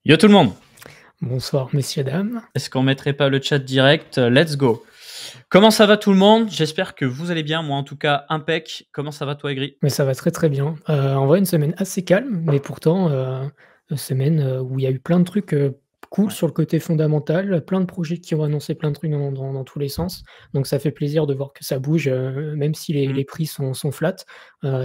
Yo tout le monde, Bonsoir, messieurs, dames. est-ce qu'on mettrait pas le chat direct? Let's go. Comment ça va tout le monde? J'espère que vous allez bien, moi en tout cas impec. Comment ça va toi Aigri? Mais ça va très, très bien. En vrai, une semaine assez calme, mais pourtant, une semaine, où il y a eu plein de trucs, cool Ouais. sur le côté fondamental, plein de projets qui ont annoncé plein de trucs dans tous les sens. Donc ça fait plaisir de voir que ça bouge, même si les Mmh. les prix sont flat,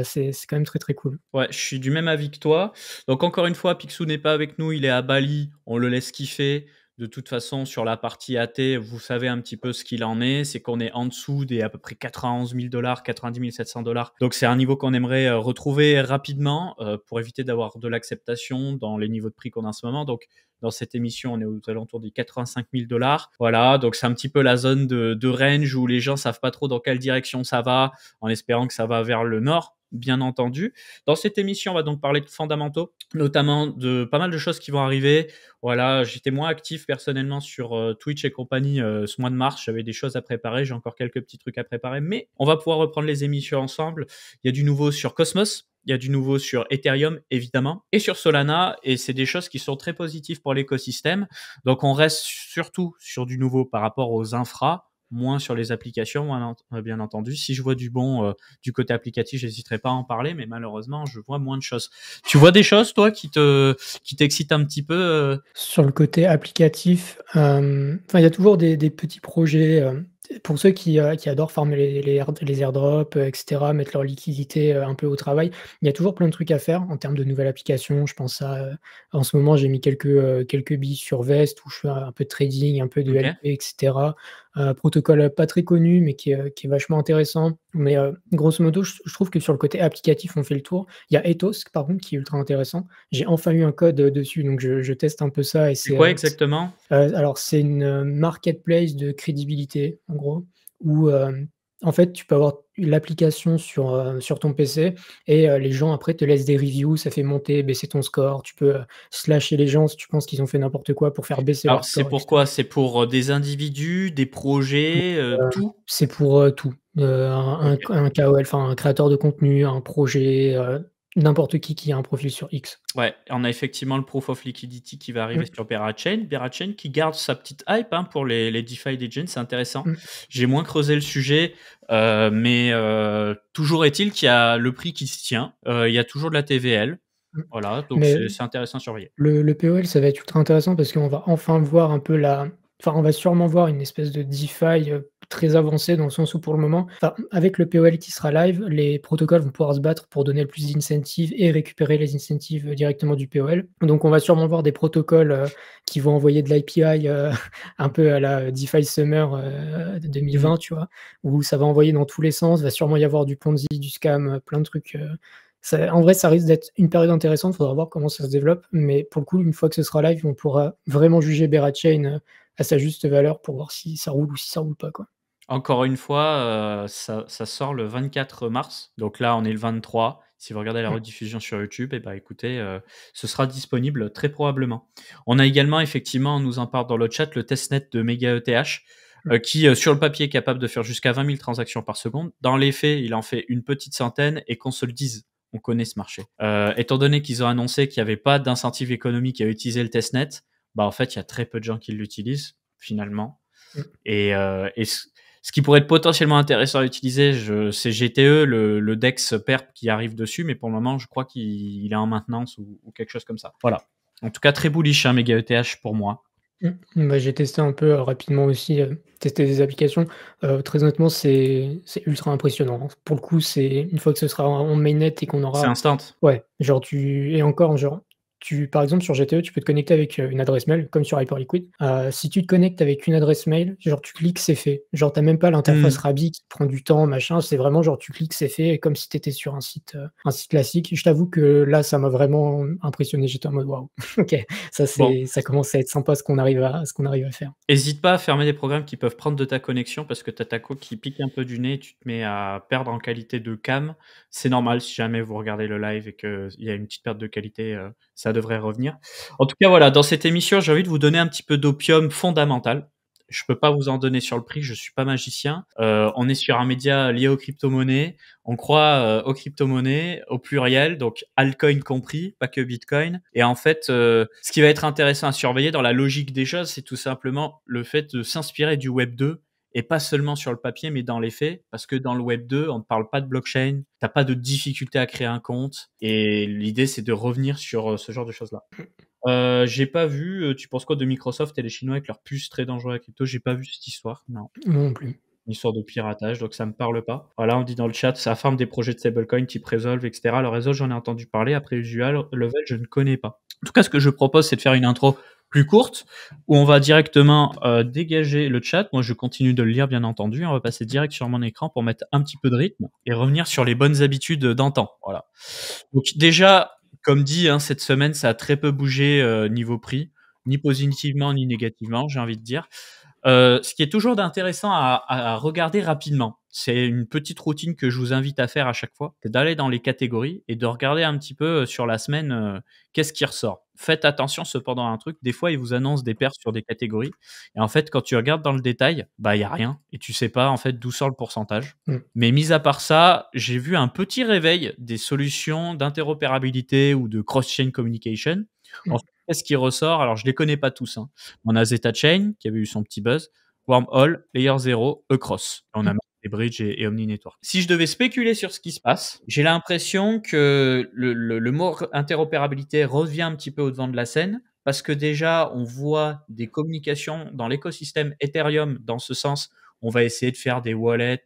c'est quand même très, très cool. Ouais, je suis du même avis que toi. Donc encore une fois, Picsou n'est pas avec nous, il est à Bali, on le laisse kiffer. De toute façon, sur la partie AT, vous savez un petit peu ce qu'il en est, c'est qu'on est en dessous des à peu près 91 000 $, 90 700 $. Donc c'est un niveau qu'on aimerait retrouver rapidement pour éviter d'avoir de l'acceptation dans les niveaux de prix qu'on a en ce moment. Donc dans cette émission, on est aux alentours des 85 000 $. Voilà, donc c'est un petit peu la zone de range où les gens savent pas trop dans quelle direction ça va, en espérant que ça va vers le nord, bien entendu. Dans cette émission, on va donc parler de fondamentaux, notamment de pas mal de choses qui vont arriver. Voilà, j'étais moins actif personnellement sur Twitch et compagnie ce mois de mars. J'avais des choses à préparer, j'ai encore quelques petits trucs à préparer, mais on va pouvoir reprendre les émissions ensemble. Il y a du nouveau sur Cosmos, il y a du nouveau sur Ethereum, évidemment, et sur Solana, et c'est des choses qui sont très positives pour l'écosystème. Donc on reste surtout sur du nouveau par rapport aux infras, moins sur les applications, bien entendu. Si je vois du bon du côté applicatif, j'hésiterai pas à en parler, mais malheureusement, je vois moins de choses. Tu vois des choses, toi, qui t'excitent un petit peu Sur le côté applicatif, enfin, il y a toujours des petits projets, pour ceux qui adorent farmer les airdrops, et cetera, mettre leur liquidité, un peu au travail. Il y a toujours plein de trucs à faire en termes de nouvelles applications. Je pense à, en ce moment, j'ai mis quelques billes sur Vest où je fais un peu de trading, un peu de Ok. LP et cetera. Protocole pas très connu, mais qui est vachement intéressant. Mais, grosso modo, je trouve que sur le côté applicatif, on fait le tour. Il y a Ethos, par contre, qui est ultra intéressant. J'ai enfin eu un code, dessus, donc je teste un peu ça et C'est quoi exactement? alors c'est une, marketplace de crédibilité, en gros, où, en fait, tu peux avoir l'application sur ton PC et les gens après te laissent des reviews, ça fait monter, baisser ton score. Tu peux, slasher les gens si tu penses qu'ils ont fait n'importe quoi pour faire baisser leur Alors, c'est score et pourquoi? cetera. C'est pour des individus, des projets, tout? C'est pour, tout, Ok. un KOL, enfin un créateur de contenu, un projet, n'importe qui a un profil sur X. Ouais, on a effectivement le Proof of Liquidity qui va arriver Mmh, sur Berachain. Berachain qui garde sa petite hype hein, pour les DeFi Legends, c'est intéressant. mmh, J'ai moins creusé le sujet, mais toujours est-il qu'il y a le prix qui se tient. Il y a toujours de la TVL. mmh. Voilà, donc Mais c'est intéressant à surveiller. le POL, ça va être ultra intéressant parce qu'on va enfin voir un peu la enfin, on va sûrement voir une espèce de DeFi, très avancée dans le sens où pour le moment enfin, avec le POL qui sera live, les protocoles vont pouvoir se battre pour donner le plus d'incentives et récupérer les incentives, directement du POL. Donc on va sûrement voir des protocoles, qui vont envoyer de l'API, un peu à la DeFi Summer, de Mhm. 2020, tu vois? Où ça va envoyer dans tous les sens, va sûrement y avoir du Ponzi, du scam, plein de trucs, ça en vrai, ça risque d'être une période intéressante, il faudra voir comment ça se développe, mais pour le coup, une fois que ce sera live, on pourra vraiment juger Berachain, à sa juste valeur pour voir si ça roule ou si ça roule pas, quoi. Encore une fois, ça sort le 24 mars. Donc là, on est le 23. Si vous regardez la Mmh, rediffusion sur YouTube, eh ben, écoutez, ce sera disponible très probablement. On a également effectivement, on nous en parle dans le chat, le testnet de MegaETH, mmh, qui, sur le papier est capable de faire jusqu'à 20 000 transactions par seconde. Dans les faits, il en fait une petite centaine et qu'on se le dise, on connaît ce marché. Étant donné qu'ils ont annoncé qu'il n'y avait pas d'incentive économique à utiliser le testnet, bah, en fait, il y a très peu de gens qui l'utilisent finalement. mmh. Et ce qui pourrait être potentiellement intéressant à utiliser, c'est GTE, le DEX perp qui arrive dessus, mais pour le moment, je crois qu'il est en maintenance ou quelque chose comme ça. Voilà. En tout cas, très bullish, hein, Mega ETH pour moi. Bah, j'ai testé un peu, rapidement aussi, testé des applications. Très honnêtement, c'est ultra impressionnant, hein. Pour le coup, c'est une fois que ce sera en mainnet et qu'on C'est aura instant. ouais, genre et encore, genre, par exemple, sur GTE, tu peux te connecter avec, une adresse mail comme sur Hyperliquid. Si tu te connectes avec une adresse mail, genre tu cliques, c'est fait. Genre, tu as même pas l'interface Mmh. Rabi qui prend du temps, machin, c'est vraiment genre tu cliques, c'est fait, comme si tu étais sur un site classique. Je t'avoue que là, ça m'a vraiment impressionné. J'étais en mode: «Waouh, OK, Bon, ça commence à être sympa ce qu'on arrive à faire». hésite pas à fermer des programmes qui peuvent prendre de ta connexion parce que tu as ta co qui pique un peu du nez, tu te mets à perdre en qualité de cam. C'est normal si jamais vous regardez le live et qu'il y a une petite perte de qualité, ça devrait revenir. En tout cas, voilà, dans cette émission, j'ai envie de vous donner un petit peu d'opium fondamental. Je peux pas vous en donner sur le prix, je suis pas magicien. On est sur un média lié aux crypto-monnaies. On croit aux crypto-monnaies au pluriel, donc altcoin compris, pas que Bitcoin. Et en fait, ce qui va être intéressant à surveiller dans la logique des choses, c'est tout simplement le fait de s'inspirer du Web 2 et pas seulement sur le papier, mais dans les faits, parce que dans le Web 2, on ne parle pas de blockchain, t'as pas de difficulté à créer un compte, et l'idée, c'est de revenir sur ce genre de choses-là. J'ai pas vu, tu penses quoi de Microsoft et les Chinois avec leurs puces très dangereuses à la crypto? J'ai pas vu cette histoire, non. Moi non plus. Une histoire de piratage, donc ça me parle pas. Voilà, on dit dans le chat, ça farm des projets de stablecoin type Resolve, etc. Le Resolve, j'en ai entendu parler. Après Usual Level, je ne connais pas. En tout cas, ce que je propose, c'est de faire une intro plus courte, où on va directement dégager le chat. Moi, je continue de le lire, bien entendu. On va passer direct sur mon écran pour mettre un petit peu de rythme et revenir sur les bonnes habitudes d'antan. Voilà. Donc déjà, comme dit, hein, cette semaine, ça a très peu bougé niveau prix, ni positivement ni négativement, j'ai envie de dire. Ce qui est toujours d'intéressant à regarder rapidement, c'est une petite routine que je vous invite à faire à chaque fois, c'est d'aller dans les catégories et de regarder un petit peu sur la semaine qu'est-ce qui ressort. Faites attention cependant à un truc, des fois ils vous annoncent des perfs sur des catégories et en fait quand tu regardes dans le détail, bah il y a rien et tu sais pas en fait d'où sort le pourcentage. Mais mis à part ça, j'ai vu un petit réveil des solutions d'interopérabilité ou de cross-chain communication. En fait, qu'est-ce qui ressort? Alors je les connais pas tous, hein. On a Zeta Chain qui avait eu son petit buzz, Wormhole, Layer 0, Ecross. On a des Bridge et Omni Network. Si je devais spéculer sur ce qui se passe, j'ai l'impression que le mot interopérabilité revient un petit peu au devant de la scène parce que déjà, on voit des communications dans l'écosystème Ethereum dans ce sens. On va essayer de faire des wallets,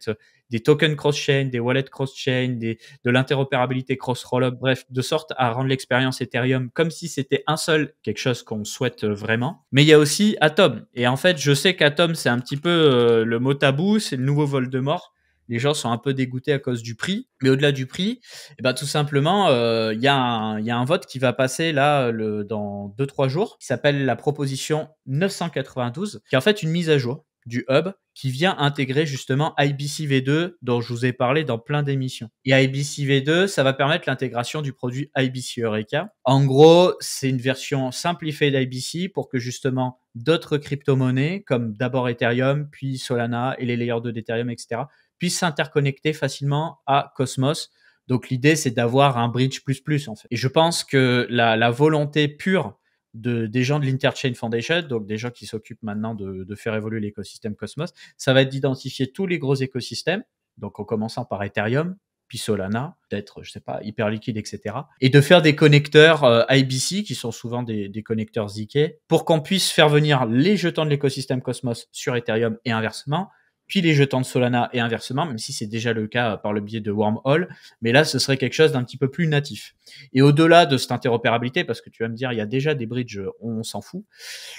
des tokens cross-chain, des wallets cross-chain, de l'interopérabilité cross-rollup, bref, de sorte à rendre l'expérience Ethereum comme si c'était un seul, quelque chose qu'on souhaite vraiment. Mais il y a aussi Atom. Et en fait, je sais qu'Atom, c'est un petit peu le mot tabou, c'est le nouveau Voldemort. Les gens sont un peu dégoûtés à cause du prix. Mais au-delà du prix, eh ben, tout simplement, il y a un vote qui va passer là dans 2-3 jours, qui s'appelle la proposition 992, qui est en fait une mise à jour du hub qui vient intégrer justement IBC V2 dont je vous ai parlé dans plein d'émissions. Et IBC V2, ça va permettre l'intégration du produit IBC Eureka. En gros, c'est une version simplifiée d'IBC pour que justement d'autres crypto-monnaies comme d'abord Ethereum, puis Solana et les layers 2 d'Ethereum, etc. puissent s'interconnecter facilement à Cosmos. Donc l'idée, c'est d'avoir un bridge plus en fait. Et je pense que la volonté pure des gens de l'Interchain Foundation, donc des gens qui s'occupent maintenant de faire évoluer l'écosystème Cosmos, ça va être d'identifier tous les gros écosystèmes, donc en commençant par Ethereum, puis Solana, peut-être, je sais pas, Hyperliquid, etc. Et de faire des connecteurs IBC, qui sont souvent des connecteurs ZK, pour qu'on puisse faire venir les jetons de l'écosystème Cosmos sur Ethereum et inversement, puis les jetons de Solana et inversement, même si c'est déjà le cas par le biais de Wormhole, mais là, ce serait quelque chose d'un petit peu plus natif. Et au-delà de cette interopérabilité, parce que tu vas me dire, il y a déjà des bridges, on s'en fout,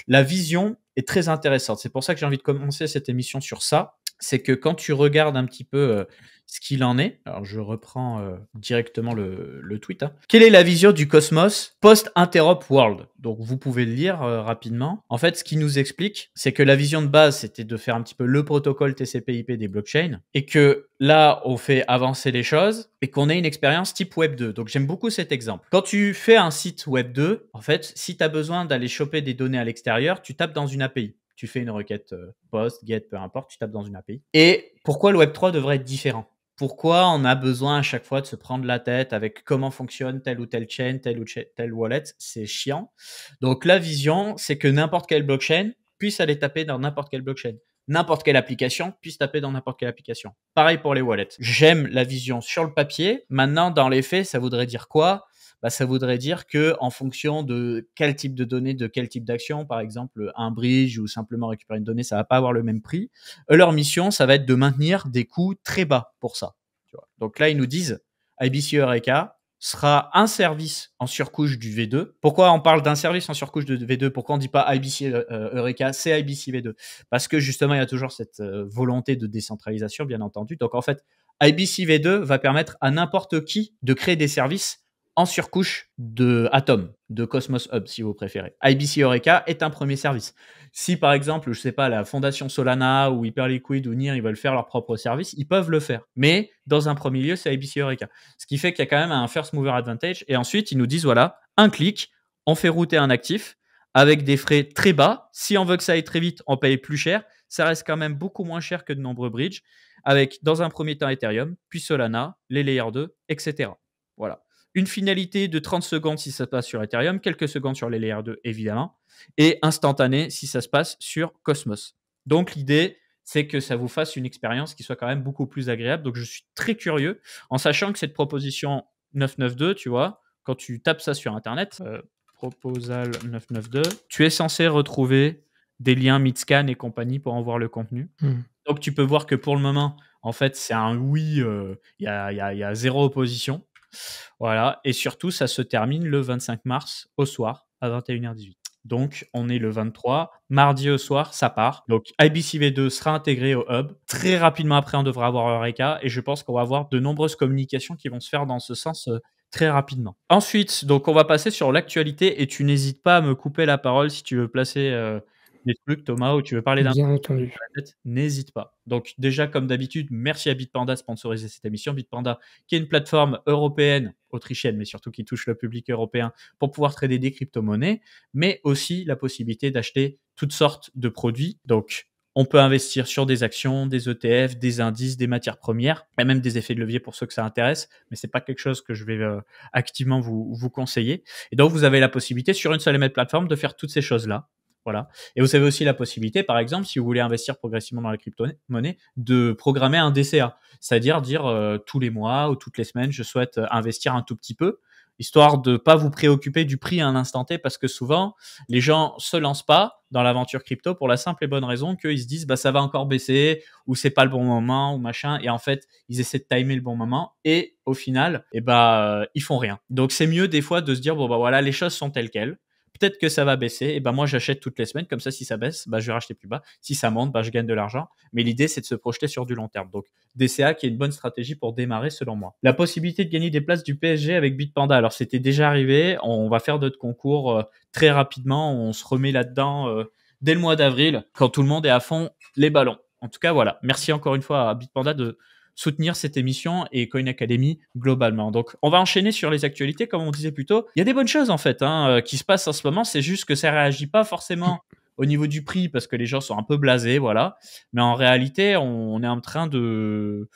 la vision est très intéressante. C'est pour ça que j'ai envie de commencer cette émission sur ça. C'est que quand tu regardes un petit peu ce qu'il en est, alors je reprends directement le tweet. Hein. Quelle est la vision du Cosmos post-interop world? Donc vous pouvez le lire rapidement. En fait, ce qui nous explique, c'est que la vision de base, c'était de faire un petit peu le protocole TCP/IP des blockchains, et que là, on fait avancer les choses et qu'on ait une expérience type Web 2. Donc j'aime beaucoup cet exemple. Quand tu fais un site Web 2, en fait, si tu as besoin d'aller choper des données à l'extérieur, tu tapes dans une API. Tu fais une requête post, get, peu importe, tu tapes dans une API. Et pourquoi le Web 3 devrait être différent? Pourquoi on a besoin à chaque fois de se prendre la tête avec comment fonctionne telle ou telle chain, telle wallet? C'est chiant. Donc la vision, c'est que n'importe quelle blockchain puisse aller taper dans n'importe quelle blockchain. N'importe quelle application puisse taper dans n'importe quelle application. Pareil pour les wallets. J'aime la vision sur le papier. Maintenant, dans les faits, ça voudrait dire quoi? Bah, ça voudrait dire que en fonction de quel type de données, de quel type d'action, par exemple un bridge ou simplement récupérer une donnée, ça va pas avoir le même prix. Leur mission, ça va être de maintenir des coûts très bas pour ça. Tu vois. Donc là, ils nous disent IBC Eureka sera un service en surcouche du V2. Pourquoi on parle d'un service en surcouche de V2? Pourquoi on dit pas IBC Eureka, c'est IBC V2? Parce que justement, il y a toujours cette volonté de décentralisation, bien entendu. Donc en fait, IBC V2 va permettre à n'importe qui de créer des services en surcouche de Atom, de Cosmos Hub, si vous préférez. IBC Eureka est un premier service. Si, par exemple, je sais pas, la fondation Solana ou Hyperliquid ou NIR, ils veulent faire leur propre service, ils peuvent le faire. Mais, dans un premier lieu, c'est IBC Eureka. Ce qui fait qu'il y a quand même un first mover advantage. Et ensuite, ils nous disent, voilà, un clic, on fait router un actif avec des frais très bas. Si on veut que ça aille très vite, on paye plus cher. ça reste quand même beaucoup moins cher que de nombreux bridges, avec dans un premier temps Ethereum, puis Solana, les Layer 2, etc. Voilà. Une finalité de 30 secondes si ça se passe sur Ethereum, quelques secondes sur les Layer 2 évidemment, et instantané si ça se passe sur Cosmos. Donc l'idée, c'est que ça vous fasse une expérience qui soit quand même beaucoup plus agréable. Donc je suis très curieux, en sachant que cette proposition 992, tu vois, quand tu tapes ça sur Internet, proposal 992, tu es censé retrouver des liens Mitscan et compagnie pour en voir le contenu. Donc tu peux voir que pour le moment, en fait, c'est un oui, il y a zéro opposition. Voilà, et surtout, ça se termine le 25 mars au soir à 21h18. Donc, on est le 23, mardi au soir, ça part. Donc, IBCV2 sera intégré au hub. Très rapidement après, on devra avoir Eureka et je pense qu'on va avoir de nombreuses communications qui vont se faire dans ce sens très rapidement. Ensuite, donc, on va passer sur l'actualité et tu n'hésites pas à me couper la parole si tu veux placer des trucs, Thomas, ou tu veux parler d'un Bien entendu. n'hésite pas. Donc déjà, comme d'habitude, merci à Bitpanda de sponsoriser cette émission. Bitpanda, qui est une plateforme européenne, autrichienne, mais surtout qui touche le public européen pour pouvoir trader des crypto-monnaies, mais aussi la possibilité d'acheter toutes sortes de produits. Donc, on peut investir sur des actions, des ETF, des indices, des matières premières, et même des effets de levier pour ceux que ça intéresse, mais c'est pas quelque chose que je vais activement vous conseiller. Et donc, vous avez la possibilité sur une seule et même plateforme de faire toutes ces choses-là. Voilà. Et vous avez aussi la possibilité, par exemple, si vous voulez investir progressivement dans la crypto-monnaie, de programmer un DCA. C'est-à-dire dire tous les mois ou toutes les semaines, je souhaite investir un tout petit peu, histoire de pas vous préoccuper du prix à un instant T, parce que souvent, les gens se lancent pas dans l'aventure crypto pour la simple et bonne raison qu'ils se disent, bah, ça va encore baisser, ou c'est pas le bon moment, ou machin. Et en fait, ils essaient de timer le bon moment, et au final, ils font rien. Donc, c'est mieux des fois de se dire, bon, bah voilà, les choses sont telles quelles. Peut-être que ça va baisser, et ben moi j'achète toutes les semaines, comme ça si ça baisse, bah, je vais racheter plus bas. Si ça monte, bah, je gagne de l'argent. Mais l'idée c'est de se projeter sur du long terme. Donc DCA qui est une bonne stratégie pour démarrer selon moi. La possibilité de gagner des places du PSG avec Bitpanda. Alors c'était déjà arrivé, on va faire d'autres concours très rapidement, on se remet là-dedans dès le mois d'avril, quand tout le monde est à fond les ballons. En tout cas voilà, merci encore une fois à Bitpanda de soutenir cette émission et Coin Academy globalement. Donc, on va enchaîner sur les actualités, comme on disait plus tôt. Il y a des bonnes choses, en fait, qui se passent en ce moment. C'est juste que ça réagit pas forcément au niveau du prix parce que les gens sont un peu blasés, voilà. Mais en réalité, on est en train de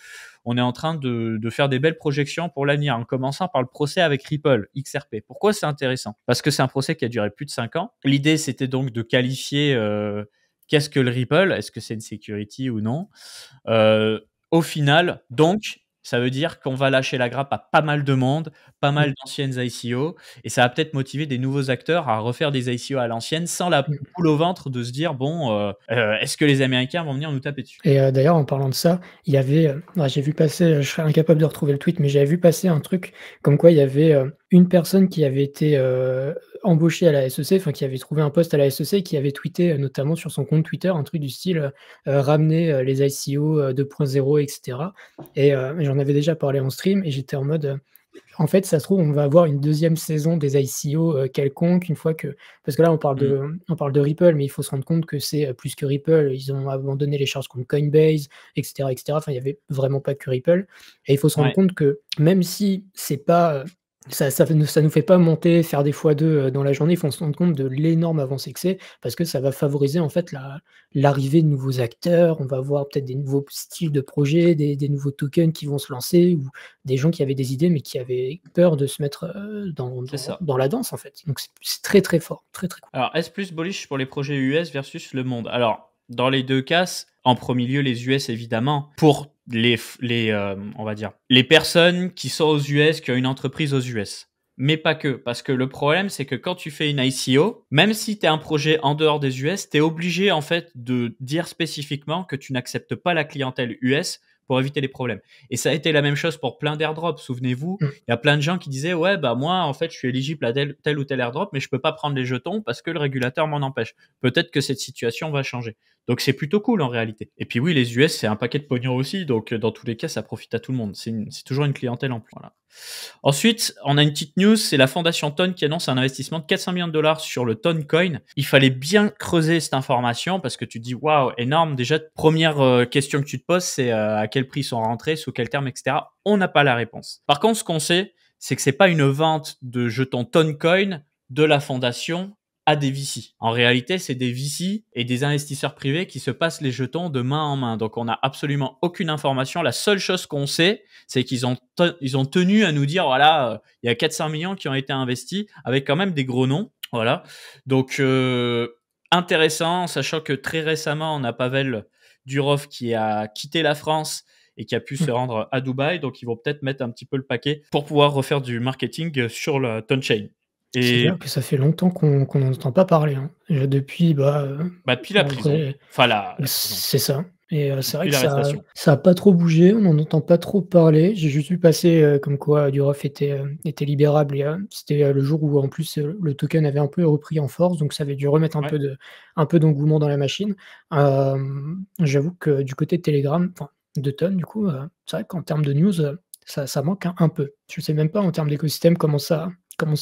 faire des belles projections pour l'avenir, en commençant par le procès avec Ripple, XRP. Pourquoi c'est intéressant? Parce que c'est un procès qui a duré plus de 5 ans. L'idée, c'était donc de qualifier qu'est-ce que le Ripple, est-ce que c'est une security ou non. Au final, donc, ça veut dire qu'on va lâcher la grappe à pas mal de monde, pas mal d'anciennes ICO, et ça va peut-être motiver des nouveaux acteurs à refaire des ICO à l'ancienne sans la boule au ventre de se dire bon, est-ce que les Américains vont venir nous taper dessus? Et d'ailleurs, en parlant de ça, il y avait, j'ai vu passer, je serais incapable de retrouver le tweet, mais j'avais vu passer un truc comme quoi il y avait, une personne qui avait été, embauchée à la SEC, enfin qui avait trouvé un poste à la SEC, qui avait tweeté, notamment sur son compte Twitter, un truc du style, «Ramener, les ICO, 2.0» et cetera, et j'en avais déjà parlé en stream et j'étais en mode, en fait, ça se trouve, on va avoir une deuxième saison des ICO, quelconque une fois que, parce que là, on parle de Ripple, mais il faut se rendre compte que c'est, plus que Ripple. Ils ont abandonné les charges contre Coinbase, et cetera, et cetera. Enfin, il y avait vraiment pas que Ripple, et il faut se rendre Ouais. compte que même si c'est pas, ça nous fait pas monter, faire des fois 2 dans la journée, il faut se rendre compte de l'énorme avancée que c'est, parce que ça va favoriser, en fait, l'arrivée de nouveaux acteurs. On va voir peut-être des nouveaux styles de projets, des nouveaux tokens qui vont se lancer, ou des gens qui avaient des idées, mais qui avaient peur de se mettre, dans C'est ça. dans la danse, en fait. Donc c'est très, très fort, très, très cool. Alors, est-ce plus bullish pour les projets US versus le monde? Alors, dans les deux cas, en premier lieu, les US, évidemment, pour on va dire, les personnes qui sont aux US, qui ont une entreprise aux US. Mais pas que, parce que le problème, c'est que quand tu fais une ICO, même si tu as un projet en dehors des US, tu es obligé, en fait, de dire spécifiquement que tu n'acceptes pas la clientèle US pour éviter les problèmes. Et ça a été la même chose pour plein d'airdrops. Souvenez-vous, il y a plein de gens qui disaient, ouais, bah moi, en fait, je suis éligible à tel ou tel airdrop, mais je peux pas prendre les jetons parce que le régulateur m'en empêche. Peut-être que cette situation va changer. Donc c'est plutôt cool en réalité. Et puis oui, les US, c'est un paquet de pognon aussi, donc dans tous les cas, ça profite à tout le monde. C'est toujours une clientèle en plus. Voilà. Ensuite, on a une petite news, c'est la fondation Ton qui annonce un investissement de 400 millions de dollars sur le Ton Coin. Il fallait bien creuser cette information parce que tu te dis, waouh, énorme. Déjà, première question que tu te poses, c'est à quel prix ils sont rentrés, sous quel terme, etc. On n'a pas la réponse. Par contre, ce qu'on sait, c'est que c'est pas une vente de jetons Ton Coin de la fondation à des VC. En réalité, c'est des VC et des investisseurs privés qui se passent les jetons de main en main. Donc, on n'a absolument aucune information. La seule chose qu'on sait, c'est qu'ils ont tenu à nous dire, voilà, il y a 400 millions qui ont été investis avec quand même des gros noms. Voilà. Donc, intéressant, sachant que très récemment, on a Pavel Durov qui a quitté la France et qui a pu se rendre à Dubaï. Donc, ils vont peut-être mettre un petit peu le paquet pour pouvoir refaire du marketing sur la Tonchain. C'est Et clair que ça fait longtemps qu'on n'en entend pas parler, hein. Depuis, depuis la prison, ouais, enfin la prison, c'est ça et c'est vrai depuis que l'arrestation. ça a pas trop bougé, on n'en entend pas trop parler. J'ai juste vu passer, comme quoi Durov était libérable et c'était, le jour où en plus, le token avait un peu repris en force, donc ça avait dû remettre Ouais. un peu d'engouement dans la machine. J'avoue que du côté de Telegram, enfin de Ton du coup, c'est vrai qu'en termes de news, ça manque un peu. Je sais même pas en termes d'écosystème comment ça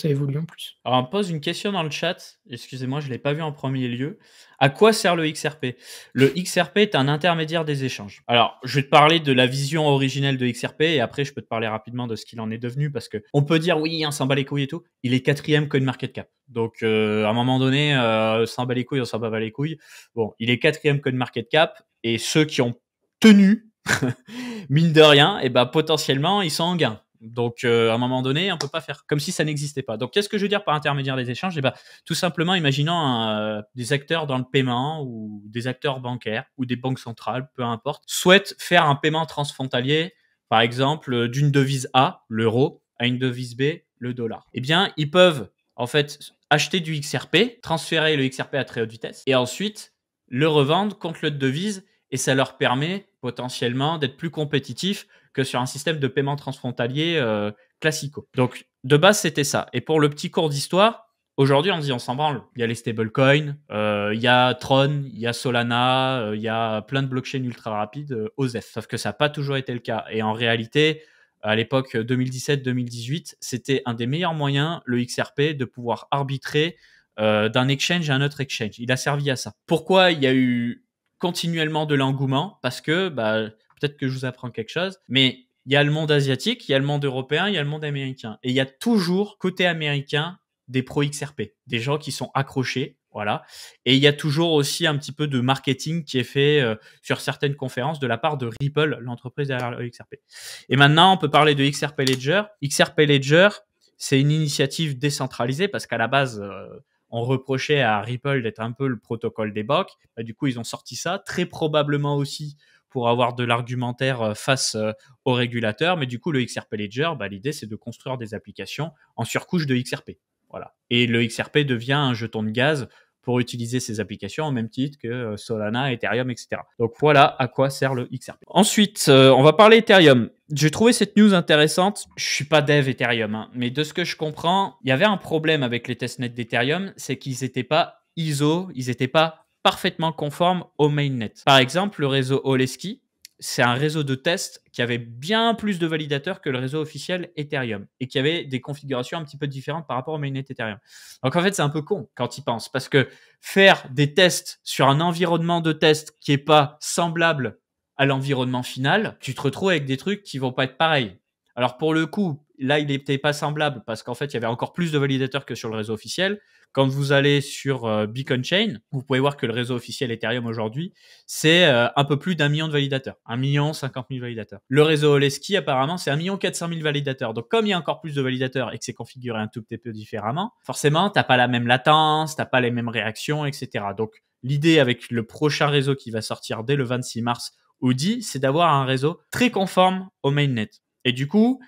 évolue en plus. Alors on me pose une question dans le chat, excusez-moi, je ne l'ai pas vu en premier lieu. À quoi sert le XRP? Le XRP est un intermédiaire des échanges. Alors, je vais te parler de la vision originelle de XRP et après je peux te parler rapidement de ce qu'il en est devenu parce que on peut dire oui, on s'en bat les couilles et tout. Il est 4e CoinMarketCap. Donc à un moment donné, s'en bat les couilles, on s'en bat les couilles. Bon, il est 4e CoinMarketCap et ceux qui ont tenu, mine de rien, et ben potentiellement ils sont en gain. Donc, à un moment donné, on peut pas faire comme si ça n'existait pas. Donc, qu'est-ce que je veux dire par intermédiaire des échanges? Eh ben, tout simplement, imaginons des acteurs dans le paiement ou des acteurs bancaires ou des banques centrales, peu importe, souhaitent faire un paiement transfrontalier, par exemple, d'une devise A, l'euro, à une devise B, le dollar. Eh bien, ils peuvent, en fait, acheter du XRP, transférer le XRP à très haute vitesse et ensuite le revendre contre l'autre devise et ça leur permet potentiellement d'être plus compétitifs que sur un système de paiement transfrontalier classico. Donc, de base, c'était ça. Et pour le petit cours d'histoire, aujourd'hui, on se dit, on s'en branle. Il y a les stablecoins, il y a Tron, il y a Solana, il y a plein de blockchains ultra rapides, OZEF. Sauf que ça n'a pas toujours été le cas. Et en réalité, à l'époque 2017-2018, c'était un des meilleurs moyens, le XRP, de pouvoir arbitrer d'un exchange à un autre exchange. Il a servi à ça. Pourquoi il y a eu continuellement de l'engouement? Parce que peut-être que je vous apprends quelque chose, mais il y a le monde asiatique, il y a le monde européen, il y a le monde américain. Et il y a toujours, côté américain, des pro XRP, des gens qui sont accrochés, voilà. Et il y a toujours aussi un petit peu de marketing qui est fait sur certaines conférences de la part de Ripple, l'entreprise derrière le XRP. Et maintenant, on peut parler de XRP Ledger. XRP Ledger, c'est une initiative décentralisée parce qu'à la base, on reprochait à Ripple d'être un peu le protocole des banques. Du coup, ils ont sorti ça, très probablement aussi pour avoir de l'argumentaire face aux régulateurs. Mais du coup, le XRP Ledger, l'idée, c'est de construire des applications en surcouche de XRP. Voilà. Et le XRP devient un jeton de gaz pour utiliser ces applications au même titre que Solana, Ethereum, etc. Donc voilà à quoi sert le XRP. Ensuite, on va parler Ethereum. J'ai trouvé cette news intéressante. Je suis pas dev Ethereum, hein, mais de ce que je comprends, il y avait un problème avec les testnets d'Ethereum, c'est qu'ils n'étaient pas ISO, ils n'étaient pas parfaitement conformes au mainnet. Par exemple, le réseau Oleski, c'est un réseau de test qui avait bien plus de validateurs que le réseau officiel Ethereum et qui avait des configurations un petit peu différentes par rapport au mainnet Ethereum. Donc en fait, c'est un peu con quand il pense parce que faire des tests sur un environnement de test qui est pas semblable à l'environnement final, tu te retrouves avec des trucs qui vont pas être pareils. Alors pour le coup, là, il n'était pas semblable parce qu'en fait, il y avait encore plus de validateurs que sur le réseau officiel. Quand vous allez sur Beacon Chain, vous pouvez voir que le réseau officiel Ethereum aujourd'hui, c'est un peu plus d'1 million de validateurs. 1 050 000 validateurs. Le réseau Oleski, apparemment, c'est 1 400 000 validateurs. Donc, comme il y a encore plus de validateurs et que c'est configuré un tout petit peu différemment, forcément, t'as pas la même latence, t'as pas les mêmes réactions, etc. Donc, l'idée avec le prochain réseau qui va sortir dès le 26 mars, Audi, c'est d'avoir un réseau très conforme au mainnet. Et du coup,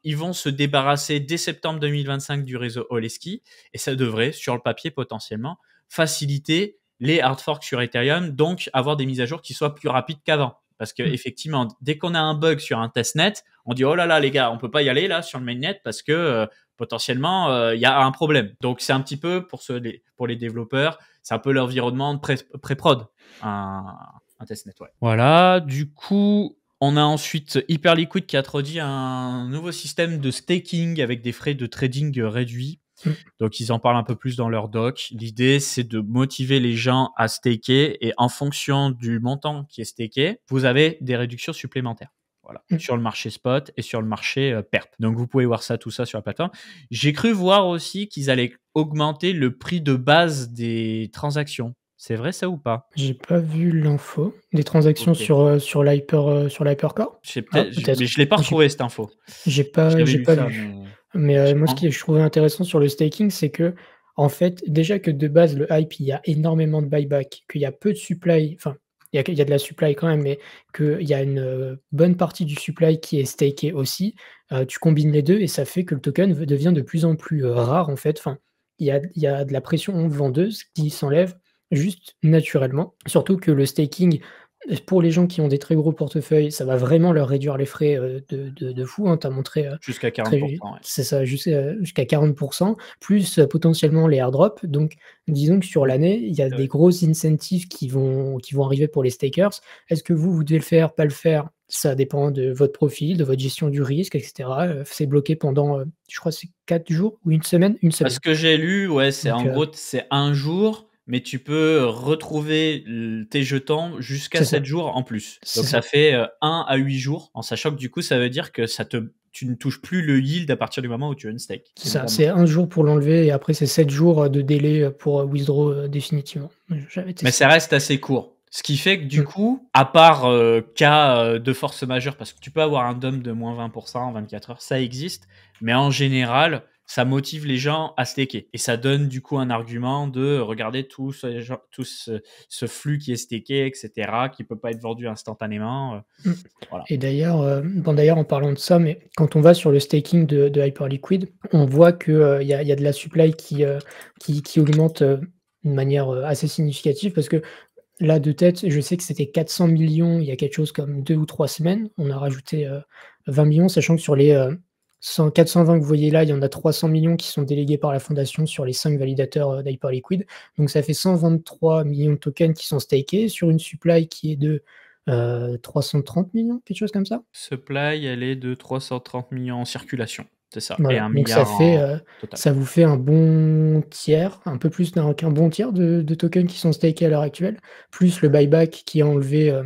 ils vont se débarrasser dès septembre 2025 du réseau Oleski et ça devrait, sur le papier potentiellement, faciliter les hard forks sur Ethereum, donc avoir des mises à jour qui soient plus rapides qu'avant. Parce que effectivement, dès qu'on a un bug sur un testnet, on dit oh là là les gars, on peut pas y aller là sur le mainnet parce que potentiellement il y a un problème. Donc c'est un petit peu pour les développeurs, c'est un peu l'environnement de pré-prod, un testnet. Ouais. Voilà, du coup, on a ensuite Hyperliquid qui a introduit un nouveau système de staking avec des frais de trading réduits. Donc, ils en parlent un peu plus dans leur doc. L'idée, c'est de motiver les gens à staker et en fonction du montant qui est staké, vous avez des réductions supplémentaires. Voilà, Mmh. sur le marché spot et sur le marché perp. Donc vous pouvez voir ça, tout ça sur la plateforme. J'ai cru voir aussi qu'ils allaient augmenter le prix de base des transactions. C'est vrai ça ou pas? J'ai pas vu l'info. Des transactions Ok. sur l'Hypercore? Ah, Mais peut-être. je l'ai pas J'ai retrouvé cette info. j'ai J'avais lu pas ça, vu. mais Mais je moi, ce pense. que je trouvais intéressant sur le staking, c'est que en fait, déjà que de base, le hype, il y a énormément de buyback, qu'il y a peu de supply, enfin, il y a de la supply quand même, mais qu'il y a une, bonne partie du supply qui est staké aussi. Tu combines les 2 et ça fait que le token devient de plus en plus, rare en fait. Enfin, il y a de la pression vendeuse qui s'enlève juste naturellement. Surtout que le staking, pour les gens qui ont des très gros portefeuilles, ça va vraiment leur réduire les frais, de fou, hein. Tu as montré, Jusqu'à 40. très Ouais. c'est ça, jusqu'à 40 plus, potentiellement les airdrops. Donc disons que sur Mm. l'année, il y a C'est des vrai. grosses incentives qui vont arriver pour les stakers. Est-ce que vous devez le faire, pas le faire? Ça dépend de votre profil, de votre gestion du risque et cetera. C'est bloqué pendant, je crois que c'est 4 jours ou une semaine? Une Parce semaine. que j'ai lu, ouais, c'est Donc en gros, c'est un jour, mais tu peux retrouver tes jetons jusqu'à c'est 7 ça, jours en plus. c'est Donc ça ça. fait 1 à 8 jours, en sachant que du coup, ça veut dire que tu ne touches plus le yield à partir du moment où tu unstake, C'est ça, évidemment. c'est un jour pour l'enlever et après c'est 7 jours, de délai, pour, withdraw, définitivement. J'avais Mais testé. ça reste assez court. Ce qui fait que du Mmh. coup, à part cas de force majeure, parce que tu peux avoir un dump de moins 20% en 24 heures, ça existe, mais en général, ça motive les gens à staker. Et ça donne du coup un argument de regarder tout ce flux qui est staké, etc., qui peut pas être vendu instantanément. Mmh. Voilà. Et d'ailleurs, bon d'ailleurs en parlant de ça, mais quand on va sur le staking de Hyperliquid, on voit que, il y a de la supply qui augmente, d'une manière, assez significative parce que là de tête, je sais que c'était 400 millions il y a quelque chose comme 2 ou 3 semaines. On a rajouté, 20 millions, sachant que sur les, 420 que vous voyez là, il y en a 300 millions qui sont délégués par la fondation sur les 5 validateurs, d'Hyperliquid. Donc ça fait 123 millions de tokens qui sont stakés sur une supply qui est de 330 millions, quelque chose comme ça? Supply, elle est de 330 millions en circulation, c'est ça, et Voilà, un donc ça milliard fait, en total. ça vous fait un bon tiers, un peu plus qu'un bon tiers de tokens qui sont stakés à l'heure actuelle, plus le buyback qui a enlevé,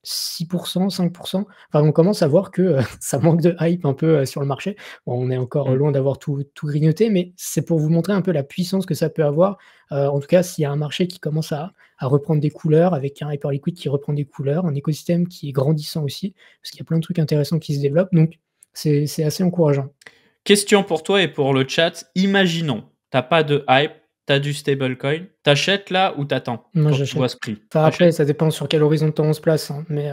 6 5 Enfin, on commence à voir que, ça manque de hype un peu, sur le marché. Bon, on est encore Mmh. loin d'avoir tout grignoté, mais c'est pour vous montrer un peu la puissance que ça peut avoir. En tout cas, s'il y a un marché qui commence à reprendre des couleurs, avec un Hyperliquid qui reprend des couleurs, un écosystème qui est grandissant aussi, parce qu'il y a plein de trucs intéressants qui se développent, donc c'est assez encourageant. Question pour toi et pour le chat. Imaginons, t'as pas de hype, tu as du stablecoin. T'achètes là ou t'attends Moi, quand tu vois j'achète. ce prix? Enfin, Tu après, ça dépend sur quel horizon de temps on se place, hein, mais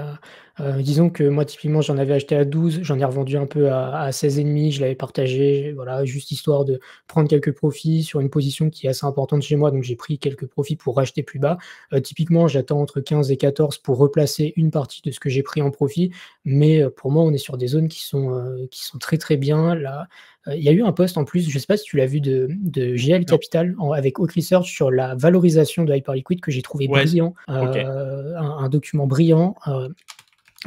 disons que moi, typiquement, j'en avais acheté à 12, j'en ai revendu un peu à 16,5, je l'avais partagé, voilà, juste histoire de prendre quelques profits sur une position qui est assez importante chez moi, donc j'ai pris quelques profits pour racheter plus bas. Typiquement, j'attends entre 15 et 14 pour replacer une partie de ce que j'ai pris en profit, mais pour moi, on est sur des zones qui sont très, très bien. Là, il y a eu un post en plus, je ne sais pas si tu l'as vu de GL Non. Capital avec Oak Research sur la valorisation de Hyperliquid que j'ai trouvé Ouais, brillant, OK. un document brillant,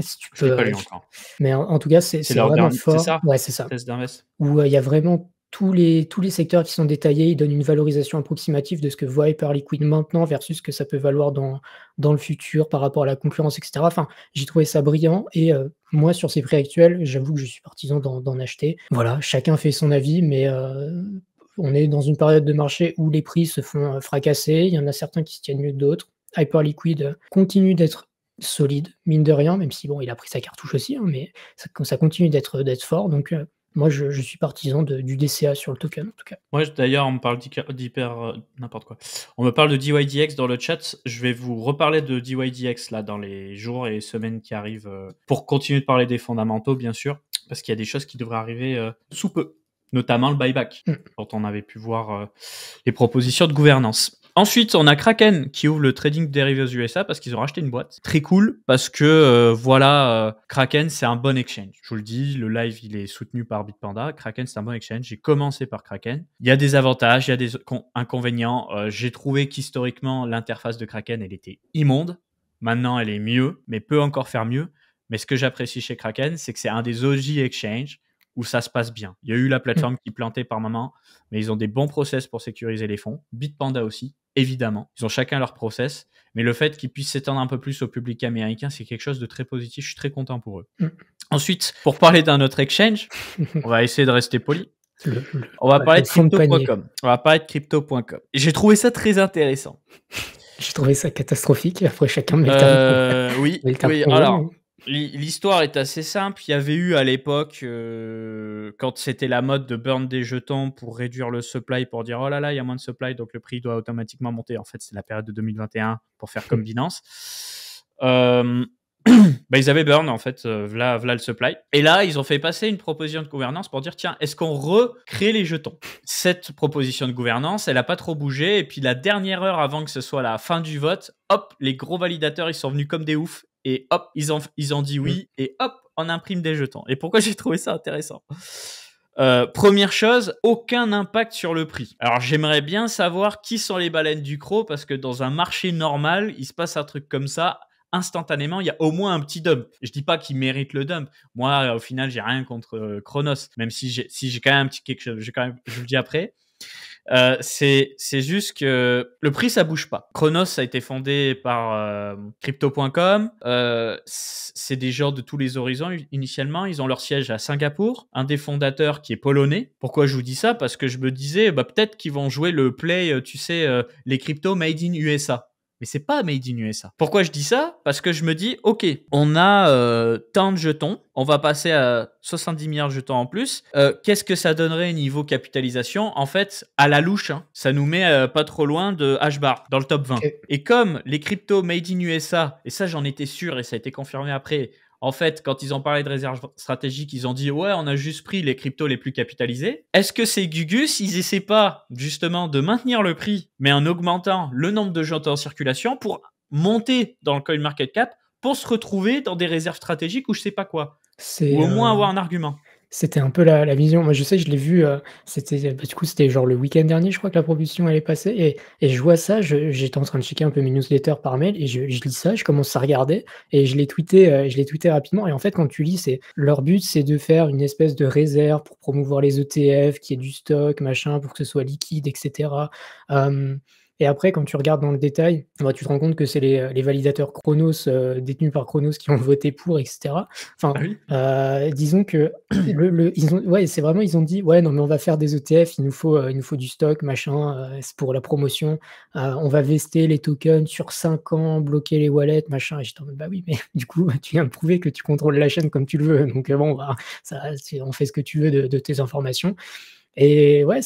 si tu Je l'ai peux, pas lu encore. mais en tout cas, c'est C'est c'est leur vraiment dernier, c'est fort. ça? Ouais, c'est ça. Test d'invest? Où, il y a vraiment tous les secteurs qui sont détaillés. Ils donnent une valorisation approximative de ce que vaut Hyperliquid maintenant versus ce que ça peut valoir dans le futur par rapport à la concurrence et cetera. Enfin, j'ai trouvé ça brillant et moi, sur ces prix actuels, j'avoue que je suis partisan d'en acheter. Voilà, chacun fait son avis, mais on est dans une période de marché où les prix se font, fracasser. Il y en a certains qui se tiennent mieux que d'autres. Hyperliquid, continue d'être solide, mine de rien, même si bon, il a pris sa cartouche aussi, hein, mais ça continue d'être fort donc moi, je suis partisan du DCA sur le token, en tout cas. Ouais, d'ailleurs, on me parle d'hyper n'importe quoi. On me parle de DYDX dans le chat. Je vais vous reparler de DYDX là dans les jours et semaines qui arrivent pour continuer de parler des fondamentaux, bien sûr, parce qu'il y a des choses qui devraient arriver sous peu, notamment le buyback, Mmh. dont on avait pu voir les propositions de gouvernance. Ensuite, on a Kraken qui ouvre le trading dérivés aux USA parce qu'ils ont racheté une boîte. Très cool parce que Kraken, c'est un bon exchange. Je vous le dis, le live, il est soutenu par Bitpanda. Kraken, c'est un bon exchange. J'ai commencé par Kraken. Il y a des avantages, il y a des inconvénients. J'ai trouvé qu'historiquement, l'interface de Kraken, elle était immonde. Maintenant, elle est mieux, mais peut encore faire mieux. Mais ce que j'apprécie chez Kraken, c'est que c'est un des OG exchange où ça se passe bien. Il y a eu la plateforme qui plantait par moment, mais ils ont des bons process pour sécuriser les fonds. Bitpanda aussi, évidemment. Ils ont chacun leur process. Mais le fait qu'ils puissent s'étendre un peu plus au public américain, c'est quelque chose de très positif. Je suis très content pour eux. Ensuite, pour parler d'un autre exchange, on va essayer de rester poli. On va parler de crypto.com. On va parler de crypto.com. J'ai trouvé ça très intéressant. J'ai trouvé ça catastrophique. Après, chacun met oui. Alors, l'histoire est assez simple. Il y avait eu à l'époque, quand c'était la mode de burn des jetons pour réduire le supply, pour dire oh là là, il y a moins de supply, donc le prix doit automatiquement monter. En fait, c'est la période de 2021 pour faire comme Binance. Ils avaient burn en fait, v'là le supply. Et là, ils ont fait passer une proposition de gouvernance pour dire tiens, est-ce qu'on recrée les jetons? Cette proposition de gouvernance, elle a pas trop bougé. Et puis la dernière heure avant que ce soit la fin du vote, hop, les gros validateurs ils sont venus comme des oufs et hop, ils ont dit oui et hop, on imprime des jetons. Et pourquoi j'ai trouvé ça intéressant? Première chose, aucun impact sur le prix. Alors j'aimerais bien savoir qui sont les baleines du croc parce que dans un marché normal, il se passe un truc comme ça. Instantanément, il y a au moins un petit dump. Je dis pas qu'il mérite le dump. Moi, au final, j'ai rien contre Chronos, même si j'ai quand même un petit quelque chose. Je le dis après. C'est juste que le prix ça bouge pas. Chronos ça a été fondé par crypto.com. C'est des gens de tous les horizons initialement. Ils ont leur siège à Singapour. Un des fondateurs qui est polonais. Pourquoi je vous dis ça? Parce que je me disais peut-être qu'ils vont jouer le play, tu sais, les cryptos made in USA. Mais c'est pas made in USA. Pourquoi je dis ça? Parce que je me dis, ok, on a tant de jetons, on va passer à 70 milliards de jetons en plus. Qu'est-ce que ça donnerait niveau capitalisation? En fait, à la louche, ça nous met pas trop loin de HBAR, dans le top 20. Okay. Et comme les cryptos made in USA, et ça j'en étais sûr et ça a été confirmé après, en fait, quand ils ont parlé de réserves stratégiques, ils ont dit « Ouais, on a juste pris les cryptos les plus capitalisés. » Est-ce que ces Gugus, ils essaient pas justement de maintenir le prix, mais en augmentant le nombre de jetons en circulation pour monter dans le CoinMarketCap pour se retrouver dans des réserves stratégiques ou je sais pas quoi? Ou au moins avoir un argument. C'était un peu la vision. Moi, je sais, je l'ai vu, du coup, c'était genre le week-end dernier, je crois que la proposition, elle est passée et je vois ça, j'étais en train de checker un peu mes newsletters par mail et je lis ça, je commence à regarder et je l'ai tweeté rapidement et en fait, quand tu lis, leur but, c'est de faire une espèce de réserve pour promouvoir les ETF, qu'il y ait du stock, machin, pour que ce soit liquide et cetera. Et après, quand tu regardes dans le détail, tu te rends compte que c'est les validateurs Chronos, détenus par Chronos qui ont voté pour et cetera. Enfin, disons que ils ont dit: «Ouais, non, mais on va faire des ETF, il nous faut du stock, machin, c'est pour la promotion. On va vester les tokens sur 5 ans, bloquer les wallets, machin». Et j'étais en mode: «Bah oui, mais du coup, tu viens de prouver que tu contrôles la chaîne comme tu le veux. Donc bon, on fait ce que tu veux de tes informations». Et ouais,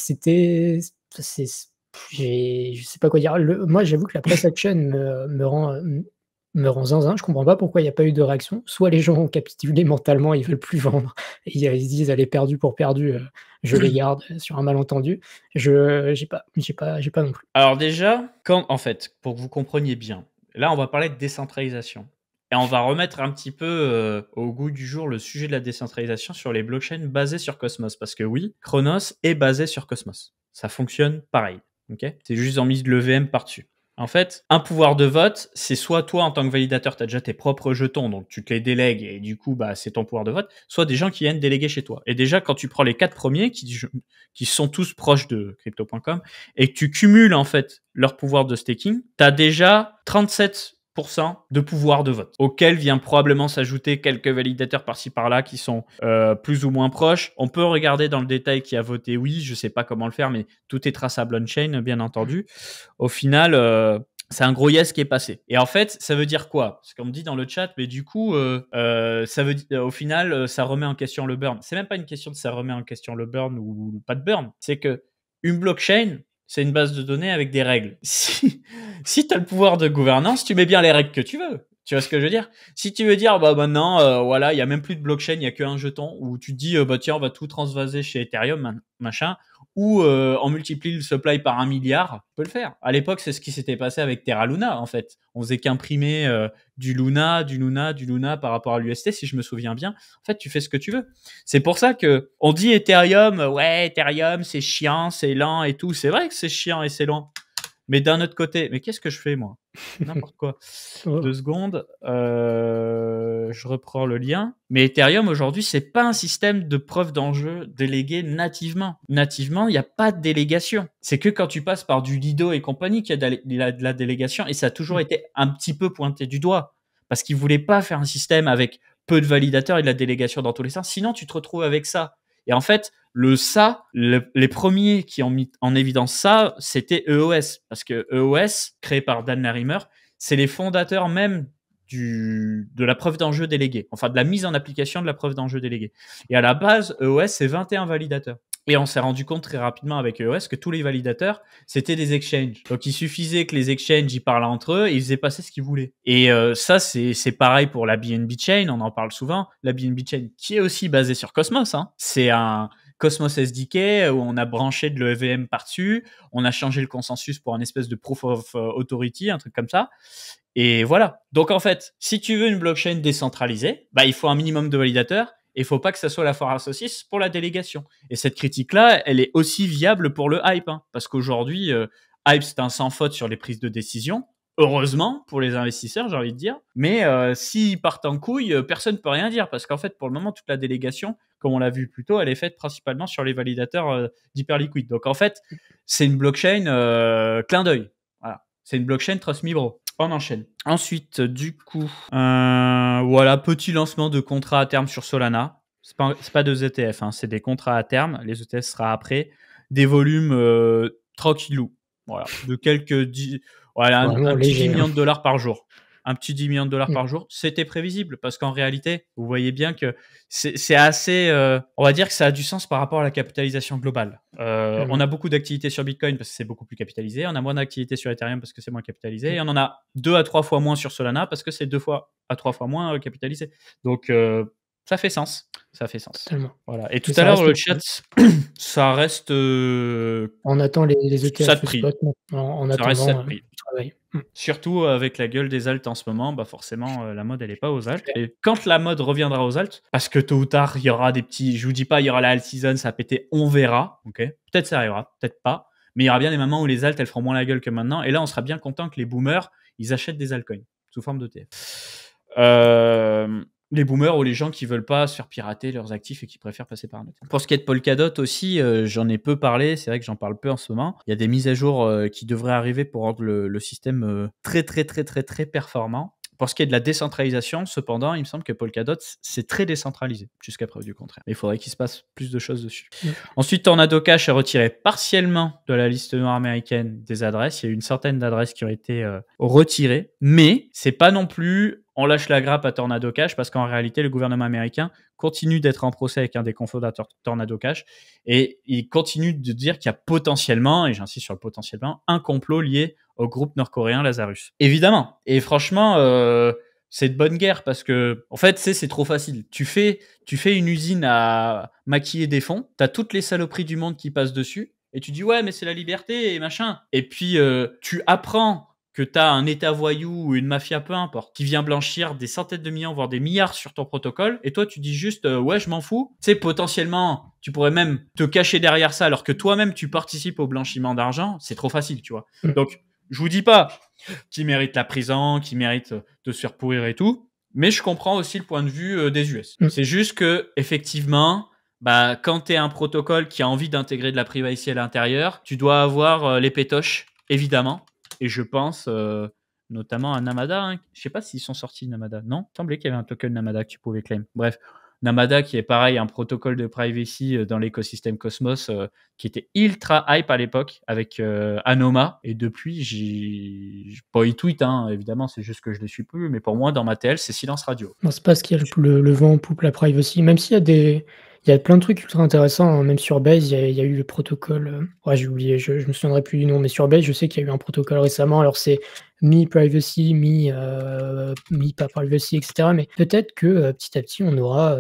je sais pas quoi dire. Moi, j'avoue que la press action me rend zinzin. Je comprends pas pourquoi il y a pas eu de réaction. Soit les gens ont capitulé mentalement, ils veulent plus vendre et ils se disent: «Allez, perdu pour perdu, je les garde», sur un malentendu. J'ai pas non plus. Alors déjà, en fait, pour que vous compreniez bien, là, on va parler de décentralisation. Et on va remettre un petit peu au goût du jour le sujet de la décentralisation sur les blockchains basées sur Cosmos. Parce que oui, Chronos est basé sur Cosmos. Ça fonctionne pareil. Okay, c'est juste en mise de l'EVM par-dessus. En fait, un pouvoir de vote, c'est soit toi, en tant que validateur, tu as déjà tes propres jetons, donc tu te les délègues et du coup, c'est ton pouvoir de vote, soit des gens qui viennent déléguer chez toi. Et déjà, quand tu prends les 4 premiers, qui sont tous proches de crypto.com, et que tu cumules en fait leur pouvoir de staking, tu as déjà 37% de pouvoir de vote, auquel vient probablement s'ajouter quelques validateurs par-ci par-là qui sont plus ou moins proches. On peut regarder dans le détail qui a voté oui, je sais pas comment le faire, mais tout est traçable on-chain, bien entendu. Au final, c'est un gros yes qui est passé. Et en fait, ça veut dire quoi? Parce qu'on me dit dans le chat, mais du coup, ça veut dire, au final, ça remet en question le burn. C'est même pas une question de ça remet en question le burn ou pas de burn. C'est que une blockchain, c'est une base de données avec des règles. Si tu as le pouvoir de gouvernance, tu mets bien les règles que tu veux. Tu vois ce que je veux dire? Si tu veux dire, maintenant, voilà, il y a même plus de blockchain, il y a qu'un jeton, ou tu te dis, tiens, on va tout transvaser chez Ethereum, machin, ou on multiplie le supply par 1 milliard, tu peux le faire. À l'époque, c'est ce qui s'était passé avec Terra Luna, en fait. On faisait qu'imprimer du Luna par rapport à l'UST, si je me souviens bien. En fait, tu fais ce que tu veux. C'est pour ça que on dit Ethereum, ouais, Ethereum, c'est chiant, c'est lent et tout. C'est vrai que c'est chiant et c'est lent. Mais d'un autre côté, mais qu'est-ce que je fais moi? N'importe quoi. Oh. 2 secondes, je reprends le lien. Mais Ethereum aujourd'hui, c'est pas un système de preuve d'enjeu délégué nativement. Nativement, il n'y a pas de délégation. C'est que quand tu passes par du Lido et compagnie qu'il y a de la délégation, et ça a toujours été un petit peu pointé du doigt. Parce qu'ils voulaient pas faire un système avec peu de validateurs et de la délégation dans tous les sens. Sinon, tu te retrouves avec ça. Et en fait, les premiers qui ont mis en évidence ça, c'était EOS. Parce que EOS, créé par Dan Larimer, c'est les fondateurs même de la preuve d'enjeu déléguée. Enfin, de la mise en application de la preuve d'enjeu déléguée. Et à la base, EOS, c'est 21 validateurs. Et on s'est rendu compte très rapidement avec EOS que tous les validateurs, c'était des exchanges. Donc, il suffisait que les exchanges, ils parlent entre eux et ils faisaient passer ce qu'ils voulaient. Et ça, c'est pareil pour la BNB Chain, on en parle souvent. La BNB Chain, qui est aussi basée sur Cosmos, hein. C'est un Cosmos SDK où on a branché de l'EVM par-dessus, on a changé le consensus pour un espèce de proof of authority, un truc comme ça. Et voilà. Donc, en fait, si tu veux une blockchain décentralisée, bah, il faut un minimum de validateurs. Et il faut pas que ça soit la foire à saucisses pour la délégation. Et cette critique-là, elle est aussi viable pour le hype, hein, parce qu'aujourd'hui, hype, c'est un sans faute sur les prises de décision. Heureusement pour les investisseurs, j'ai envie de dire. Mais s'ils partent en couille, personne ne peut rien dire, parce qu'en fait, pour le moment, toute la délégation, comme on l'a vu plus tôt, elle est faite principalement sur les validateurs d'Hyperliquid. Donc en fait, c'est une blockchain clin d'œil. Voilà. C'est une blockchain Trust Me Bro. On enchaîne. Ensuite, du coup, voilà, petit lancement de contrats à terme sur Solana. C'est pas deux ETF, hein, c'est des contrats à terme. Les ETF sera après. Des volumes tranquillou. Voilà, de voilà, un petit 10 millions de dollars par jour. Un petit 10 millions de dollars par jour, c'était prévisible parce qu'en réalité, vous voyez bien que c'est assez, on va dire que ça a du sens par rapport à la capitalisation globale. On a beaucoup d'activités sur Bitcoin parce que c'est beaucoup plus capitalisé, on a moins d'activités sur Ethereum parce que c'est moins capitalisé, et on en a 2 à 3 fois moins sur Solana parce que c'est 2 à 3 fois moins capitalisé. Donc, ça fait sens. Ça fait sens. Totalement. Voilà. Et tout à l'heure, le chat, ça reste. On attend les ETF ça de prix. spot en Ça reste ça attendant de prix. du travail. Surtout avec la gueule des alts en ce moment, bah forcément, la mode, elle est pas aux alts. Et quand la mode reviendra aux alts, parce que tôt ou tard, il y aura des petits. Je vous dis pas, il y aura la alt season, ça a pété, on verra. Ok. Peut-être ça arrivera, peut-être pas. Mais il y aura bien des moments où les alts, elles feront moins la gueule que maintenant. Et là, on sera bien content que les boomers, ils achètent des altcoins sous forme d'ETF. Les boomers ou les gens qui veulent pas se faire pirater leurs actifs et qui préfèrent passer par un ETF. Pour ce qui est de Polkadot aussi, j'en ai peu parlé, c'est vrai que j'en parle peu en ce moment. Il y a des mises à jour qui devraient arriver pour rendre le système très performant. Pour ce qui est de la décentralisation, cependant, il me semble que Polkadot, c'est très décentralisé, jusqu'à preuve du contraire. Mais il faudrait qu'il se passe plus de choses dessus. Ensuite, Tornado Cash a retiré partiellement de la liste noire américaine des adresses. Il y a eu une centaine d'adresses qui ont été retirées. Mais c'est pas non plus on lâche la grappe à Tornado Cash parce qu'en réalité, le gouvernement américain continue d'être en procès avec un des cofondateurs de Tornado Cash et il continue de dire qu'il y a potentiellement, et j'insiste sur le potentiellement, un complot lié au groupe nord-coréen Lazarus. Évidemment. Et franchement, c'est de bonne guerre parce que, en fait, c'est trop facile. Tu fais une usine à maquiller des fonds, t'as toutes les saloperies du monde qui passent dessus et tu dis ouais, mais c'est la liberté et machin. Et puis, tu apprends que tu as un état voyou ou une mafia, peu importe, qui vient blanchir des centaines de millions, voire des milliards sur ton protocole, et toi, tu dis juste, ouais, je m'en fous. Tu sais, potentiellement, tu pourrais même te cacher derrière ça, alors que toi-même, tu participes au blanchiment d'argent. C'est trop facile, tu vois. Donc, je vous dis pas qui mérite la prison, qui mérite de se faire pourrir et tout, mais je comprends aussi le point de vue des US. C'est juste que, effectivement, bah, quand tu es un protocole qui a envie d'intégrer de la privacy à l'intérieur, tu dois avoir les pétoches, évidemment. Et je pense notamment à Namada. Hein. Je ne sais pas s'ils sont sortis Namada. Non, il semblait qu'il y avait un token Namada que tu pouvais claim. Bref, Namada qui est pareil, un protocole de privacy dans l'écosystème Cosmos qui était ultra hype à l'époque avec Anoma. Et depuis, il tweet, hein, évidemment, c'est juste que je ne les suis plus. Mais pour moi, dans ma TL, c'est silence radio. Non, c'est parce qu'il y a le vent en poupe, la privacy. Même s'il y a il y a plein de trucs ultra intéressants, hein. Même sur Base, il y a eu le protocole. Ouais, j'ai oublié, je me souviendrai plus du nom, mais sur Base, je sais qu'il y a eu un protocole récemment. Alors, c'est mi-privacy, mi-pas privacy, etc. Mais peut-être que petit à petit, on aura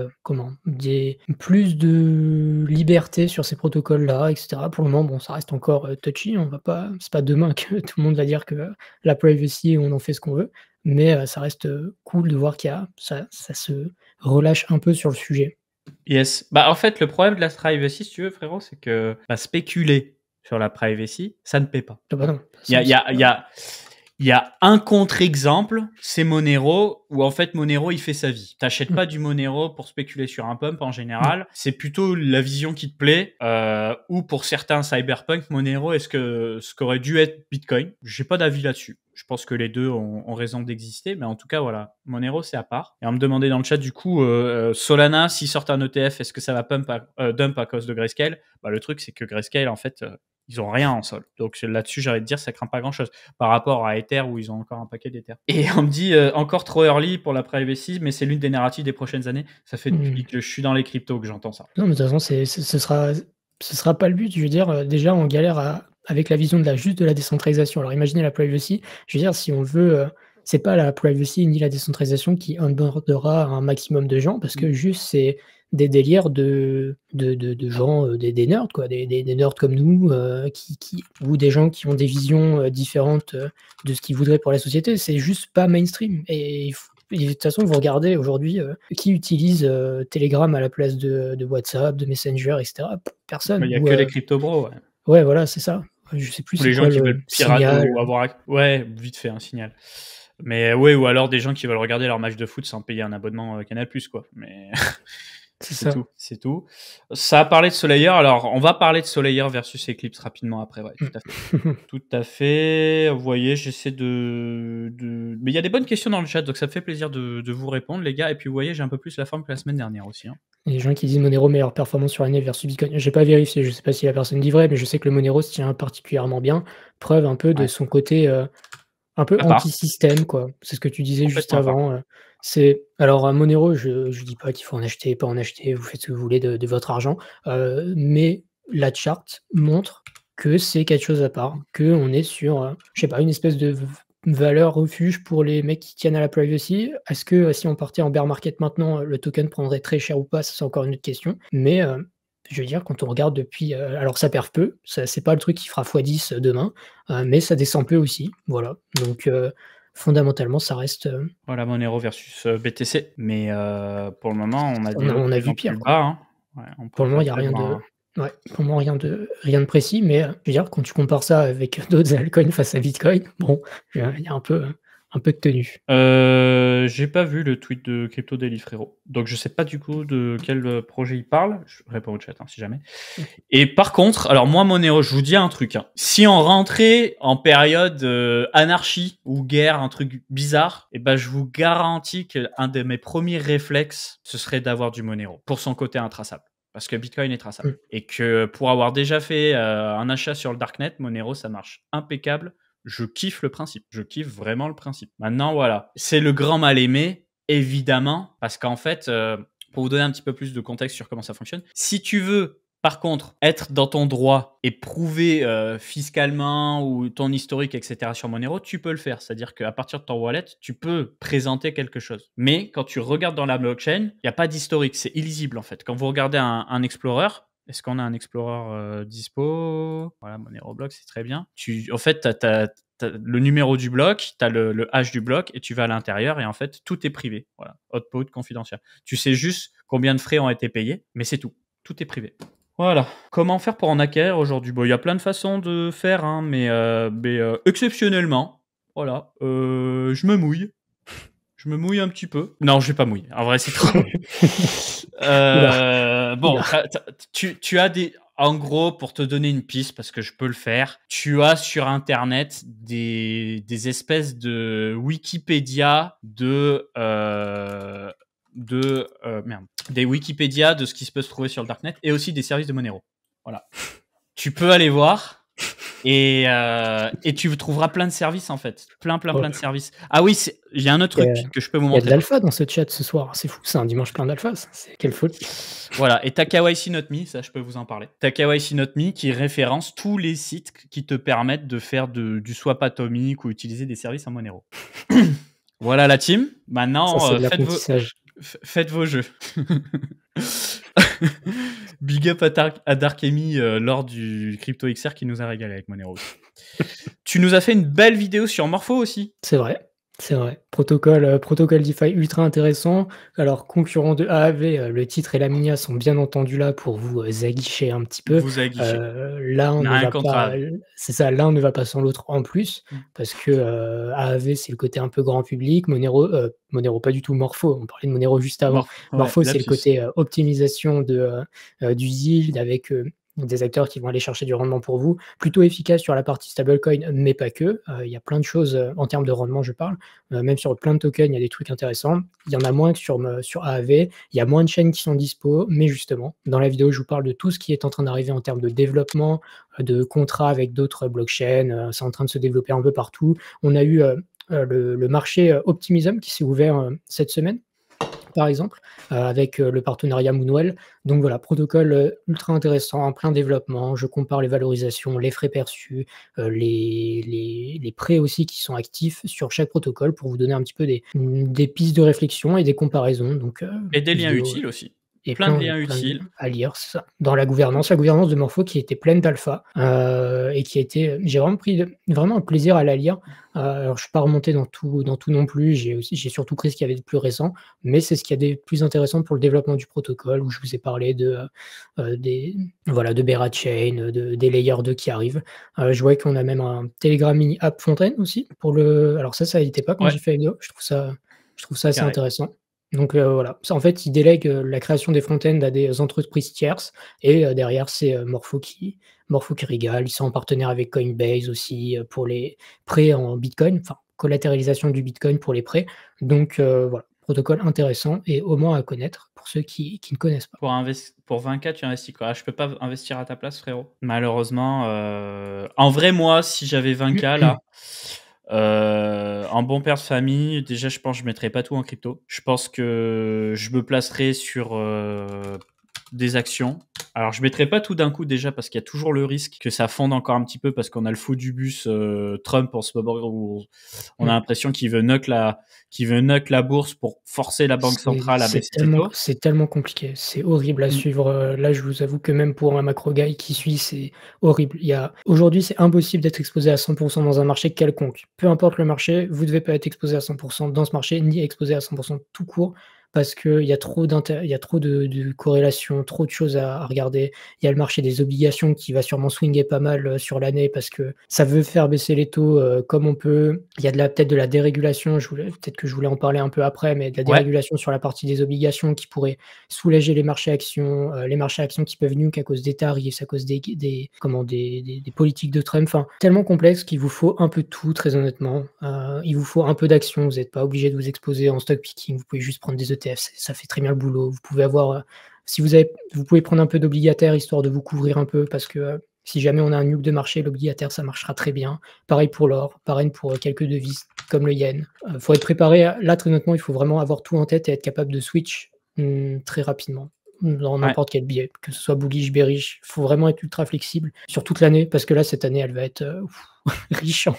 plus de liberté sur ces protocoles-là, etc. Pour le moment, bon, ça reste encore touchy. C'est pas demain que tout le monde va dire que la privacy, on en fait ce qu'on veut. Mais ça reste cool de voir ça se relâche un peu sur le sujet. Yes. Bah, en fait, le problème de la privacy, si tu veux, frérot, c'est que spéculer sur la privacy, ça ne paie pas. Ah bah non. Il y a un contre-exemple, c'est Monero, où en fait Monero il fait sa vie. T'achètes pas du Monero pour spéculer sur un pump en général, c'est plutôt la vision qui te plaît, ou pour certains cyberpunk, Monero est ce qu'aurait dû être Bitcoin. J'ai pas d'avis là-dessus. Je pense que les deux ont raison d'exister, mais en tout cas voilà, Monero c'est à part. Et on me demandait dans le chat du coup, Solana, s'ils sortent un ETF, est-ce que ça va dump à cause de Grayscale? Bah le truc c'est que Grayscale en fait, ils ont rien en sol. Donc là-dessus, j'allais te dire, ça craint pas grand-chose par rapport à Ether où ils ont encore un paquet d'Ether. Et on me dit encore trop early pour la privacy, mais c'est l'une des narratives des prochaines années. Ça fait depuis que je suis dans les cryptos que j'entends ça. Non, mais de toute façon, ce sera pas le but. Je veux dire, déjà, on galère avec la vision juste de la décentralisation. Alors, imaginez la privacy. Je veux dire, si on veut, c'est pas la privacy ni la décentralisation qui onboardera un maximum de gens, parce que juste, c'est des délires de gens, des nerds, quoi, des nerds comme nous, ou des gens qui ont des visions différentes de ce qu'ils voudraient pour la société. C'est juste pas mainstream. Et de toute façon, vous regardez aujourd'hui qui utilise Telegram à la place de WhatsApp, de Messenger, etc. Personne. Il n'y a que les crypto bros. Ouais. Ouais, voilà, c'est ça. Je sais plus. Ou les gens qui veulent pirater ou avoir. Ouais, vite fait un signal. Mais ouais, ou alors des gens qui veulent regarder leur match de foot sans payer un abonnement Canal+, quoi. Mais c'est tout. Ça a parlé de Solayer. Alors, on va parler de Solayer versus Eclipse rapidement après. Ouais, tout à fait. Tout à fait. Vous voyez, j'essaie mais il y a des bonnes questions dans le chat, donc ça me fait plaisir de vous répondre, les gars. Et puis, vous voyez, j'ai un peu plus la forme que la semaine dernière aussi. Hein. Les gens qui disent Monero meilleure performance sur l'année versus Bitcoin. J'ai pas vérifié, je sais pas si la personne dit vrai, mais je sais que le Monero se tient particulièrement bien. Preuve un peu de son côté un peu anti-système, quoi. C'est ce que tu disais juste avant. Alors Monero, je dis pas qu'il faut en acheter, pas en acheter, vous faites ce que vous voulez de votre argent, mais la charte montre que c'est quelque chose à part, qu'on est sur, je sais pas, une espèce de valeur refuge pour les mecs qui tiennent à la privacy. Est-ce que si on partait en bear market maintenant, le token prendrait très cher ou pas? Ça, c'est encore une autre question. Mais je veux dire, quand on regarde depuis, alors ça perd peu, c'est pas le truc qui fera x10 demain, mais ça descend peu aussi, voilà. Donc fondamentalement, ça reste. Voilà, Monero versus BTC, mais pour le moment, on a vu pire. Bas, hein. Ouais, pour le moment, il n'y a rien de précis, mais je veux dire, quand tu compares ça avec d'autres altcoins face à Bitcoin, bon, il y a un peu de tenue. J'ai pas vu le tweet de Crypto Daily, frérot. Donc je sais pas du coup de quel projet il parle. Je réponds au chat, hein, si jamais. Et par contre, alors moi, Monero, je vous dis un truc. Hein. Si on rentrait en période anarchie ou guerre, un truc bizarre, et ben je vous garantis qu'un de mes premiers réflexes, ce serait d'avoir du Monero pour son côté intraçable. Parce que Bitcoin est traçable. Et que pour avoir déjà fait un achat sur le Darknet, Monero, ça marche impeccable. Je kiffe le principe. Je kiffe vraiment le principe. Maintenant, voilà. C'est le grand mal aimé, évidemment, parce qu'en fait, pour vous donner un petit peu plus de contexte sur comment ça fonctionne, si tu veux, par contre, être dans ton droit et prouver fiscalement ou ton historique, etc. sur Monero, tu peux le faire. C'est-à-dire qu'à partir de ton wallet, tu peux présenter quelque chose. Mais quand tu regardes dans la blockchain, il n'y a pas d'historique. C'est illisible, en fait. Quand vous regardez un Explorer, est-ce qu'on a un Explorer dispo? Voilà, Monero bloc, c'est très bien. En fait, tu as le numéro du bloc, tu as le hash du bloc et tu vas à l'intérieur et en fait, tout est privé. Voilà, output confidentiel. Tu sais juste combien de frais ont été payés, mais c'est tout. Tout est privé. Voilà. Comment faire pour en acquérir aujourd'hui? Bon, il y a plein de façons de faire, hein, mais exceptionnellement, voilà, je me mouille. Je me mouille un petit peu. Non, je vais pas mouiller. En vrai, c'est trop. Bon, tu as des... En gros, pour te donner une piste, parce que je peux le faire, tu as sur Internet des espèces de Wikipédia des Wikipédia de ce qui se peut se trouver sur le Darknet et aussi des services de Monero. Voilà. Tu peux aller voir et tu trouveras plein de services en fait. Plein de services. Ah oui, il y a un autre truc que je peux vous montrer. Il y a de l'alpha dans ce chat ce soir. C'est fou, c'est un dimanche plein d'alpha. C'est quelle faute. Voilà, et t'as KYC Not Me, ça je peux vous en parler. T'as KYC Not Me qui référence tous les sites qui te permettent de faire du swap atomique ou utiliser des services en Monero. Voilà la team. Maintenant, faites vos jeux. Big up à Darkemy lors du Crypto XR qui nous a régalé avec Monero. Tu nous as fait une belle vidéo sur Morpho aussi. C'est vrai. C'est vrai. Protocole DeFi ultra intéressant. Alors concurrent de AAV, le titre et la Minia sont bien entendu là pour vous, aguicher un petit peu. Vous aguichez. On L'un n'a ne rien va contre pas AV. c'est ça, l'un ne va pas sans l'autre en plus Mmh. parce que, AAV c'est le côté un peu grand public, Monero pas du tout, Morpho, on parlait de Monero juste avant. Ouais, Morpho c'est le lapsus. côté, optimisation du yield avec, des acteurs qui vont aller chercher du rendement pour vous. Plutôt efficace sur la partie stablecoin, mais pas que. Il y a plein de choses, en termes de rendement je parle. Même sur plein de tokens, il y a des trucs intéressants. Il y en a moins que sur AAV. Il y a moins de chaînes qui sont dispo, mais justement, dans la vidéo, je vous parle de tout ce qui est en train d'arriver en termes de développement, de contrats avec d'autres blockchains. C'est en train de se développer un peu partout. On a eu le marché Optimism qui s'est ouvert cette semaine, par exemple, avec le partenariat Moonwell. Donc voilà, protocole ultra intéressant, en plein développement. Je compare les valorisations, les frais perçus, les prêts aussi qui sont actifs sur chaque protocole pour vous donner un petit peu des pistes de réflexion et des comparaisons. Donc Et des liens vidéo utiles aussi. et Plein de plein liens plein de utiles. liens à lire, c'est ça. Dans la gouvernance de Morpho qui était pleine d'alpha, et qui a été, j'ai vraiment pris vraiment un plaisir à la lire. Alors je suis pas remonté dans tout non plus, j'ai surtout pris ce qu'il y avait de plus récent, mais c'est ce qu'il y a de plus intéressant pour le développement du protocole où je vous ai parlé des voilà, de Bera Chain, des Layer 2 qui arrivent. Je vois qu'on a même un Telegram mini app Fontaine aussi alors ça n'était pas quand Ouais, j'ai fait la vidéo. Je trouve ça assez carré. intéressant. Donc voilà, ça en fait, ils délèguent, la création des front-end à des entreprises tierces et derrière c'est, Morpho qui régale. Ils sont en partenaire avec Coinbase aussi, pour les prêts en bitcoin, enfin collatéralisation du bitcoin pour les prêts. Donc voilà, protocole intéressant et au moins à connaître pour ceux qui ne connaissent pas. Pour 20K, tu investis quoi? Ah, je peux pas investir à ta place, frérot. Malheureusement, en vrai, moi, si j'avais 20K là, en bon père de famille, déjà, je pense que je mettrais pas tout en crypto. Je pense que je me placerais sur des actions. Alors, je mettrais pas tout d'un coup déjà parce qu'il y a toujours le risque que ça fonde encore un petit peu parce qu'on a le faux du bus Trump en ce moment où on a Mmh. l'impression qu'il veut knock la bourse pour forcer la banque C'est centrale à c'est baisser ses tellement taux. c'est tellement compliqué, c'est horrible à Mm. suivre, là, je vous avoue que même pour un macro guy qui suit, c'est horrible. Aujourd'hui, c'est impossible d'être exposé à 100 dans un marché quelconque. Peu importe le marché, vous devez pas être exposé à 100 dans ce marché, ni exposé à 100 tout court, parce qu'il y a il y a trop de corrélations, trop de choses à regarder. Il y a le marché des obligations qui va sûrement swinger pas mal, sur l'année parce que ça veut faire baisser les taux, comme on peut. Il y a peut-être de la dérégulation, peut-être que je voulais en parler un peu après, mais de la Ouais, dérégulation sur la partie des obligations qui pourrait soulager les marchés actions qui peuvent nuque à cause des tarifs, à cause des politiques de Trump. Enfin, tellement complexe qu'il vous faut un peu de tout, très honnêtement. Il vous faut un peu d'action, vous n'êtes pas obligé de vous exposer en stock picking, vous pouvez juste prendre des ETF, ça fait très bien le boulot. Vous pouvez avoir, si vous pouvez prendre un peu d'obligataire histoire de vous couvrir un peu parce que, si jamais on a un nuke de marché, l'obligataire, ça marchera très bien. Pareil pour l'or, pareil pour, quelques devises comme le yen. Faut être préparé là, très honnêtement, il faut vraiment avoir tout en tête et être capable de switch, très rapidement, dans ouais. n'importe quel biais, que ce soit bullish, bearish. Il faut vraiment être ultra flexible sur toute l'année parce que là, cette année, elle va être, riche en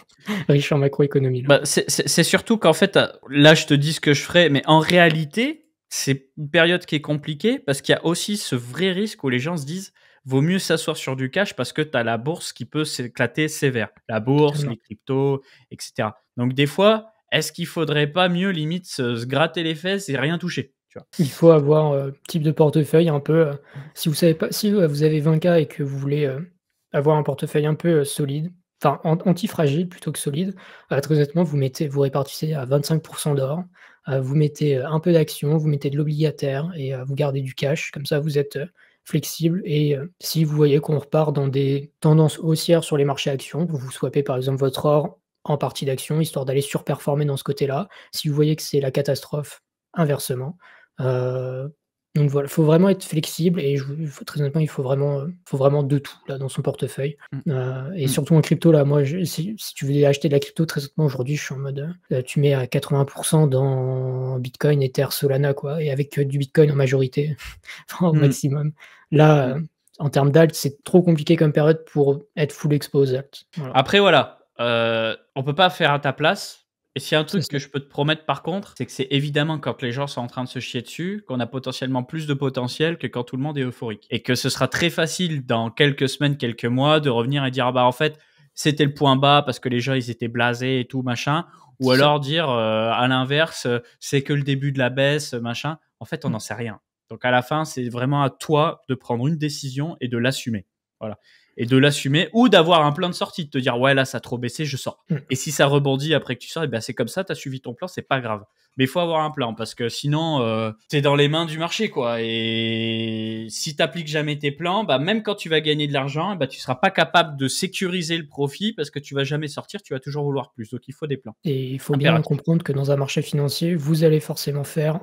riche en macroéconomie, là. Bah, c'est surtout qu'en fait, là, je te dis ce que je ferais, mais en réalité, c'est une période qui est compliquée parce qu'il y a aussi ce vrai risque où les gens se disent vaut mieux s'asseoir sur du cash parce que tu as la bourse qui peut s'éclater sévère. La bourse, Totalement. les cryptos, etc. Donc, des fois, est-ce qu'il faudrait pas mieux limite se gratter les fesses et rien toucher, tu vois? Il faut avoir, type de portefeuille un peu, si vous savez pas si, vous avez 20 K et que vous voulez, avoir un portefeuille un peu, solide, enfin antifragile plutôt que solide, très honnêtement, vous répartissez à 25 d'or, vous mettez, un peu d'actions, vous mettez de l'obligataire et vous gardez du cash. Comme ça, vous êtes, flexible et si vous voyez qu'on repart dans des tendances haussières sur les marchés actions, vous swappez par exemple votre or en partie d'actions, histoire d'aller surperformer dans ce côté-là. Si vous voyez que c'est la catastrophe, inversement. Heu, donc voilà, il faut vraiment être flexible et il faut très honnêtement, il faut vraiment de tout là dans son portefeuille, Mmh. et Mmh. surtout en crypto là, moi si tu veux acheter de la crypto très honnêtement aujourd'hui, je suis en mode, tu mets à 80 dans Bitcoin, Ether, Solana quoi et avec, du Bitcoin en majorité, enfin au Mmh. maximum. Là, Mmh. en termes d'alt, c'est trop compliqué comme période pour être full exposed alt. Voilà, Après voilà, on peut pas faire à ta place et s'il y a un c'est truc ça. que je peux te promettre par contre, c'est que c'est évidemment quand les gens sont en train de se chier dessus, qu'on a potentiellement plus de potentiel que quand tout le monde est euphorique et que ce sera très facile dans quelques semaines, quelques mois de revenir et dire: «Ah bah, en fait, c'était le point bas parce que les gens ils étaient blasés et tout machin». Ou C'est ça. alors dire, à l'inverse, c'est que le début de la baisse, machin. En fait, on Mmh. n'en sait rien. Donc à la fin, c'est vraiment à toi de prendre une décision et de l'assumer. Voilà. Et de l'assumer ou d'avoir un plan de sortie, de te dire ouais là ça a trop baissé, je sors. Mmh. Et si ça rebondit après que tu sors, et ben c'est comme ça, tu as suivi ton plan, c'est pas grave. Mais il faut avoir un plan parce que sinon t'es dans les mains du marché quoi. Et si t'appliques jamais tes plans, bah même quand tu vas gagner de l'argent, bah tu seras pas capable de sécuriser le profit parce que tu vas jamais sortir, tu vas toujours vouloir plus. Donc il faut des plans. Et il faut bien Impératif. comprendre que dans un marché financier, vous allez forcément faire,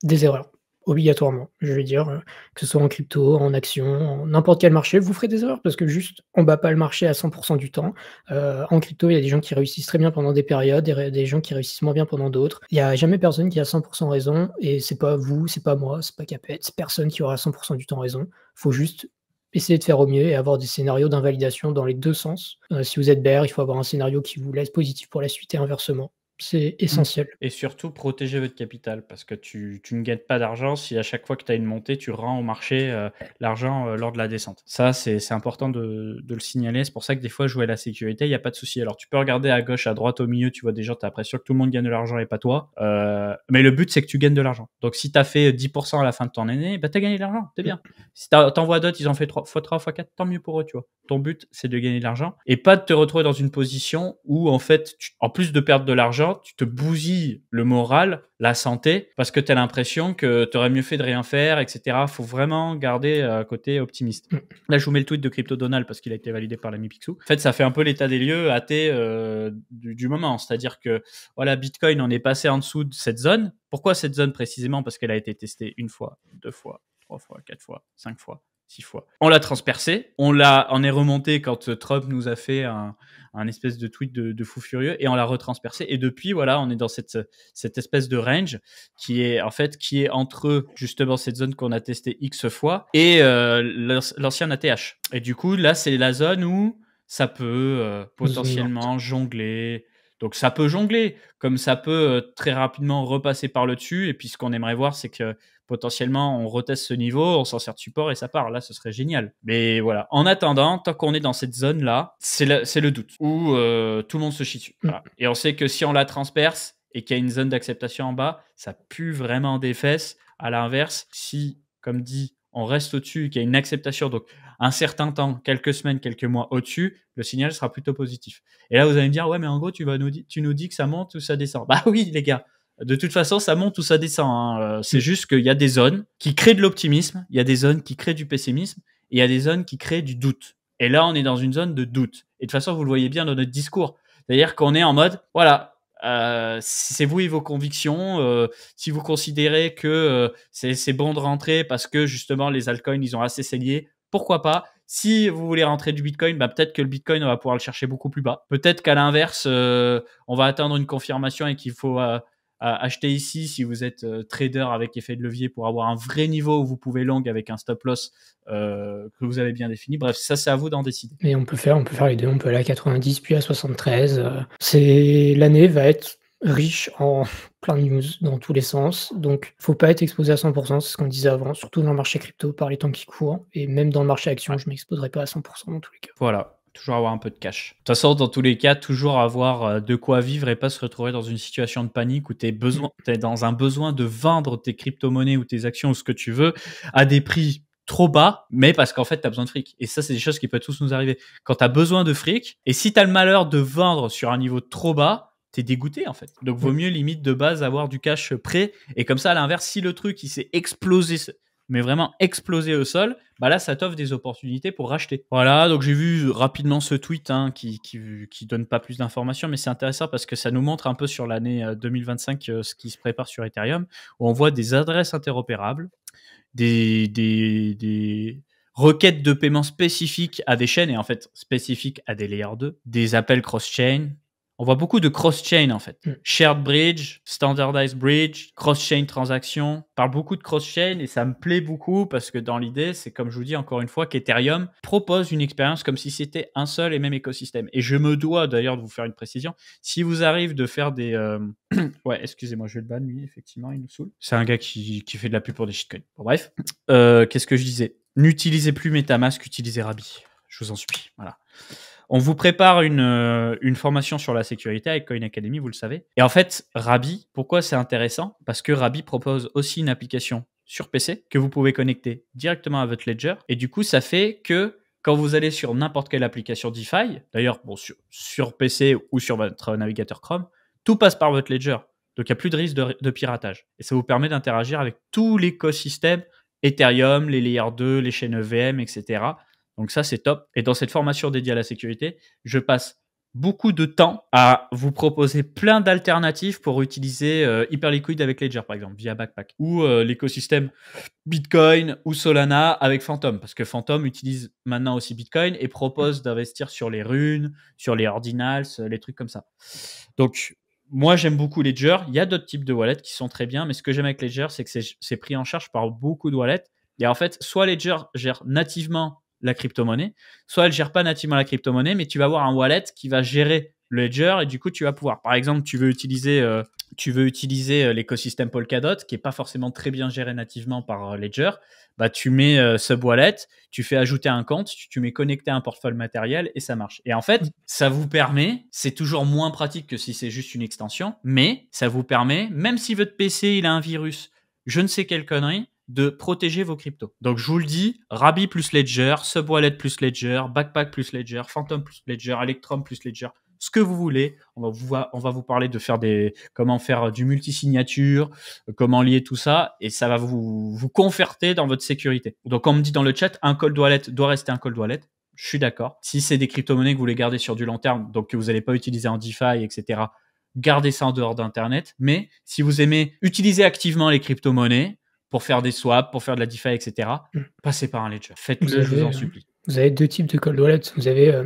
des erreurs, obligatoirement. Je veux dire, que ce soit en crypto, en actions, en n'importe quel marché, vous ferez des erreurs parce que juste, on bat pas le marché à 100 du temps. En crypto, il y a des gens qui réussissent très bien pendant des périodes, des gens qui réussissent moins bien pendant d'autres. Il y a jamais personne qui a 100 raison et c'est pas vous, c'est pas moi, c'est pas Capet, c'est personne qui aura 100 du temps raison. Faut juste essayer de faire au mieux et avoir des scénarios d'invalidation dans les 2 sens. Si vous êtes bear, il faut avoir un scénario qui vous laisse positif pour la suite et inversement. C'est Mmh. essentiel. Et surtout, protéger votre capital parce que tu ne gagnes pas d'argent si à chaque fois que tu as une montée, tu rends au marché l'argent lors de la descente. Ça, c'est important de le signaler. C'est pour ça que des fois, jouer à la sécurité, il n'y a pas de souci. Alors, tu peux regarder à gauche, à droite, au milieu, tu vois des gens, tu as l'impression que tout le monde gagne de l'argent et pas toi. Mais le but, c'est que tu gagnes de l'argent. Donc, si tu as fait 10% à la fin de ton année, bah, tu as gagné de l'argent. C'est bien. Si t'en vois d'autres, ils ont fait 3 fois 3 fois 4, tant mieux pour eux, tu vois. Ton but, c'est de gagner de l'argent et pas de te retrouver dans une position où, en fait, en plus de perdre de l'argent, tu te bousilles le moral, la santé, parce que tu as l'impression que tu aurais mieux fait de rien faire, etc. Faut vraiment garder côté optimiste. Mmh. Là, je vous mets le tweet de Crypto Donald parce qu'il a été validé par l'ami Picsou. En fait, ça fait un peu l'état des lieux hâté du moment. C'est-à-dire que voilà, Bitcoin, on est passé en dessous de cette zone. Pourquoi cette zone précisément? Parce qu'elle a été testée une fois, deux fois, 3 fois, 4 fois, 5 fois, 6 fois. On l'a transpercé, on est remonté quand Trump nous a fait un espèce de tweet de fou furieux et on l'a retranspercé. Et depuis, voilà, on est dans cette espèce de range qui est entre justement cette zone qu'on a testée X fois et l'ancien ATH. Et du coup, là, c'est la zone où ça peut Zone morte. potentiellement jongler. Donc ça peut jongler, comme ça peut très rapidement repasser par le dessus. Et puis ce qu'on aimerait voir, c'est que potentiellement on reteste ce niveau, on s'en sert de support et ça part. Là, ce serait génial. Mais voilà. En attendant, tant qu'on est dans cette zone-là, c'est le doute où tout le monde se chie dessus. Mmh. Voilà. Et on sait que si on la transperce et qu'il y a une zone d'acceptation en bas, ça pue vraiment des fesses. À l'inverse, si, comme dit, on reste au-dessus, qu'il y a une acceptation, donc un certain temps, quelques semaines, quelques mois au-dessus, le signal sera plutôt positif. Et là, vous allez me dire, ouais, mais en gros, tu nous dis que ça monte ou ça descend. Bah oui, les gars. De toute façon, ça monte ou ça descend, hein. C'est Mmh. juste qu'il y a des zones qui créent de l'optimisme, il y a des zones qui créent du pessimisme, et il y a des zones qui créent du doute. Et là, on est dans une zone de doute. Et de toute façon, vous le voyez bien dans notre discours. C'est-à-dire qu'on est en mode, voilà, c'est vous et vos convictions. Si vous considérez que c'est bon de rentrer parce que justement les altcoins ils ont assez saigné, pourquoi pas. Si vous voulez rentrer du Bitcoin, bah, peut-être que le Bitcoin on va pouvoir le chercher beaucoup plus bas. Peut-être qu'à l'inverse, on va atteindre une confirmation et qu'il faut acheter ici si vous êtes trader avec effet de levier pour avoir un vrai niveau où vous pouvez long avec un stop loss que vous avez bien défini. Bref, ça c'est à vous d'en décider. Et on peut faire les 2, on peut aller à 90 puis à 73, l'année va être riche en plein de news dans tous les sens, donc faut pas être exposé à 100 c'est ce qu'on disait avant, surtout dans le marché crypto par les temps qui courent et même dans le marché action, Ouais. je m'exposerai pas à 100 dans tous les cas. Voilà, toujours avoir un peu de cash. De toute façon, dans tous les cas, toujours avoir de quoi vivre et pas se retrouver dans une situation de panique où tu Mmh. es dans un besoin de vendre tes crypto-monnaies ou tes actions ou ce que tu veux à des prix trop bas, mais parce qu'en fait, tu as besoin de fric. Et ça, c'est des choses qui peuvent tous nous arriver. Quand tu as besoin de fric, et si tu as le malheur de vendre sur un niveau trop bas, t'es dégoûté en fait. Donc vaut Mmh. mieux limite de base avoir du cash prêt. Et comme ça, à l'inverse, si le truc il s'est explosé, mais vraiment explosé au sol, bah là, ça t'offre des opportunités pour racheter. Voilà, donc j'ai vu rapidement ce tweet qui donne pas plus d'informations, mais c'est intéressant parce que ça nous montre un peu sur l'année 2025 ce qui se prépare sur Ethereum, où on voit des adresses interopérables, des requêtes de paiement spécifiques à des chaînes et en fait spécifiques à des layers 2, des appels cross-chain. On voit beaucoup de cross-chain en fait. Mmh. Shared bridge, standardized bridge, cross-chain transaction. On parle beaucoup de cross-chain et ça me plaît beaucoup parce que dans l'idée, c'est comme je vous dis encore une fois qu'Ethereum propose une expérience comme si c'était un seul et même écosystème. Et je me dois d'ailleurs de vous faire une précision. Si vous arrive de faire des... Ouais, excusez-moi, je vais le ban, lui, effectivement, il nous saoule. C'est un gars qui fait de la pub pour des shitcoins. Bon, bref, qu'est-ce que je disais? N'utilisez plus MetaMask, utilisez Rabi. Je vous en supplie. Voilà. On vous prépare une formation sur la sécurité avec Coin Academy, vous le savez. Et en fait, Rabi, pourquoi c'est intéressant? Parce que Rabi propose aussi une application sur PC que vous pouvez connecter directement à votre Ledger. Et du coup, ça fait que quand vous allez sur n'importe quelle application DeFi, d'ailleurs bon, sur PC ou sur votre navigateur Chrome, tout passe par votre Ledger. Donc, il n'y a plus de risque de piratage. Et ça vous permet d'interagir avec tout l'écosystème Ethereum, les Layer 2, les chaînes EVM, etc. Donc ça, c'est top. Et dans cette formation dédiée à la sécurité, je passe beaucoup de temps à vous proposer plein d'alternatives pour utiliser Hyperliquid avec Ledger, par exemple, via Backpack. Ou l'écosystème Bitcoin ou Solana avec Phantom. Parce que Phantom utilise maintenant aussi Bitcoin et propose d'investir sur les runes, sur les ordinals, les trucs comme ça. Donc, moi, j'aime beaucoup Ledger. Il y a d'autres types de wallets qui sont très bien, mais ce que j'aime avec Ledger, c'est que c'est pris en charge par beaucoup de wallets. Et en fait, soit Ledger gère nativement la crypto-monnaie, soit elle gère pas nativement la crypto-monnaie, mais tu vas avoir un wallet qui va gérer le Ledger et du coup, tu vas pouvoir. Par exemple, tu veux utiliser l'écosystème Polkadot, qui est pas forcément très bien géré nativement par Ledger. Bah, tu mets Subwallet, tu fais ajouter un compte, tu mets connecté à un portefeuille matériel et ça marche. Et en fait, ça vous permet, c'est toujours moins pratique que si c'est juste une extension, mais ça vous permet, même si votre PC il a un virus, je ne sais quelle connerie, de protéger vos cryptos. Donc je vous le dis, Rabi plus Ledger, Subwallet plus Ledger, Backpack plus Ledger, Phantom plus Ledger, Electrum plus Ledger, ce que vous voulez. On va vous parler de faire comment faire du multisignature, comment lier tout ça, et ça va vous conforter dans votre sécurité. Donc on me dit dans le chat, un cold wallet doit rester un cold wallet. Je suis d'accord. Si c'est des crypto-monnaies que vous voulez garder sur du long terme, donc que vous n'allez pas utiliser en DeFi, etc., gardez ça en dehors d'Internet. Mais si vous aimez utiliser activement les crypto-monnaies, pour faire des swaps, pour faire de la DeFi, etc. Passez par un Ledger. Faites-le, je vous en supplie. Vous avez deux types de cold wallet. Vous avez,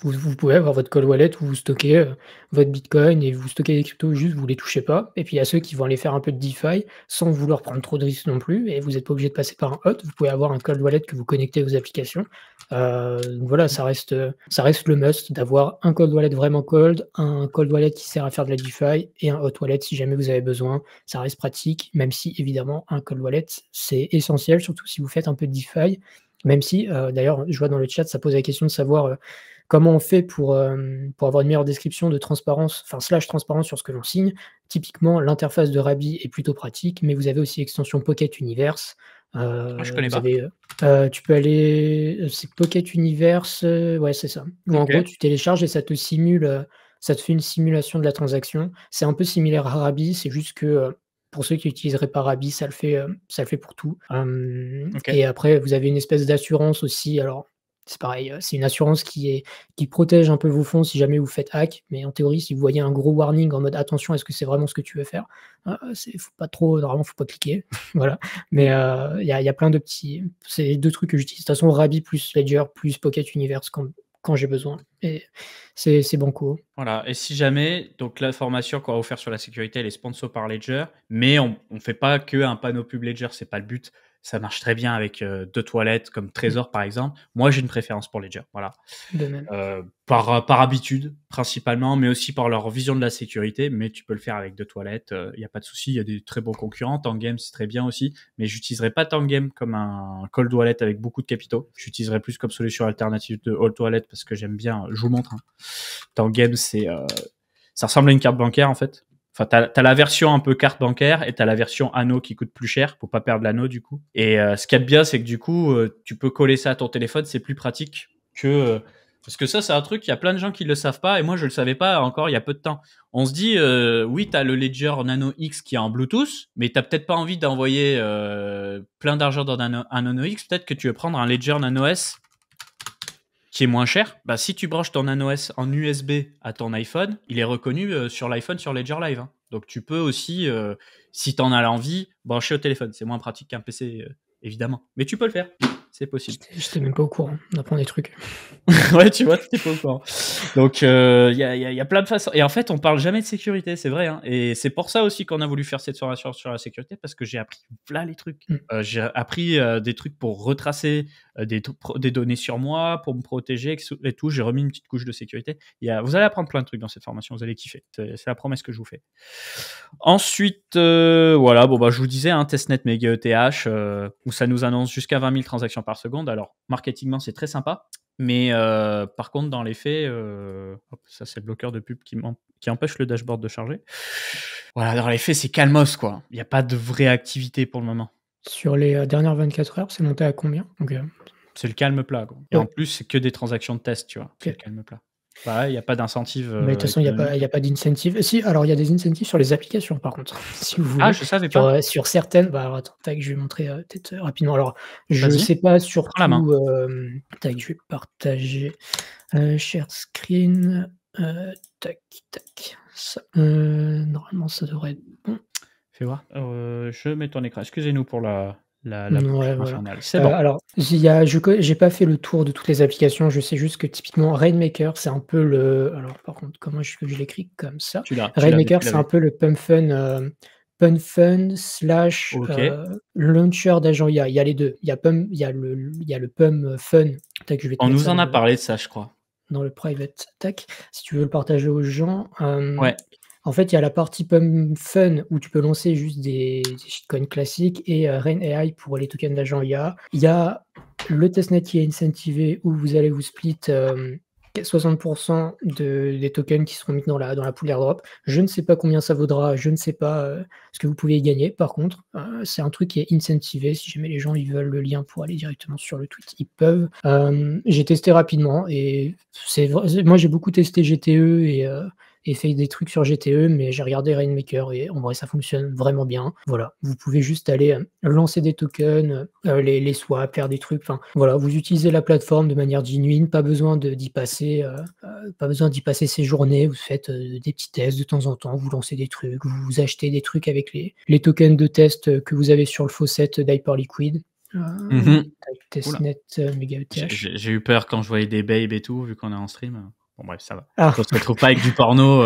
vous pouvez avoir votre cold wallet où vous stockez votre Bitcoin et vous stockez les cryptos, juste vous les touchez pas. Et puis il y a ceux qui vont aller faire un peu de DeFi sans vouloir prendre trop de risques non plus. Et vous n'êtes pas obligé de passer par un hot. Vous pouvez avoir un cold wallet que vous connectez à vos applications. Donc voilà, ça reste le must d'avoir un cold wallet vraiment cold, un cold wallet qui sert à faire de la DeFi et un hot wallet si jamais vous avez besoin. Ça reste pratique, même si évidemment un cold wallet c'est essentiel, surtout si vous faites un peu de DeFi. Même si, d'ailleurs, je vois dans le chat, ça pose la question de savoir comment on fait pour avoir une meilleure description de transparence, / transparence sur ce que l'on signe. Typiquement, l'interface de Rabi est plutôt pratique, mais vous avez aussi l'extension Pocket Universe. Je connais pas. Tu peux aller, c'est Pocket Universe, ouais, c'est ça. Où en gros, tu télécharges et ça te simule, ça te fait une simulation de la transaction. C'est un peu similaire à Rabi, c'est juste que pour ceux qui utiliseraient pas Rabi, ça le fait pour tout. Et après, vous avez une espèce d'assurance aussi. Alors, c'est pareil, c'est une assurance qui protège un peu vos fonds si jamais vous faites hack. Mais en théorie, si vous voyez un gros warning en mode attention, est-ce que c'est vraiment ce que tu veux faire? Faut pas trop, normalement, faut pas cliquer. Voilà. Mais il y a plein de petits. C'est les deux trucs que j'utilise. De toute façon, Rabi plus Ledger plus Pocket Universe quand j'ai besoin. Et c'est banco. Voilà. Et si jamais, donc la formation qu'on va vous faire sur la sécurité, elle est sponsor par Ledger, mais on ne fait pas qu'un panneau pub Ledger, c'est pas le but. Ça marche très bien avec d'autres wallets comme Trésor par exemple. Moi, j'ai une préférence pour Ledger. Voilà. De même. Par habitude, principalement, mais aussi par leur vision de la sécurité. Mais tu peux le faire avec d'autres wallets. Il n'y a pas de souci. Il y a des très bons concurrents. Tangame, c'est très bien aussi. Mais j'utiliserai pas Tangame comme un cold wallet avec beaucoup de capitaux. J'utiliserai plus comme solution alternative de hot wallet parce que j'aime bien. Je vous montre. Tangame, ça ressemble à une carte bancaire en fait. Enfin, t'as la version un peu carte bancaire et t'as la version anneau qui coûte plus cher pour pas perdre l'anneau du coup. Et ce qu'il y a de bien, c'est que du coup, tu peux coller ça à ton téléphone, c'est plus pratique que parce que ça, c'est un truc, il y a plein de gens qui le savent pas et moi je le savais pas encore il y a peu de temps. On se dit, oui, t'as le Ledger Nano X qui est en Bluetooth, mais t'as peut-être pas envie d'envoyer plein d'argent dans un Nano X. Peut-être que tu veux prendre un Ledger Nano S qui est moins cher. Bah, si tu branches ton Nano S en USB à ton iPhone, il est reconnu sur l'iPhone sur Ledger Live. Hein. Donc tu peux aussi, si tu en as l'envie, brancher au téléphone. C'est moins pratique qu'un PC, évidemment. Mais tu peux le faire. C'est possible. J'étais même pas au courant. On apprend des trucs. Ouais, tu vois, t'es pas au courant. Donc, il y a plein de façons. Et en fait, on parle jamais de sécurité, c'est vrai. Hein. Et c'est pour ça aussi qu'on a voulu faire cette formation sur la sécurité, parce que j'ai appris là les trucs. J'ai appris des trucs pour retracer des données sur moi, pour me protéger et tout. J'ai remis une petite couche de sécurité. Vous allez apprendre plein de trucs dans cette formation, vous allez kiffer. C'est la promesse que je vous fais. Ensuite, voilà, je vous disais, testnet Mega ETH, où ça nous annonce jusqu'à 20 000 transactions par seconde. Alors, marketingement, c'est très sympa. Mais par contre, dans les faits, hop, ça c'est le bloqueur de pub qui empêche le dashboard de charger. Voilà, dans les faits, c'est calmos, quoi. Il y a pas de vraie activité pour le moment. Sur les, dernières 24 heures, c'est monté à combien? Donc, C'est le calme plat, quoi. Et en ouais, plus, c'est que des transactions de test, tu vois? C'est le OK. calme plat. Pareil, il y a pas d'incentive, Mais de toute façon, il y économique. a pas d'incentive. Si, alors il y a des incentives sur les applications par contre, si vous Ah, voulez. je savais pas. Sur certaines, bah, alors attends, tac, je vais montrer, peut-être, rapidement. Alors, je Vas-y, sais pas sur prends la main. tout, tac, je vais partager, share screen, tac, tac, ça, normalement ça devrait être bon. Fais voir. Je mets ton écran. Excusez-nous pour la boucle Ouais, voilà. infernale. C'est bon. Alors, il y a j'ai pas fait le tour de toutes les applications, je sais juste que typiquement Rainmaker, c'est un peu le alors par contre, comment je l'écris comme ça? Rainmaker, Tu c'est un l'avais. peu le PumFun slash, OK. launcher d'agent IA. Il y a les 2. Il y a le PumFun. Tac, je vais te On mettre nous ça en a parlé de ça, je crois. dans le private. Tac, si tu veux le partager aux gens. Ouais. En fait, il y a la partie PumFun où tu peux lancer juste des shitcoins classiques et Rain AI pour les tokens d'agent IA. Il y a le testnet qui est incentivé où vous allez vous split 60% des tokens qui seront mis dans la pool airdrop. Je ne sais pas combien ça vaudra, je ne sais pas ce que vous pouvez y gagner. Par contre, c'est un truc qui est incentivé. Si jamais les gens ils veulent le lien pour aller directement sur le tweet, ils peuvent. J'ai testé rapidement et moi j'ai beaucoup testé GTE et fait des trucs sur GTE, mais j'ai regardé Rainmaker et en vrai ça fonctionne vraiment bien. Voilà, vous pouvez juste aller lancer des tokens, les swap, faire des trucs. Enfin voilà, vous utilisez la plateforme de manière genuine, pas besoin d'y passer, pas besoin d'y passer ses journées. Vous faites des petits tests de temps en temps, vous lancez des trucs, vous achetez des trucs avec les tokens de test que vous avez sur le faucet d'Hyperliquid. Mmh. Ouh là. Testnet Mega ETH. J'ai eu peur quand je voyais des babes et tout, vu qu'on est en stream. Bon bref, ça va. Ah! On se retrouve pas avec du porno,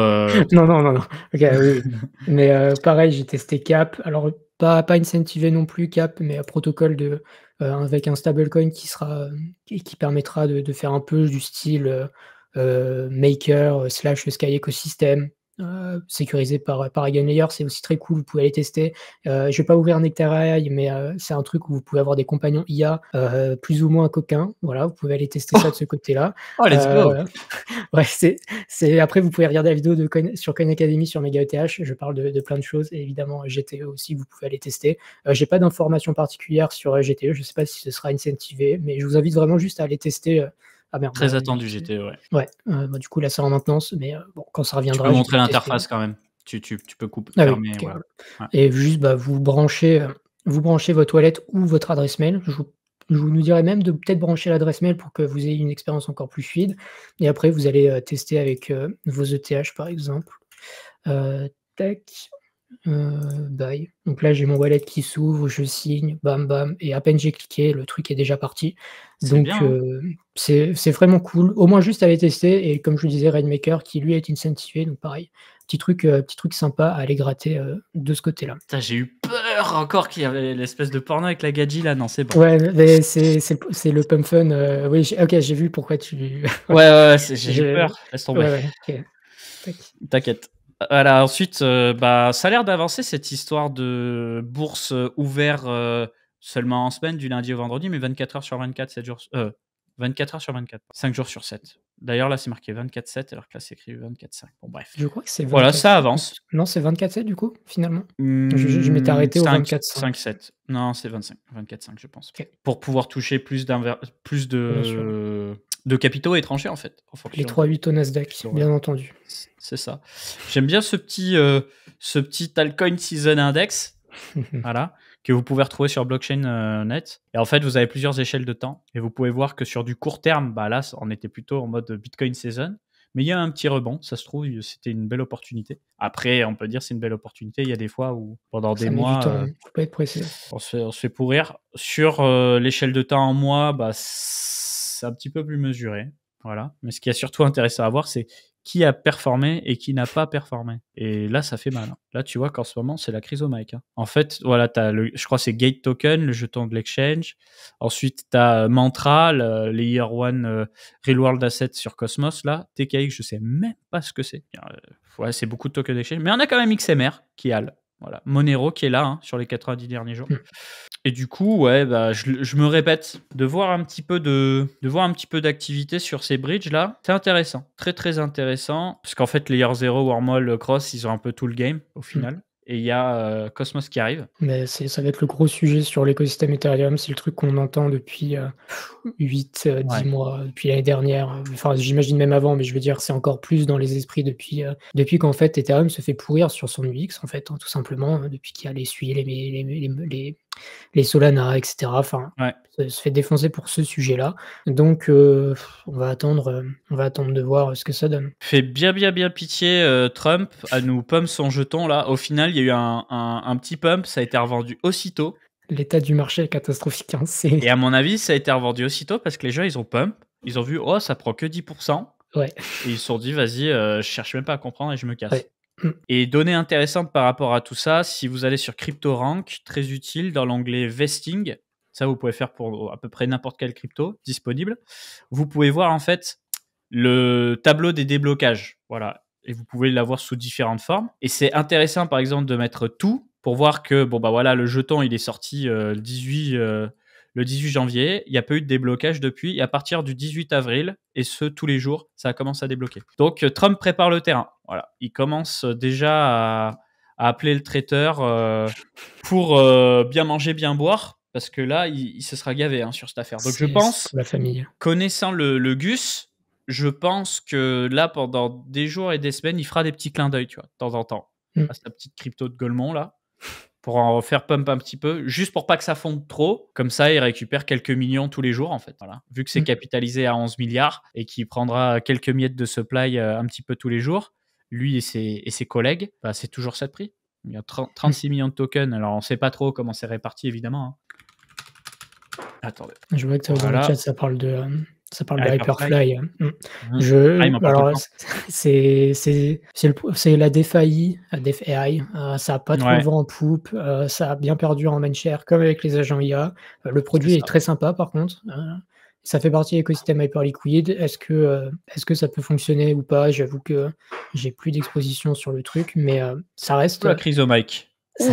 Non, non, non, non. OK, oui, oui. Mais pareil, j'ai testé Cap. Alors pas incentivé non plus Cap, mais un protocole avec un stablecoin qui permettra de faire un peu du style, Maker, slash Sky Ecosystem, sécurisé par EigenLayer. C'est aussi très cool, vous pouvez aller tester. Je vais pas ouvrir Nectar AI, mais c'est un truc où vous pouvez avoir des compagnons IA, plus ou moins coquins. Voilà, vous pouvez aller tester ça de ce côté-là. Oh let's go! Ouais, après vous pouvez regarder la vidéo sur Khan Academy sur Mega ETH, je parle de plein de choses et évidemment GTE aussi, vous pouvez aller tester. J'ai pas d'informations particulières sur GTE, je sais pas si ce sera incentivé, mais je vous invite vraiment juste à aller tester, ah merde, Très attendu GTE, ouais. ouais, bah, du coup là c'est en maintenance, mais bon quand ça Tu peux reviendra, je vais montrer le tester. l'interface quand même. Tu peux Ah oui, fermer, OK, voilà. voilà. Ouais. Et juste, bah, vous branchez votre wallet ou votre adresse mail. Je vous dirais même de peut-être brancher l'adresse mail pour que vous ayez une expérience encore plus fluide et après vous allez, tester avec, vos ETH par exemple. Tac, buy. Donc là, j'ai mon wallet qui s'ouvre, je signe, bam bam et à peine j'ai cliqué, le truc est déjà parti. C'est Donc bien, hein? c'est vraiment cool. Au moins juste aller tester et comme je le disais, Rainmaker qui lui est incentivé, donc pareil, petit truc sympa à aller gratter, de ce côté-là. Putain, j'ai eu peur encore qu'il y avait l'espèce de porno avec la Gadji là. Non, c'est bon. Ouais, mais c'est le pump fun, oui, OK, j'ai vu pourquoi tu Ouais, ouais, ouais, ouais, j'ai eu je peur. Laisse tomber. ouais, ouais, OK. Tac. T'inquiète. Voilà, ensuite, bah, ça a l'air d'avancer cette histoire de bourse, ouvert, seulement en semaine, du lundi au vendredi, mais 24 heures sur 24, 7 jours 24 heures sur 24, 5 jours sur 7. D'ailleurs, là, c'est marqué 24/7 alors que là, c'est écrit 24/5. Bon bref. Je crois que c'est Voilà, ça 24/7. avance. Non, c'est 24/7 du coup, finalement? Je m'étais arrêté au 5, 24/5. 5-7. Non, c'est 25, 24-5, je pense. OK, Pour pouvoir toucher plus bien sûr. de capitaux étrangers, en fait, en Les fonction 3-8 au Nasdaq, sur, bien entendu. c'est ça. J'aime bien ce petit altcoin season index, voilà, que vous pouvez retrouver sur blockchain net. Et en fait, vous avez plusieurs échelles de temps. Et vous pouvez voir que sur du court terme, bah là, on était plutôt en mode Bitcoin season. Mais il y a un petit rebond, ça se trouve, c'était une belle opportunité. Après, on peut dire c'est une belle opportunité. Il y a des fois où, pendant des Ça met du mois, temps, faut pas être pressé. on se fait pourrir. Sur l'échelle de temps en mois, bah, c'est un petit peu plus mesuré. Voilà. Mais ce qui est surtout intéressant à voir, c'est qui a performé et qui n'a pas performé. Et là, ça fait mal, hein. Là, tu vois qu'en ce moment, c'est la crise au mic, hein. En fait, voilà, je crois que c'est Gate Token, le jeton de l'exchange. Ensuite, tu as Mantra, le Layer One Real World Asset sur Cosmos. Là, TKX, je sais même pas ce que c'est. Ouais, c'est beaucoup de tokens d'exchange. Mais on a quand même XMR qui a voilà. Monero qui est là, hein, sur les 90 derniers jours. Et du coup, ouais, bah, je me répète, de voir un petit peu d'activité sur ces bridges là, c'est intéressant, très, très intéressant. Parce qu'en fait, Layer 0, Wormhole, Cross, ils ont un peu tout le game au Mmh. final. Et il y a Cosmos qui arrive. Mais ça va être le gros sujet sur l'écosystème Ethereum. C'est le truc qu'on entend depuis 8, 10 Ouais. mois, depuis l'année dernière. Enfin, j'imagine même avant, mais je veux dire, c'est encore plus dans les esprits depuis qu'en fait Ethereum se fait pourrir sur son UX, en fait, hein, tout simplement, depuis qu'il y a les SUI, les Solana, et cetera. Enfin, Ouais. se fait défoncer pour ce sujet-là. Donc, on va attendre de voir ce que ça donne. Fait bien pitié Trump à nous pump son jeton là. Au final, il y a eu un petit pump, ça a été revendu aussitôt. L'état du marché est catastrophique, hein, c'est Et à mon avis, ça a été revendu aussitôt parce que les gens, ils ont pump. Ils ont vu, oh, ça prend que 10%. ouais, Et ils se sont dit, vas-y, je cherche même pas à comprendre et je me casse. ouais. Mmh. Et donnée intéressante par rapport à tout ça, si vous allez sur CryptoRank, très utile dans l'onglet Vesting, ça vous pouvez faire pour à peu près n'importe quelle crypto disponible, vous pouvez voir en fait le tableau des déblocages. Voilà. Et vous pouvez l'avoir sous différentes formes. Et c'est intéressant par exemple de mettre tout pour voir que bon bah voilà, le jeton il est sorti le 18 janvier, il n'y a pas eu de déblocage depuis, et à partir du 18 avril, et ce tous les jours, ça commence à débloquer. Donc Trump prépare le terrain. Voilà, il commence déjà à appeler le traiteur pour bien manger, bien boire, parce que là, il se sera gavé hein, sur cette affaire. Donc je C'est pense, pour la famille. connaissant le Gus, je pense que là, pendant des jours et des semaines, il fera des petits clins d'œil, tu vois, de temps en temps, Mmh. à sa petite crypto de Golemont, là, pour en faire pump un petit peu, juste pour pas que ça fonde trop. Comme ça, il récupère quelques millions tous les jours, en fait. Voilà. Vu que c'est Mmh. capitalisé à 11 milliards et qu'il prendra quelques miettes de supply un petit peu tous les jours, lui et ses collègues, bah, c'est toujours ça de prix. Il y a 36 millions de tokens. Alors, on sait pas trop comment c'est réparti, évidemment. Hein. Attendez. Je vois que dans le Voilà. chat, ça parle de Hyperfly. Hyperfly. Ah, il m'en parle tout le Alors temps. c'est la DeFi, DeFi, ça a pas trop le Ouais, vent en poupe, ça a bien perdu en mindshare comme avec les agents IA. Le c'est produit est ça. très sympa par contre, ça fait partie de l'écosystème Hyperliquid. Est-ce que ça peut fonctionner ou pas? J'avoue que j'ai plus d'exposition sur le truc, mais ça reste, La crise au mic. ça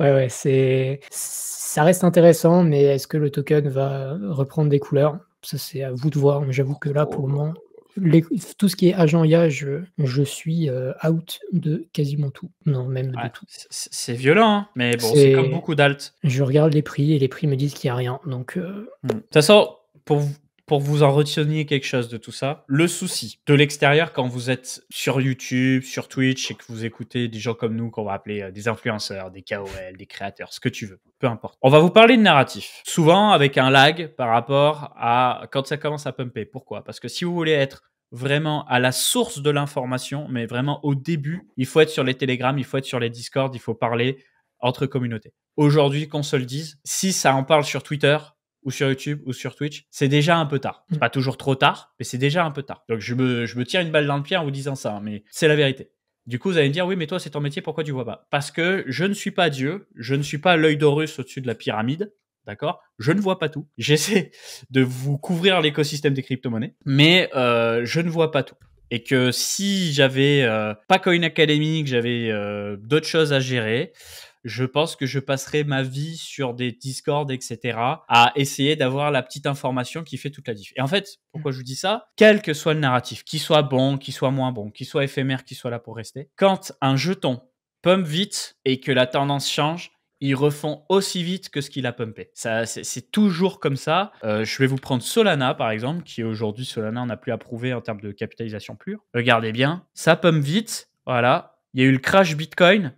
ouais, ouais, ça reste intéressant, mais est-ce que le token va reprendre des couleurs? Ça, c'est à vous de voir, mais j'avoue que là, pour le moment, les tout ce qui est agent IA, je suis, out de quasiment tout. Non, même de Ouais, tout. c'est violent, hein, mais bon, c'est comme C'est beaucoup d'alt. je regarde les prix et les prix me disent qu'il y a rien, donc De toute façon, pour vous en reteniez quelque chose de tout ça, le souci de l'extérieur quand vous êtes sur YouTube, sur Twitch et que vous écoutez des gens comme nous qu'on va appeler des influenceurs, des KOL, des créateurs, ce que tu veux, peu importe. On va vous parler de narratif, souvent avec un lag par rapport à quand ça commence à pumper. Pourquoi? Parce que si vous voulez être vraiment à la source de l'information, mais vraiment au début, il faut être sur les Telegram, il faut être sur les Discord, il faut parler entre communautés. Aujourd'hui, qu'on se le dise, si ça en parle sur Twitter, ou sur YouTube ou sur Twitch, c'est déjà un peu tard. C'est mmh, pas toujours trop tard, mais c'est déjà un peu tard. Donc je me tire une balle dans le pied en vous disant ça, hein, mais c'est la vérité. Du coup, vous allez me dire, oui, mais toi, c'est ton métier, pourquoi tu vois pas? Parce que je ne suis pas Dieu, je ne suis pas l'œil d'Horus au-dessus de la pyramide, d'accord? Je ne vois pas tout. J'essaie de vous couvrir l'écosystème des crypto-monnaies, mais je ne vois pas tout. Et que si j'avais pas Coin Academy, que j'avais d'autres choses à gérer, je pense que je passerai ma vie sur des Discord, etc., à essayer d'avoir la petite information qui fait toute la diff. Et en fait, pourquoi je vous dis ça? Quel que soit le narratif, qu'il soit bon, qu'il soit moins bon, qu'il soit éphémère, qu'il soit là pour rester, quand un jeton pump vite et que la tendance change, ils refont aussi vite que ce qu'il a pumpé. Ça, c'est toujours comme ça. Je vais vous prendre Solana, par exemple, qui aujourd'hui, Solana, on n'a plus approuvé en termes de capitalisation pure. Regardez bien, ça pump vite, voilà. Il y a eu le crash Bitcoin,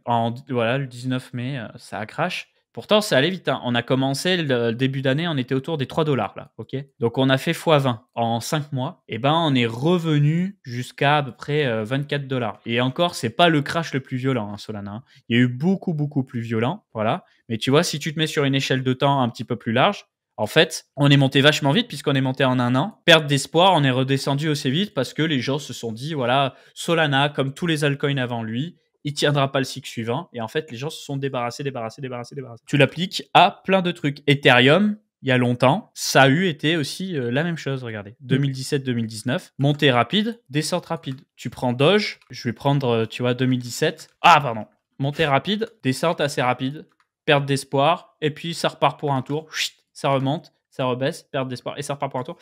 voilà, le 19 mai, ça a crash. Pourtant, ça allait vite. Hein. On a commencé le début d'année, on était autour des 3 dollars là, ok. Donc on a fait x20 en 5 mois. Et ben on est revenu jusqu'à à peu près 24 dollars. Et encore, c'est pas le crash le plus violent, hein, Solana. Hein. Il y a eu beaucoup plus violent, voilà. Mais tu vois, si tu te mets sur une échelle de temps un petit peu plus large, en fait, on est monté vachement vite puisqu'on est monté en un an. Perte d'espoir, on est redescendu aussi vite parce que les gens se sont dit, voilà, Solana, comme tous les altcoins avant lui, il tiendra pas le cycle suivant. Et en fait, les gens se sont débarrassés. Tu l'appliques à plein de trucs. Ethereum, il y a longtemps, ça a eu été aussi la même chose. Regardez, mmh, 2017-2019, montée rapide, descente rapide. Tu prends Doge, je vais prendre, tu vois, 2017. Ah, pardon. Montée rapide, descente assez rapide. perte d'espoir, et puis ça repart pour un tour, chut, ça remonte, ça rebaisse, perte d'espoir, et ça repart pour un tour.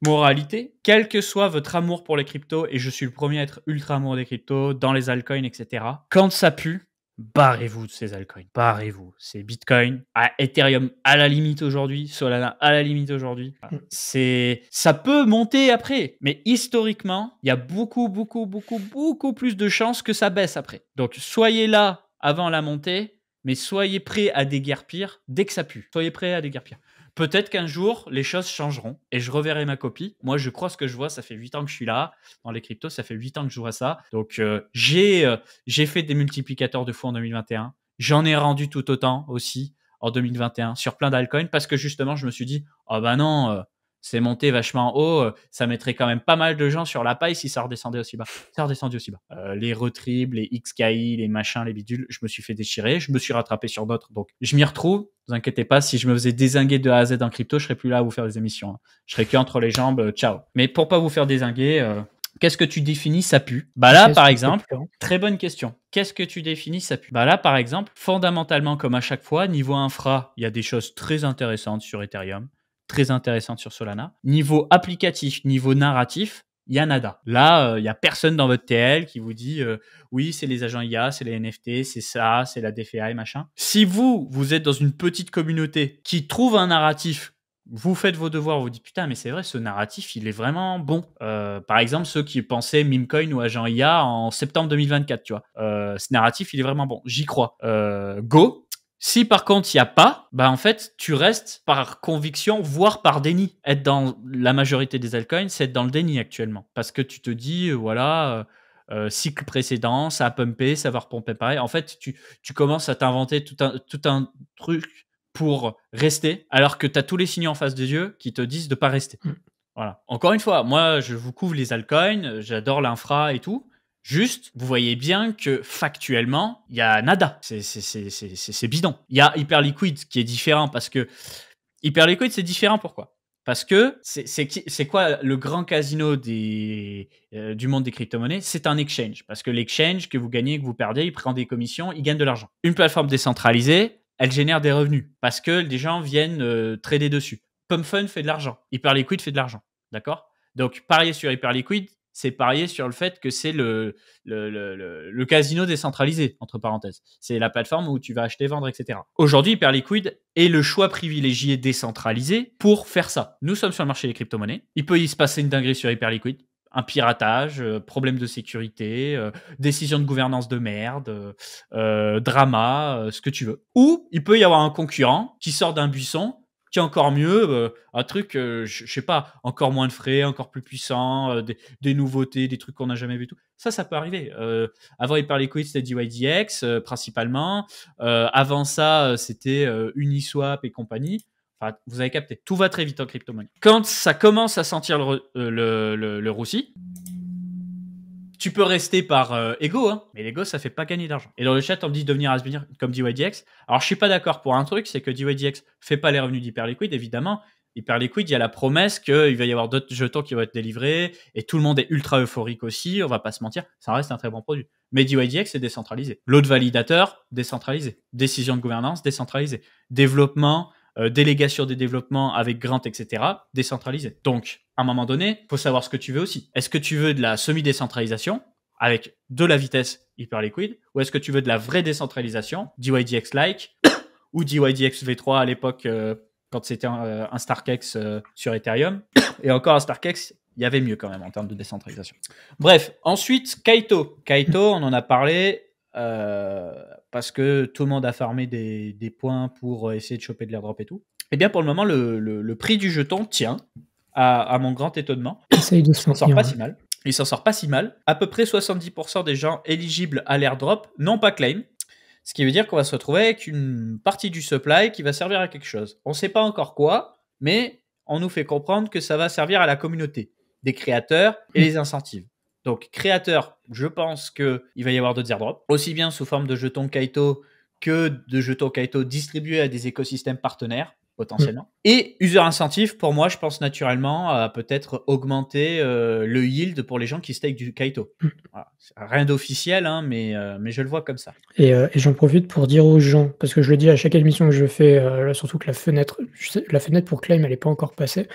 Moralité, quel que soit votre amour pour les cryptos, et je suis le premier à être ultra amoureux des cryptos, dans les altcoins, etc., quand ça pue, barrez-vous de ces altcoins. Barrez-vous. C'est Bitcoin, Ethereum à la limite aujourd'hui, Solana à la limite aujourd'hui. Ça peut monter après, mais historiquement, il y a beaucoup plus de chances que ça baisse après. Donc, soyez là avant la montée, mais soyez prêts à déguerpir dès que ça pue. Soyez prêts à déguerpir. Peut-être qu'un jour, les choses changeront et je reverrai ma copie. Moi, je crois ce que je vois. Ça fait 8 ans que je suis là dans les cryptos. Ça fait 8 ans que je vois ça. Donc, j'ai fait des multiplicateurs de fou en 2021. J'en ai rendu tout autant aussi en 2021 sur plein d'altcoins parce que justement, je me suis dit, oh bah non, c'est monté vachement haut. Ça mettrait quand même pas mal de gens sur la paille si ça redescendait aussi bas. Ça a redescendu aussi bas. Les retribs, les XKI, les machins, les bidules, je me suis fait déchirer. Je me suis rattrapé sur d'autres. Donc, je m'y retrouve. Ne vous inquiétez pas, si je me faisais dézinguer de A à Z en crypto, je serais plus là à vous faire des émissions. Hein. Je serais qu'entre les jambes, ciao. Mais pour pas vous faire dézinguer, qu'est-ce que tu définis ça pue? Bah là, par exemple, très bonne question. Qu'est-ce que tu définis ça pue? Bah là, par exemple, fondamentalement, comme à chaque fois, niveau infra, il y a des choses très intéressantes sur Ethereum, très intéressantes sur Solana. Niveau applicatif, niveau narratif, il y a nada. Là, il y a personne dans votre TL qui vous dit oui, c'est les agents IA, c'est les NFT, c'est ça, c'est la DeFi, machin. Si vous êtes dans une petite communauté qui trouve un narratif, vous faites vos devoirs, vous dites putain, mais c'est vrai, ce narratif, il est vraiment bon. Par exemple, ceux qui pensaient Memecoin ou agent IA en septembre 2024, tu vois. Ce narratif, il est vraiment bon. J'y crois. Go. Si par contre il n'y a pas, bah en fait tu restes par conviction, voire par déni. Être dans la majorité des altcoins, c'est être dans le déni actuellement. Parce que tu te dis, voilà, cycle précédent, ça a pumpé, ça va repomper pareil. En fait, tu commences à t'inventer tout un truc pour rester, alors que tu as tous les signaux en face des yeux qui te disent de ne pas rester. Voilà. Encore une fois, moi je vous couvre les altcoins, j'adore l'infra et tout. Juste, vous voyez bien que factuellement, il y a nada. C'est bidon. Il y a Hyperliquid qui est différent parce que Hyperliquid, c'est différent. Pourquoi? Parce que c'est quoi le grand casino du monde des crypto-monnaies? C'est un exchange. Parce que l'exchange, que vous gagnez, que vous perdez, il prend des commissions, il gagne de l'argent. Une plateforme décentralisée, elle génère des revenus parce que des gens viennent trader dessus. PumpFun fait de l'argent. Hyperliquid fait de l'argent. D'accord? Donc, parier sur Hyperliquid, c'est parier sur le fait que c'est le casino décentralisé, entre parenthèses. C'est la plateforme où tu vas acheter, vendre, etc. Aujourd'hui, Hyperliquid est le choix privilégié décentralisé pour faire ça. Nous sommes sur le marché des crypto-monnaies. Il peut y se passer une dinguerie sur Hyperliquid. Un piratage, problème de sécurité, décision de gouvernance de merde, drama, ce que tu veux. Ou il peut y avoir un concurrent qui sort d'un buisson, qui est encore mieux, un truc, je sais pas, encore moins de frais, encore plus puissant, des nouveautés, des trucs qu'on n'a jamais vu tout. Ça peut arriver. Avant Hyperliquid, c'était DYDX principalement. Avant ça, c'était Uniswap et compagnie. Enfin, vous avez capté. Tout va très vite en crypto-monnaie. Quand ça commence à sentir le roussi, tu peux rester par ego, hein, mais l'ego, ça fait pas gagner d'argent. Et dans le chat, on me dit devenir Asbinir comme DYDX. Alors, je suis pas d'accord pour un truc, c'est que DYDX fait pas les revenus d'Hyperliquid, évidemment. Hyperliquid, il y a la promesse qu'il va y avoir d'autres jetons qui vont être délivrés, et tout le monde est ultra euphorique aussi, on va pas se mentir, ça reste un très bon produit. Mais DYDX, c'est décentralisé. Load validateur, décentralisé. Décision de gouvernance, décentralisé. Développement, délégation des développements avec Grant, etc., décentralisé. Donc, à un moment donné, il faut savoir ce que tu veux aussi. Est-ce que tu veux de la semi-décentralisation avec de la vitesse Hyperliquid, ou est-ce que tu veux de la vraie décentralisation, DYDX-like, ou DYDX V3 à l'époque, quand c'était un StarkEx sur Ethereum, et encore un StarkEx, il y avait mieux quand même en termes de décentralisation. Bref, ensuite, Kaito. Kaito, on en a parlé parce que tout le monde a farmé des points pour essayer de choper de l'airdrop et tout. Et bien pour le moment, le prix du jeton tient, à mon grand étonnement. Il s'en sort pas si mal. Il s'en sort pas si mal. À peu près 70% des gens éligibles à l'airdrop n'ont pas claim. Ce qui veut dire qu'on va se retrouver avec une partie du supply qui va servir à quelque chose. On ne sait pas encore quoi, mais on nous fait comprendre que ça va servir à la communauté, des créateurs et les incentives. Donc, créateurs, je pense qu'il va y avoir d'autres airdrops, aussi bien sous forme de jetons Kaito que de jetons Kaito distribués à des écosystèmes partenaires. potentiellement. Et user incentive, pour moi, je pense naturellement à peut-être augmenter le yield pour les gens qui stake du Kaito. Voilà. Rien d'officiel, hein, mais je le vois comme ça. Et j'en profite pour dire aux gens, parce que je le dis à chaque émission que je fais, là, surtout que la fenêtre pour claim, elle est pas encore passée.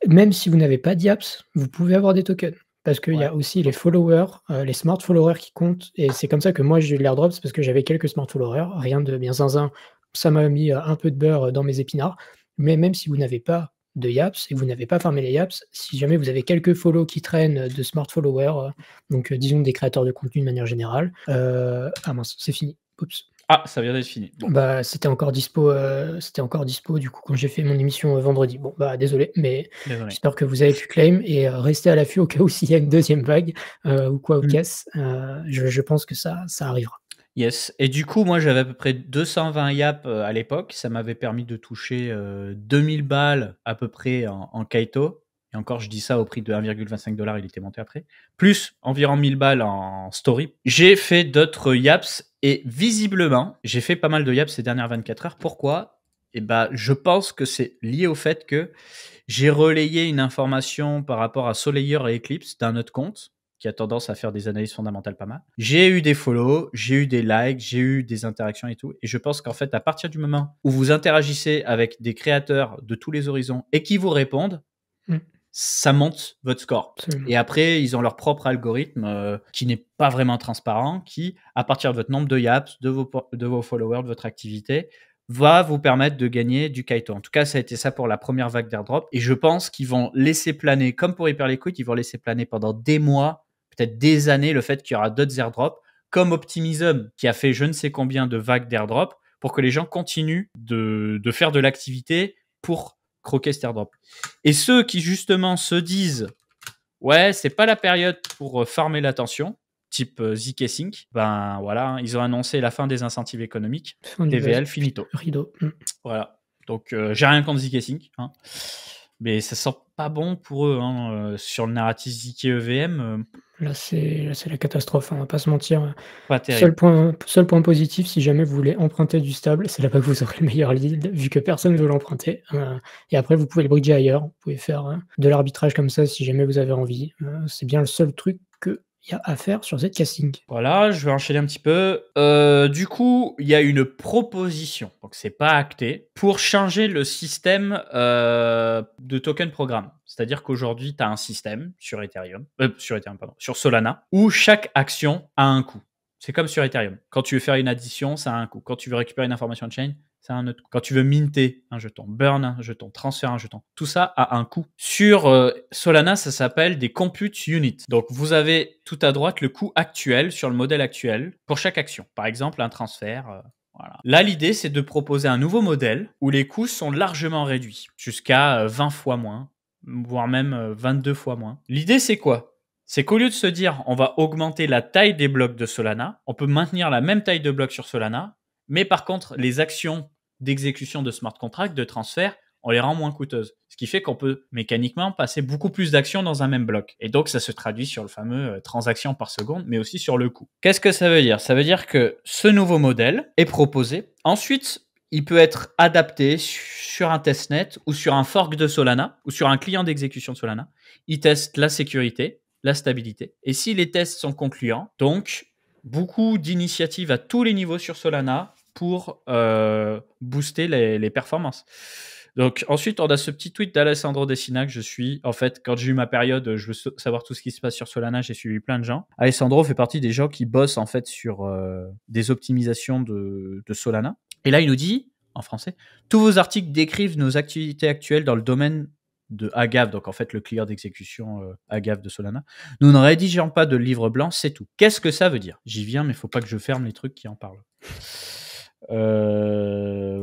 Même si vous n'avez pas d'IAPS, vous pouvez avoir des tokens. Parce qu'il y a aussi les followers, les smart followers qui comptent. Et c'est comme ça que moi j'ai eu l'airdrop, c'est parce que j'avais quelques smart followers, rien de bien zinzin. Ça m'a mis un peu de beurre dans mes épinards. Mais même si vous n'avez pas de YAPS et que vous n'avez pas farmé les YAPS, si jamais vous avez quelques follow qui traînent de smart followers, donc disons des créateurs de contenu de manière générale. Ah mince, c'est fini. Oups. Ah, ça vient d'être fini. Bon. Bah, c'était encore dispo du coup quand j'ai fait mon émission vendredi. Bon, bah, désolé, mais Désolé. j'espère que vous avez pu claim et restez à l'affût au cas où s'il y a une deuxième vague ou quoi aux caisses. Je pense que ça arrivera. Yes. Et du coup, moi, j'avais à peu près 220 YAP à l'époque. Ça m'avait permis de toucher 2000 balles à peu près en Kaito. Et encore, je dis ça au prix de 1,25 $, il était monté après. Plus environ 1000 balles en story. J'ai fait d'autres YAPS et visiblement, j'ai fait pas mal de YAPS ces dernières 24 heures. Pourquoi? Eh ben, je pense que c'est lié au fait que j'ai relayé une information par rapport à Solayer et Eclipse d'un autre compte qui a tendance à faire des analyses fondamentales pas mal. J'ai eu des follow, j'ai eu des likes, j'ai eu des interactions et tout. Et je pense qu'en fait, à partir du moment où vous interagissez avec des créateurs de tous les horizons et qui vous répondent, ça monte votre score. Absolument. Et après, ils ont leur propre algorithme qui n'est pas vraiment transparent, qui, à partir de votre nombre de yaps, de vos followers, de votre activité, va vous permettre de gagner du Kaito. En tout cas, ça a été ça pour la première vague d'airdrop. Et je pense qu'ils vont laisser planer, comme pour Hyperliquid, ils vont laisser planer pendant des mois, peut-être des années, le fait qu'il y aura d'autres airdrops, comme Optimism, qui a fait je ne sais combien de vagues d'airdrop, pour que les gens continuent de faire de l'activité pour croquer cet airdrop. Et ceux qui justement se disent ouais, c'est pas la période pour farmer l'attention, type ZK Sync, ben voilà, ils ont annoncé la fin des incentives économiques. TVL finito. Rideau. Voilà. Donc j'ai rien contre ZK Sync, hein. Mais ça sent pas bon pour eux, hein. Sur le narratif ZK EVM. Là, c'est la catastrophe, on va pas se mentir. Pas terrible. Seul point positif, si jamais vous voulez emprunter du stable, c'est là-bas que vous aurez le meilleur yield, vu que personne ne veut l'emprunter. Et après, vous pouvez le bridger ailleurs. Vous pouvez faire de l'arbitrage comme ça si jamais vous avez envie. C'est bien le seul truc qu'il y a à faire sur ZK Sync. Voilà, je vais enchaîner un petit peu. Du coup, il y a une proposition, donc c'est pas acté, pour changer le système de token programme. C'est-à-dire qu'aujourd'hui, tu as un système sur sur Solana, où chaque action a un coût. C'est comme sur Ethereum. Quand tu veux faire une addition, ça a un coût. Quand tu veux récupérer une information de chain, ça a un autre coût. Quand tu veux minter un jeton, burn un jeton, transférer un jeton, tout ça a un coût. Sur Solana, ça s'appelle des compute units. Donc, vous avez tout à droite le coût actuel sur le modèle actuel pour chaque action. Par exemple, un transfert. Voilà. Là, l'idée, c'est de proposer un nouveau modèle où les coûts sont largement réduits, jusqu'à 20 fois moins, voire même 22 fois moins. L'idée, c'est quoi? C'est qu'au lieu de se dire on va augmenter la taille des blocs de Solana, on peut maintenir la même taille de blocs sur Solana, mais par contre, les actions d'exécution de smart contract, de transfert, on les rend moins coûteuses. Ce qui fait qu'on peut mécaniquement passer beaucoup plus d'actions dans un même bloc. Et donc, ça se traduit sur le fameux transaction par seconde, mais aussi sur le coût. Qu'est-ce que ça veut dire? Ça veut dire que ce nouveau modèle est proposé. Ensuite, il peut être adapté sur un testnet ou sur un fork de Solana ou sur un client d'exécution de Solana. Il teste la sécurité, la stabilité. Et si les tests sont concluants, donc beaucoup d'initiatives à tous les niveaux sur Solana pour booster les performances. Donc ensuite, on a ce petit tweet d'Alessandro Dessina que je suis. En fait, quand j'ai eu ma période, je veux savoir tout ce qui se passe sur Solana, j'ai suivi plein de gens. Alessandro fait partie des gens qui bossent en fait sur des optimisations de Solana. Et là, il nous dit, en français, tous vos articles décrivent nos activités actuelles dans le domaine de Agave, donc en fait le client d'exécution Agave de Solana. Nous ne rédigeons pas de livre blanc, c'est tout. Qu'est-ce que ça veut dire? J'y viens, mais il ne faut pas que je ferme les trucs qui en parlent.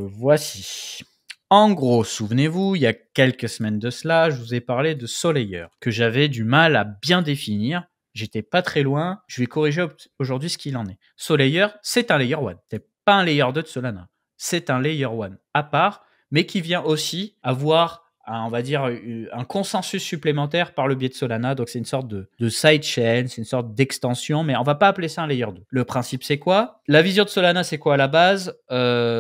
Voici. En gros, souvenez-vous, il y a quelques semaines de cela, je vous ai parlé de Solayer, que j'avais du mal à bien définir. J'étais pas très loin. Je vais corriger aujourd'hui ce qu'il en est. Solayer, c'est un Layer 1. C'est pas un Layer 2 de Solana. C'est un Layer 1 à part, mais qui vient aussi avoir on va dire, un consensus supplémentaire par le biais de Solana. Donc, c'est une sorte de sidechain, c'est une sorte d'extension, mais on va pas appeler ça un layer 2. Le principe, c'est quoi? La vision de Solana, c'est quoi à la base?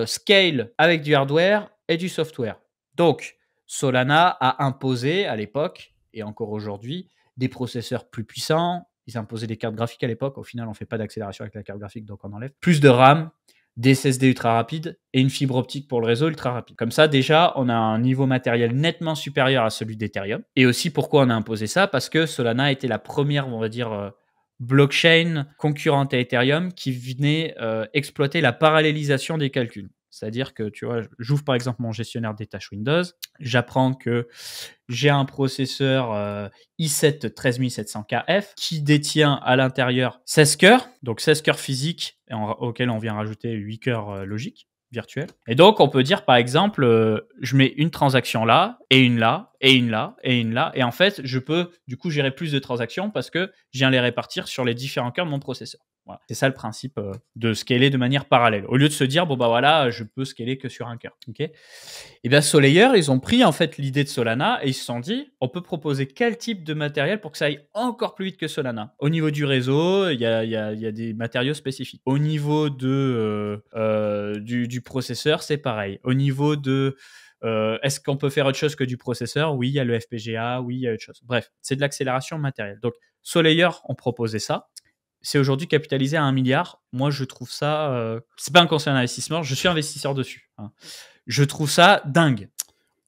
Scale avec du hardware et du software. Donc, Solana a imposé à l'époque, et encore aujourd'hui, des processeurs plus puissants. Ils imposaient des cartes graphiques à l'époque. Au final, on ne fait pas d'accélération avec la carte graphique, donc on enlève. Plus de RAM, des SSD ultra rapides et une fibre optique pour le réseau ultra rapide. Comme ça, déjà, on a un niveau matériel nettement supérieur à celui d'Ethereum. Et aussi, pourquoi on a imposé ça? Parce que Solana était la première, on va dire, blockchain concurrente à Ethereum qui venait exploiter la parallélisation des calculs. C'est-à-dire que, tu vois, j'ouvre par exemple mon gestionnaire des tâches Windows, j'apprends que j'ai un processeur i7 13700KF qui détient à l'intérieur 16 cœurs, donc 16 cœurs physiques auxquels on vient rajouter 8 cœurs logiques virtuels. Et donc, on peut dire par exemple, je mets une transaction là, et une là, et une là, et une là, et en fait, je peux du coup gérer plus de transactions parce que je viens les répartir sur les différents cœurs de mon processeur. Voilà. C'est ça le principe de scaler de manière parallèle. Au lieu de se dire, bon bah voilà, je peux scaler que sur un cœur. Okay. Et bien Solayer, ils ont pris en fait l'idée de Solana et ils se sont dit, on peut proposer quel type de matériel pour que ça aille encore plus vite que Solana. Au niveau du réseau, il y a des matériaux spécifiques. Au niveau du processeur, c'est pareil. Au niveau de est-ce qu'on peut faire autre chose que du processeur? Oui, il y a le FPGA, oui, il y a autre chose. Bref, c'est de l'accélération matérielle. Donc Solayer ont proposé ça. C'est aujourd'hui capitalisé à 1 milliard. Moi, je trouve ça... c'est pas un conseil d'investissement, je suis investisseur dessus. Hein. Je trouve ça dingue.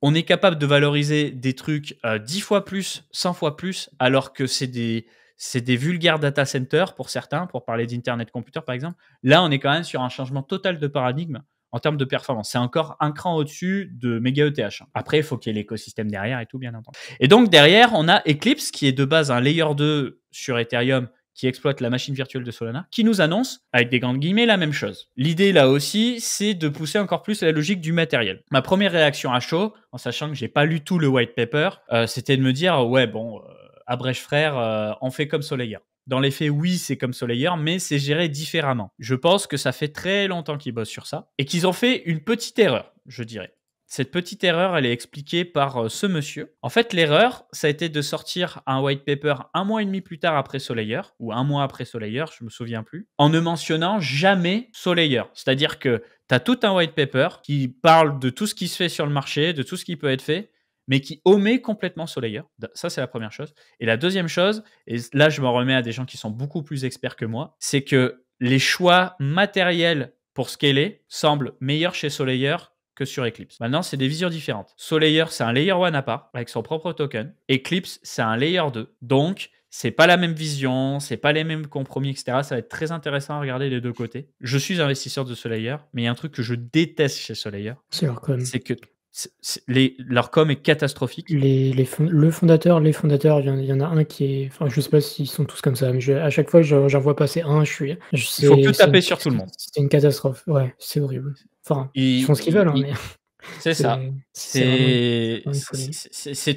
On est capable de valoriser des trucs 10 fois plus, 100 fois plus, alors que c'est des vulgaires data centers pour certains, pour parler d'Internet Computer par exemple. Là, on est quand même sur un changement total de paradigme en termes de performance. C'est encore un cran au-dessus de méga ETH. Après, il faut qu'il y ait l'écosystème derrière et tout, bien entendu. Et donc, derrière, on a Eclipse, qui est de base un layer 2 sur Ethereum, qui exploite la machine virtuelle de Solana, qui nous annonce, avec des grandes guillemets, la même chose. L'idée là aussi, c'est de pousser encore plus la logique du matériel. Ma première réaction à chaud, en sachant que j'ai pas lu tout le white paper, c'était de me dire, ouais bon, abrège frère, on fait comme Solayer. Dans les faits, oui, c'est comme Solayer, mais c'est géré différemment. Je pense que ça fait très longtemps qu'ils bossent sur ça et qu'ils ont fait une petite erreur, je dirais. Cette petite erreur, elle est expliquée par ce monsieur. En fait, l'erreur, ça a été de sortir un white paper 1 mois et demi plus tard après Solayer, ou 1 mois après Solayer, je me souviens plus, en ne mentionnant jamais Solayer. C'est-à-dire que tu as tout un white paper qui parle de tout ce qui se fait sur le marché, de tout ce qui peut être fait, mais qui omet complètement Solayer. Ça, c'est la première chose. Et la deuxième chose, et là, je m'en remets à des gens qui sont beaucoup plus experts que moi, c'est que les choix matériels pour scaler semblent meilleurs chez Solayer que sur Eclipse. Maintenant, c'est des visions différentes. Solayer, c'est un layer 1 à part, avec son propre token. Eclipse, c'est un layer 2. Donc, c'est pas la même vision, c'est pas les mêmes compromis, etc. Ça va être très intéressant à regarder les deux côtés. Je suis investisseur de Solayer, mais il y a un truc que je déteste chez Solayer. C'est leur com. C'est que leur com est catastrophique. Les fondateurs, il y en a un qui est... Enfin, je sais pas s'ils sont tous comme ça, mais à chaque fois que j'en vois passer un, Il faut que taper sur tout le monde. C'est une catastrophe. Ouais, c'est horrible. Enfin, ils font ce qu'ils veulent, hein, mais... C'est ça. C'est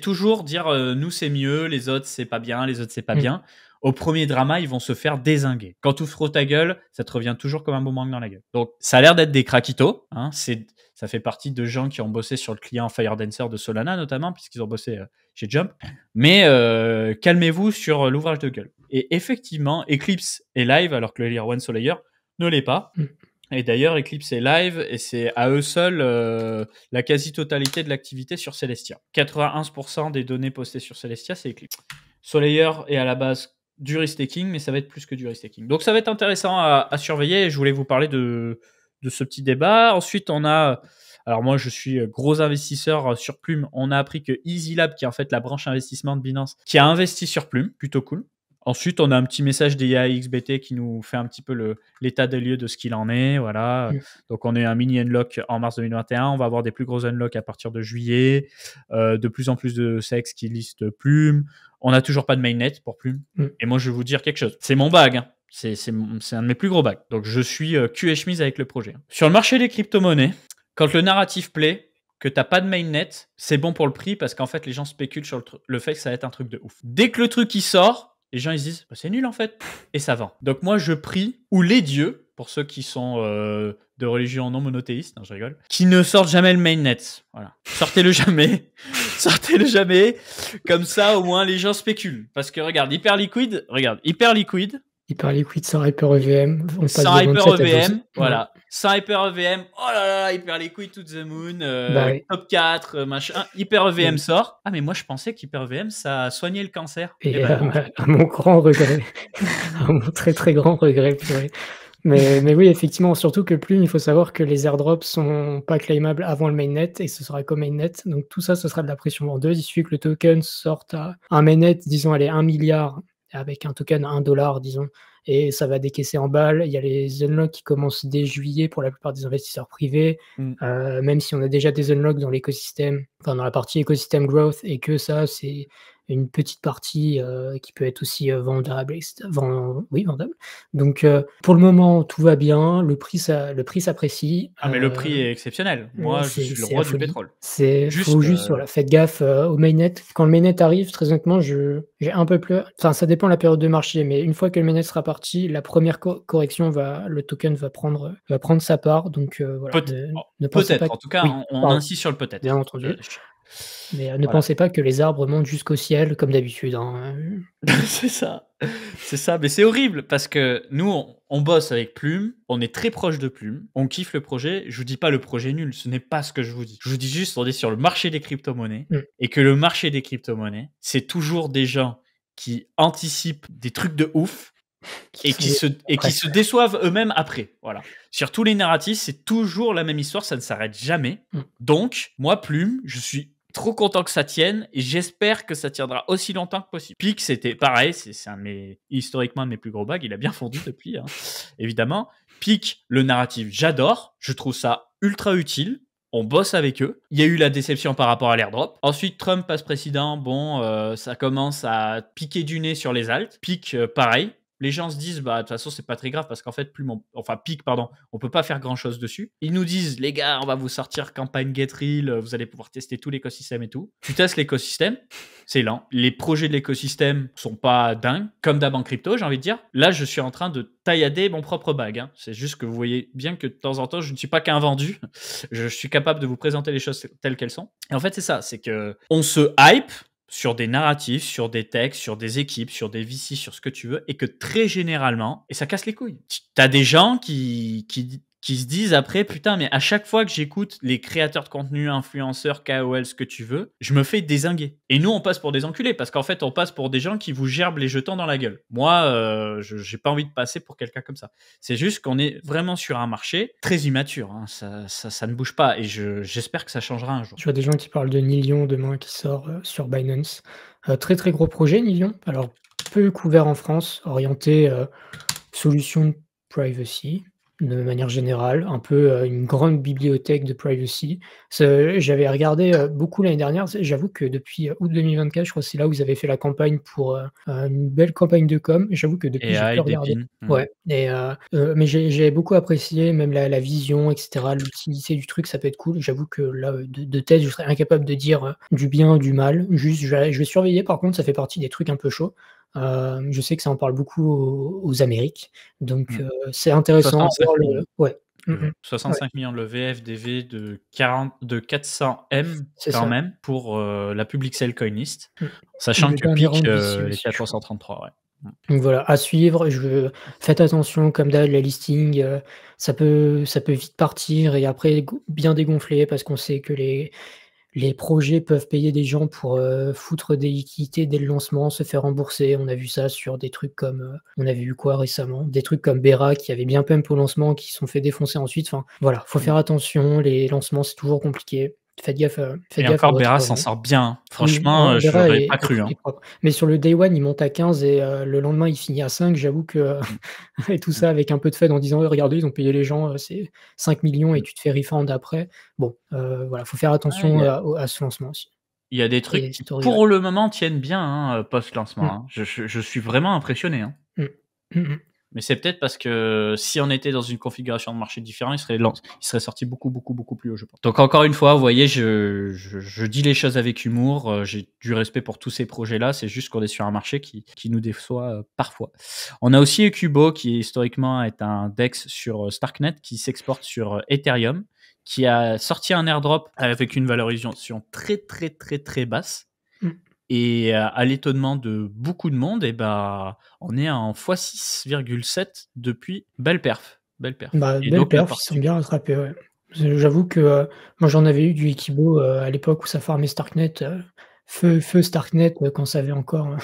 toujours dire nous c'est mieux, les autres c'est pas bien, les autres c'est pas bien. Au premier drama, ils vont se faire dézinguer. Quand tu ouvres ta gueule, ça te revient toujours comme un boomerang dans la gueule. Donc ça a l'air d'être des craquitos. Hein, ça fait partie de gens qui ont bossé sur le client FireDancer de Solana notamment, puisqu'ils ont bossé chez Jump. Mais calmez-vous sur l'ouvrage de gueule. Et effectivement, Eclipse est live alors que le Layer 1 Solayer ne l'est pas. Et d'ailleurs, Eclipse est live et c'est à eux seuls la quasi-totalité de l'activité sur Celestia. 91% des données postées sur Celestia, c'est Eclipse. Solayer est à la base du restaking, mais ça va être plus que du restaking. Donc ça va être intéressant à surveiller et je voulais vous parler de ce petit débat. Ensuite, on a... Alors moi, je suis gros investisseur sur Plume. On a appris que EasyLab, qui est en fait la branche investissement de Binance, qui a investi sur Plume, plutôt cool. Ensuite, on a un petit message des XBT qui nous fait un petit peu l'état des lieux de ce qu'il en est. Voilà. Donc, on a eu un mini unlock en mars 2021. On va avoir des plus gros unlocks à partir de juillet. De plus en plus de sexe qui listent Plume. On n'a toujours pas de mainnet pour Plume. Et moi, je vais vous dire quelque chose. C'est mon bag. Hein. C'est un de mes plus gros bags. Donc, je suis cul et chemise avec le projet. Sur le marché des crypto-monnaies, quand le narratif plaît, que tu n'as pas de mainnet, c'est bon pour le prix parce qu'en fait, les gens spéculent sur le fait que ça va être un truc de ouf. Dès que le truc il sort, les gens ils se disent bah, c'est nul en fait et ça vend. Donc moi je prie ou les dieux pour ceux qui sont de religion non monothéiste, je rigole, qui ne sortent jamais le mainnet. Voilà, sortez-le jamais, sortez-le jamais. Comme ça au moins les gens spéculent parce que regarde hyper liquide, Hyperliquid sans Hyper EVM, on passe Sans de Hyper 27 à 12. EVM, voilà. Sans Hyper EVM, oh là là, Hyperliquid to the moon, Bah oui. top 4, machin. Hyper EVM Et, sort. Ah, mais moi, je pensais qu'Hyper EVM, ça soignait le cancer. Eh et ben non, en à fait. mon grand regret, à mon très très grand regret, purée. Mais oui, effectivement, surtout que Plume, il faut savoir que les airdrops sont pas claimables avant le mainnet et ce sera comme mainnet. Donc tout ça, ce sera de la pression vendeuse. Il suffit que le token sorte à un mainnet, disons, allez, 1 milliard avec un token à 1 dollar, disons, et ça va décaisser en balles. Il y a les unlocks qui commencent dès juillet pour la plupart des investisseurs privés. Mm. Même si on a déjà des unlocks dans l'écosystème, enfin dans la partie écosystème growth, et que ça, c'est une petite partie qui peut être aussi vendable, oui, vendable. Donc, pour le moment, tout va bien. Le prix s'apprécie. Ah, mais le prix est exceptionnel. Moi, je suis le C'est roi la du folie. pétrole. Faut Juste, juste, voilà, faites gaffe au mainnet. Quand le mainnet arrive, très honnêtement, j'ai un peu peur. Enfin, ça dépend de la période de marché, mais une fois que le mainnet sera parti, la première correction le token va prendre sa part. Donc, voilà, peut oh, ne pensez peut-être. pas. En tout cas, Oui, on pardon, insiste sur le bien peut-être. entendu. Mais ne Voilà. pensez pas que les arbres montent jusqu'au ciel comme d'habitude, hein. C'est ça, c'est ça, mais c'est horrible parce que nous, on bosse avec Plume, on est très proche de Plume, on kiffe le projet. Je vous dis pas le projet est nul, ce n'est pas ce que je vous dis. Je vous dis juste, on est sur le marché des crypto-monnaies Mmh. et que le marché des crypto-monnaies, c'est toujours des gens qui anticipent des trucs de ouf et Sont qui se déçoivent eux-mêmes après. Voilà. Sur tous les narratifs, c'est toujours la même histoire, ça ne s'arrête jamais. Mmh. Donc, moi, Plume, je suis trop content que ça tienne et j'espère que ça tiendra aussi longtemps que possible. Pic, c'était pareil, c'est historiquement un de mes plus gros bags, il a bien fondu depuis, hein, évidemment. Pic, le narratif, j'adore, je trouve ça ultra utile. On bosse avec eux. Il y a eu la déception par rapport à l'airdrop. Ensuite, Trump passe président. Bon, ça commence à piquer du nez sur les alts. Pic, pareil. Les gens se disent, bah, de toute façon, c'est pas très grave parce qu'en fait, Pic, pardon, on peut pas faire grand chose dessus. Ils nous disent, les gars, on va vous sortir campagne GetReal, vous allez pouvoir tester tout l'écosystème et tout. Tu testes l'écosystème, c'est lent. Les projets de l'écosystème sont pas dingues, comme d'hab en crypto, j'ai envie de dire. Là, je suis en train de taillader mon propre bag, hein. C'est juste que vous voyez bien que de temps en temps, je ne suis pas qu'un vendu. Je suis capable de vous présenter les choses telles qu'elles sont. Et en fait, c'est ça, c'est que on se hype sur des narratifs, sur des textes, sur des équipes, sur des VC, sur ce que tu veux, et que très généralement, et ça casse les couilles. T'as des gens qui se disent après, putain, mais à chaque fois que j'écoute les créateurs de contenu, influenceurs, KOL, ce que tu veux, je me fais dézinguer. Et nous, on passe pour des enculés, parce qu'en fait, on passe pour des gens qui vous gerbent les jetons dans la gueule. Moi, j'ai pas envie de passer pour quelqu'un comme ça. C'est juste qu'on est vraiment sur un marché très immature, hein. Ça ne bouge pas, et j'espère que ça changera un jour. Je vois des gens qui parlent de Nilion demain qui sort sur Binance. Très très gros projet Nilion. Alors peu couvert en France, orienté solution privacy de manière générale, un peu une grande bibliothèque de privacy. J'avais regardé beaucoup l'année dernière. J'avoue que depuis août 2024, je crois que c'est là où ils avaient fait la campagne pour une belle campagne de com. J'avoue que depuis, j'ai plus AI, regardé. Dépine. Ouais, mais j'ai beaucoup apprécié même la vision, et cetera, l'utilité du truc, ça peut être cool. J'avoue que là, de tête, je serais incapable de dire du bien, du mal. Juste, je vais surveiller. Par contre, ça fait partie des trucs un peu chauds. Je sais que ça en parle beaucoup aux Amériques, donc Mm. c'est intéressant à 65 voir millions. ouais. Ouais, 65 millions de VFDV de 400 M c'est quand ça. même pour la public sale coinlist, Mmh. sachant Le que dernier Pic round VC aussi, était à je crois. 333, ouais. Donc voilà, à suivre. Faites attention comme d'hab, les listings, ça peut vite partir et après bien dégonfler parce qu'on sait que les projets peuvent payer des gens pour, foutre des liquidités dès le lancement, se faire rembourser. On a vu ça sur des trucs comme, on avait vu quoi récemment? Des trucs comme Bera qui avait bien pump au lancement, qui se sont fait défoncer ensuite. Enfin, voilà, faut Mmh. faire attention, les lancements, c'est toujours compliqué. Faites Et gaffe à encore votre Bera s'en argent. sort bien, hein. Oui, Franchement, Bera j'aurais est pas cru, hein. propre. Mais sur le day one, il monte à 15 et le lendemain, il finit à 5. J'avoue que Mmh, et tout mmh. ça avec un peu de fait en disant: «Ouais, regardez, ils ont payé les gens, c'est 5 millions et Mmh. tu te fais refund après». Bon, voilà, faut faire Ah, attention à ce lancement aussi il y a des trucs et qui, story, ouais. pour le moment, tiennent bien, hein, post-lancement, Mmh. hein. Je suis vraiment impressionné, hein. Mmh. Mmh mh. Mais c'est peut-être parce que si on était dans une configuration de marché différente, il serait sorti beaucoup, beaucoup, beaucoup plus haut, je pense. Donc encore une fois, vous voyez, je dis les choses avec humour. J'ai du respect pour tous ces projets-là. C'est juste qu'on est sur un marché qui nous déçoit parfois. On a aussi Ecubo, qui historiquement est un DEX sur Starknet, qui s'exporte sur Ethereum, qui a sorti un airdrop avec une valorisation très, très, très, très basse. Mmh. et à l'étonnement de beaucoup de monde, et bah, on est en x6,7 depuis. Belle perf Bah, et belle donc la perf, ils sont tortue. bien rattrapés, ouais. J'avoue que, moi j'en avais eu du Equibo, à l'époque où ça farmait Starknet, feu Starknet, quand ça avait encore,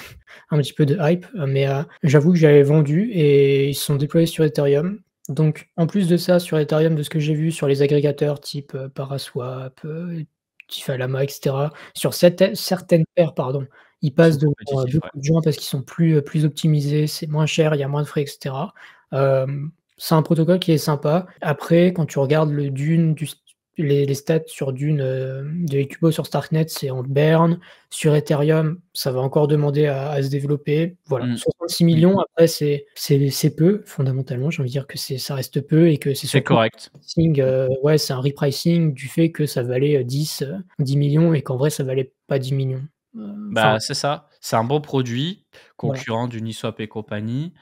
un petit peu de hype, mais j'avoue que j'avais vendu et ils se sont déployés sur Ethereum. Donc en plus de ça, sur Ethereum, de ce que j'ai vu sur les agrégateurs type, Paraswap, DeFi Lama et cetera, sur certaines paires, pardon, ils Ils sont passent devant, compétitifs, ouais. beaucoup de gens parce qu'ils sont plus optimisés, c'est moins cher, il y a moins de frais et cetera. C'est un protocole qui est sympa. Après, quand tu regardes le Dune du les stats sur Dune, de Ecubo sur Starknet, c'est en berne. Sur Ethereum, ça va encore demander à se développer. Voilà, Mmh. 66 Mmh. 000 000 après c'est peu, fondamentalement, j'ai envie de dire que ça reste peu et que c'est C'est surtout correct. pricing, ouais, c'est un repricing du fait que ça valait, 10 000 000 et qu'en vrai ça valait pas 10 000 000. Enfin, Bah, c'est ça, c'est un bon produit, voilà. concurrent d'Uniswap et compagnie,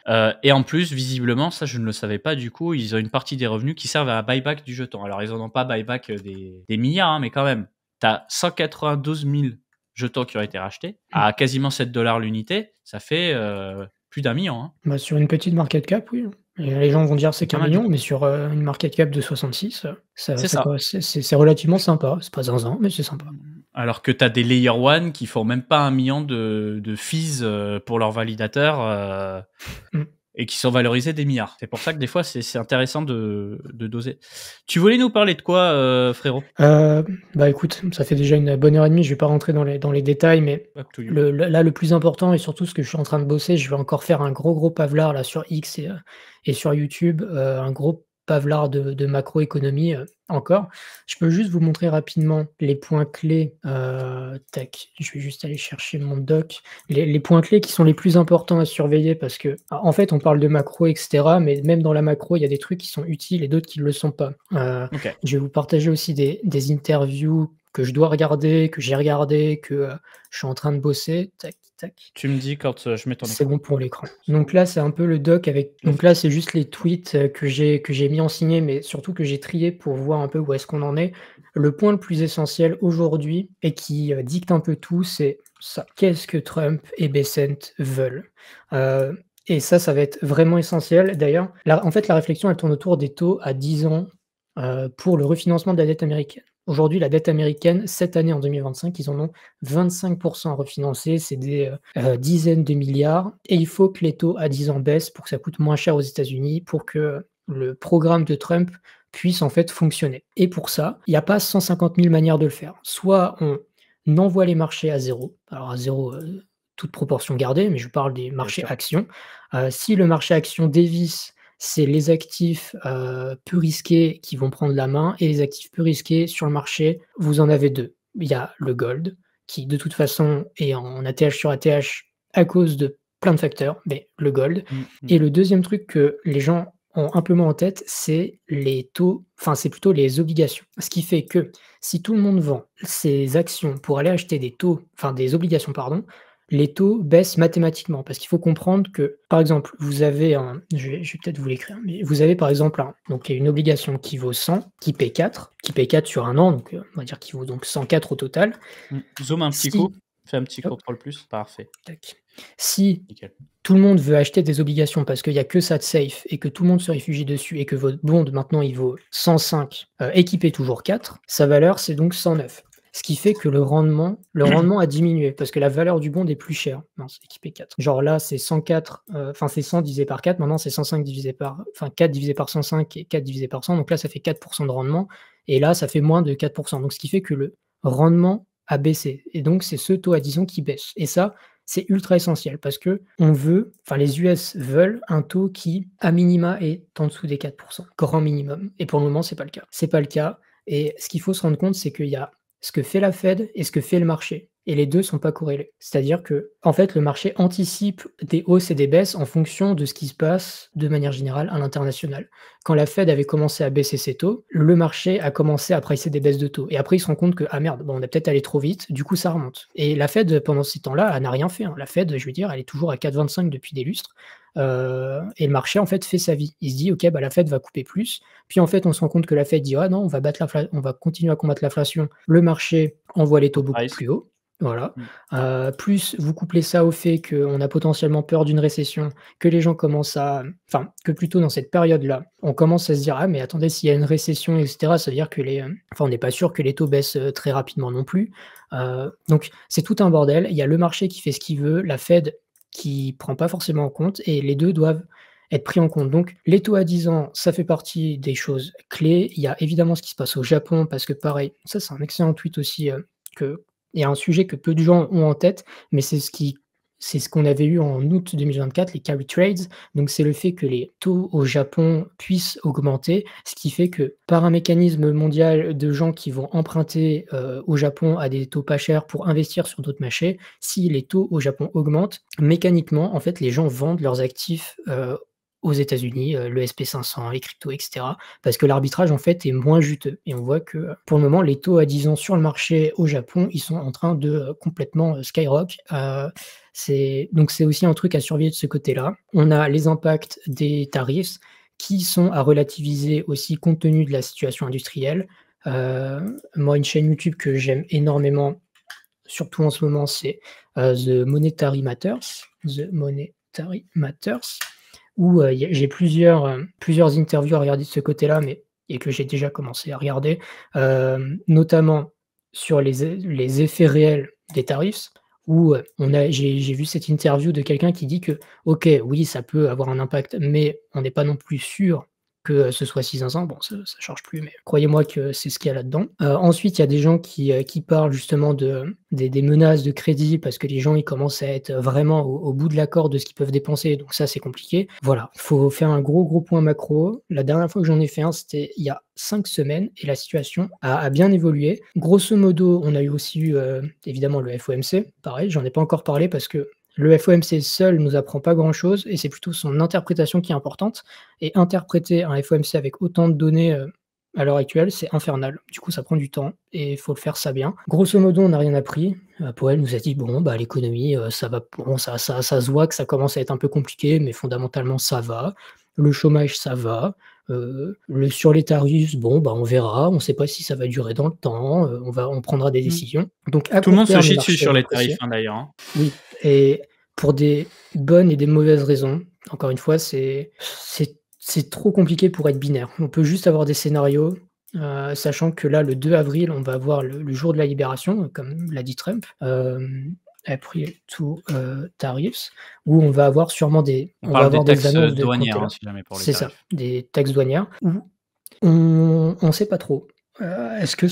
et en plus, visiblement, ça je ne le savais pas du coup, ils ont une partie des revenus qui servent à buyback du jeton. Alors ils en ont pas buyback, des milliards, hein, mais quand même. Tu as 192 000 jetons qui ont été rachetés Mmh. à quasiment 7 l'unité, ça fait, plus d'1 million, hein. Bah, sur une petite market cap, oui, hein. Et les gens vont dire: «C'est C'est pas qu'un mal du million», tout. mais sur, une market cap de 66, ça C'est ça ça. co c'est relativement sympa. C'est pas zinzin, mais c'est sympa. Alors que tu as des layer one qui font même pas 1 million de fees, pour leurs validateurs, Mmh. et qui sont valorisés des milliards. C'est pour ça que des fois, c'est intéressant de doser. Tu voulais nous parler de quoi, frérot? Heu, Bah, écoute, ça fait déjà une bonne heure et demie, je vais pas rentrer dans les détails, mais Up to you. le plus important et surtout ce que je suis en train de bosser, je vais encore faire un gros pavelard là sur X et sur YouTube, un gros pavelard de macroéconomie, encore. Je peux juste vous montrer rapidement les points clés, tac, je vais juste aller chercher mon doc. Les points clés qui sont les plus importants à surveiller parce que, en fait, on parle de macro et cetera, mais même dans la macro, il y a des trucs qui sont utiles et d'autres qui ne le sont pas. OK. Je vais vous partager aussi des interviews que je dois regarder, que j'ai regardées, que, je suis en train de bosser. Tac, tac. Tu me dis quand, je mets ton C'est écran. bon pour l'écran. Donc là, c'est un peu le doc avec donc là, c'est juste les tweets, que j'ai mis en signé, mais surtout que j'ai trié pour voir un peu où est-ce qu'on en est. Le point le plus essentiel aujourd'hui et qui, dicte un peu tout, c'est ça. Qu'est-ce que Trump et Bessent veulent? Et ça va être vraiment essentiel. D'ailleurs, en fait, la réflexion, elle tourne autour des taux à 10 ans, pour le refinancement de la dette américaine. Aujourd'hui, la dette américaine, cette année, en 2025, ils en ont 25 à refinancer. C'est des, dizaines de milliards et il faut que les taux à 10 ans baissent pour que ça coûte moins cher aux États-Unis, pour que le programme de Trump puisse, en fait, fonctionner et pour ça, il y a pas 150 000 manières de le faire. Soit on envoie les marchés à zéro, alors à zéro, toute proportion gardée, mais je parle des Bien marchés sûr. actions. Si le marché actions dévisse, c'est les actifs, peu risqués qui vont prendre la main et les actifs peu risqués sur le marché, vous en avez 2. Il y a le gold qui de toute façon est en ATH sur ATH à cause de plein de facteurs, mais le gold Mmh mh. et le deuxième truc que les gens ont un peu moins en tête, c'est les taux, enfin c'est plutôt les obligations. Ce qui fait que si tout le monde vend ses actions pour aller acheter des obligations pardon, les taux baissent mathématiquement. Parce qu'il faut comprendre que, par exemple, vous avez je vais peut-être vous l'écrire, mais vous avez par exemple donc il y a une obligation qui vaut 100, qui paie 4 sur un an, donc on va dire qui vaut donc 104 au total. Zoom un petit coup, Si fais un petit hop, contrôle plus, parfait, tac. Si nickel. tout le monde veut acheter des obligations parce qu'il y a que ça de safe et que tout le monde se réfugie dessus et que votre bond maintenant il vaut 105, équipé toujours 4, sa valeur c'est donc 109. Ce qui fait que le rendement a diminué parce que la valeur du bond est plus chère. Non, c'est équipé 4. Genre là, c'est 104, enfin c'est 100 divisé par 4, maintenant c'est 105 divisé par 4 divisé par 105 et 4 divisé par 100, donc là ça fait 4 de rendement et là ça fait moins de 4. Donc ce qui fait que le rendement a baissé et donc c'est ce taux à 10 ans qui baisse et ça, c'est ultra essentiel parce que les US veulent un taux qui, à minima, est en dessous des 4 grand minimum et pour le moment, c'est pas le cas. C'est pas le cas et ce qu'il faut se rendre compte, c'est qu'il y a ce que fait la Fed et ce que fait le marché et les 2 sont pas corrélés. C'est-à-dire que en fait, le marché anticipe des hausses et des baisses en fonction de ce qui se passe de manière générale à l'international. Quand la Fed avait commencé à baisser ses taux, le marché a commencé à pricer des baisses de taux et après, il se rend compte que: «Ah merde, bon, on a peut-être allé trop vite», du coup, ça remonte et la Fed, pendant ces temps-là, elle n'a rien fait, hein. La Fed, je veux dire, elle est toujours à 4,25 depuis des lustres, et le marché, en fait, fait sa vie. Il se dit: «OK, bah, la Fed va couper plus». Puis, en fait, on se rend compte que la Fed dit: «Ah non, on va continuer à combattre l'inflation». Le marché envoie les taux beaucoup Price. plus haut Voilà, Mmh. plus vous couplez ça au fait qu'on a potentiellement peur d'une récession, que les gens commencent à enfin, que plutôt dans cette période-là, on commence à se dire: «Ah mais attendez, s'il y a une récession et cetera, ça veut dire que enfin, on n'est pas sûr que les taux baissent, très rapidement non plus». Donc c'est tout un bordel. Il y a le marché qui fait ce qu'il veut, la Fed qui prend pas forcément en compte et les 2 doivent être pris en compte. Donc les taux à 10 ans, ça fait partie des choses clés. Il y a évidemment ce qui se passe au Japon parce que pareil, ça c'est un excellent tweet aussi, que il y a un sujet que peu de gens ont en tête, mais c'est ce qu'on avait eu en août 2024, les carry trades. Donc c'est le fait que les taux au Japon puissent augmenter, ce qui fait que par un mécanisme mondial de gens qui vont emprunter, au Japon à des taux pas chers pour investir sur d'autres marchés, si les taux au Japon augmentent, mécaniquement, en fait, les gens vendent leurs actifs, aux États-Unis, le SP 500, les cryptos et cetera, parce que l'arbitrage, en fait, est moins juteux et on voit que, pour le moment, les taux à 10 ans sur le marché au Japon, ils sont en train de, complètement, skyrock. C'est aussi un truc à surveiller de ce côté-là. On a les impacts des tarifs qui sont à relativiser aussi compte tenu de la situation industrielle. Moi, une chaîne YouTube que j'aime énormément, surtout en ce moment, c'est, The Monetary Matters, The Monetary Matters, où, j'ai plusieurs interviews à regarder de ce côté-là, mais et que j'ai déjà commencé à regarder, notamment sur les effets réels des tarifs où, j'ai vu cette interview de quelqu'un qui dit que: «OK, oui, ça peut avoir un impact, mais on n'est pas non plus sûr que, ce soit 600. Bon, ça change plus, mais croyez-moi que c'est ce qu'il y a là-dedans. Ensuite, il y a des gens qui parlent justement des menaces de crédit parce que les gens, ils commencent à être vraiment au bout de la corde de ce qu'ils peuvent dépenser, donc ça, c'est compliqué. Voilà, il faut faire un gros point macro. La dernière fois que j'en ai fait un, c'était il y a 5 semaines et la situation a bien évolué. Grosso modo, on a eu aussi eu, évidemment le FOMC. Pareil, j'en ai pas encore parlé parce que le FOMC seul nous apprend pas grand-chose et c'est plutôt son interprétation qui est importante et interpréter un FOMC avec autant de données, à l'heure actuelle, c'est infernal. Du coup, ça prend du temps et il faut le faire ça bien. Grosso modo, on n'a rien appris. Powell nous a dit: «Bon, bah, l'économie, ça va bon, ça se voit que ça commence à être un peu compliqué, mais fondamentalement, ça va. Le chômage, ça va. Le sur les tarifs, bon, bah, on verra. On ne sait pas si ça va durer dans le temps, on prendra des Mmh. décisions». Donc à Tout le court monde se terme, le chie dessus marché sur va les tarifs, apprécier. hein, d'ailleurs, hein. Oui et pour des bonnes et des mauvaises raisons. Encore une fois, c'est trop compliqué pour être binaire. On peut juste avoir des scénarios, sachant que là, le 2 avril, on va avoir le jour de la libération, comme l'a dit Trump, April to, tariffs, où On on va parle des avoir des taxes, annonces de douanières, compter hein, là. si jamais pour les C'est ça, tarifs. des taxes douanières où on sait pas trop. Est-ce que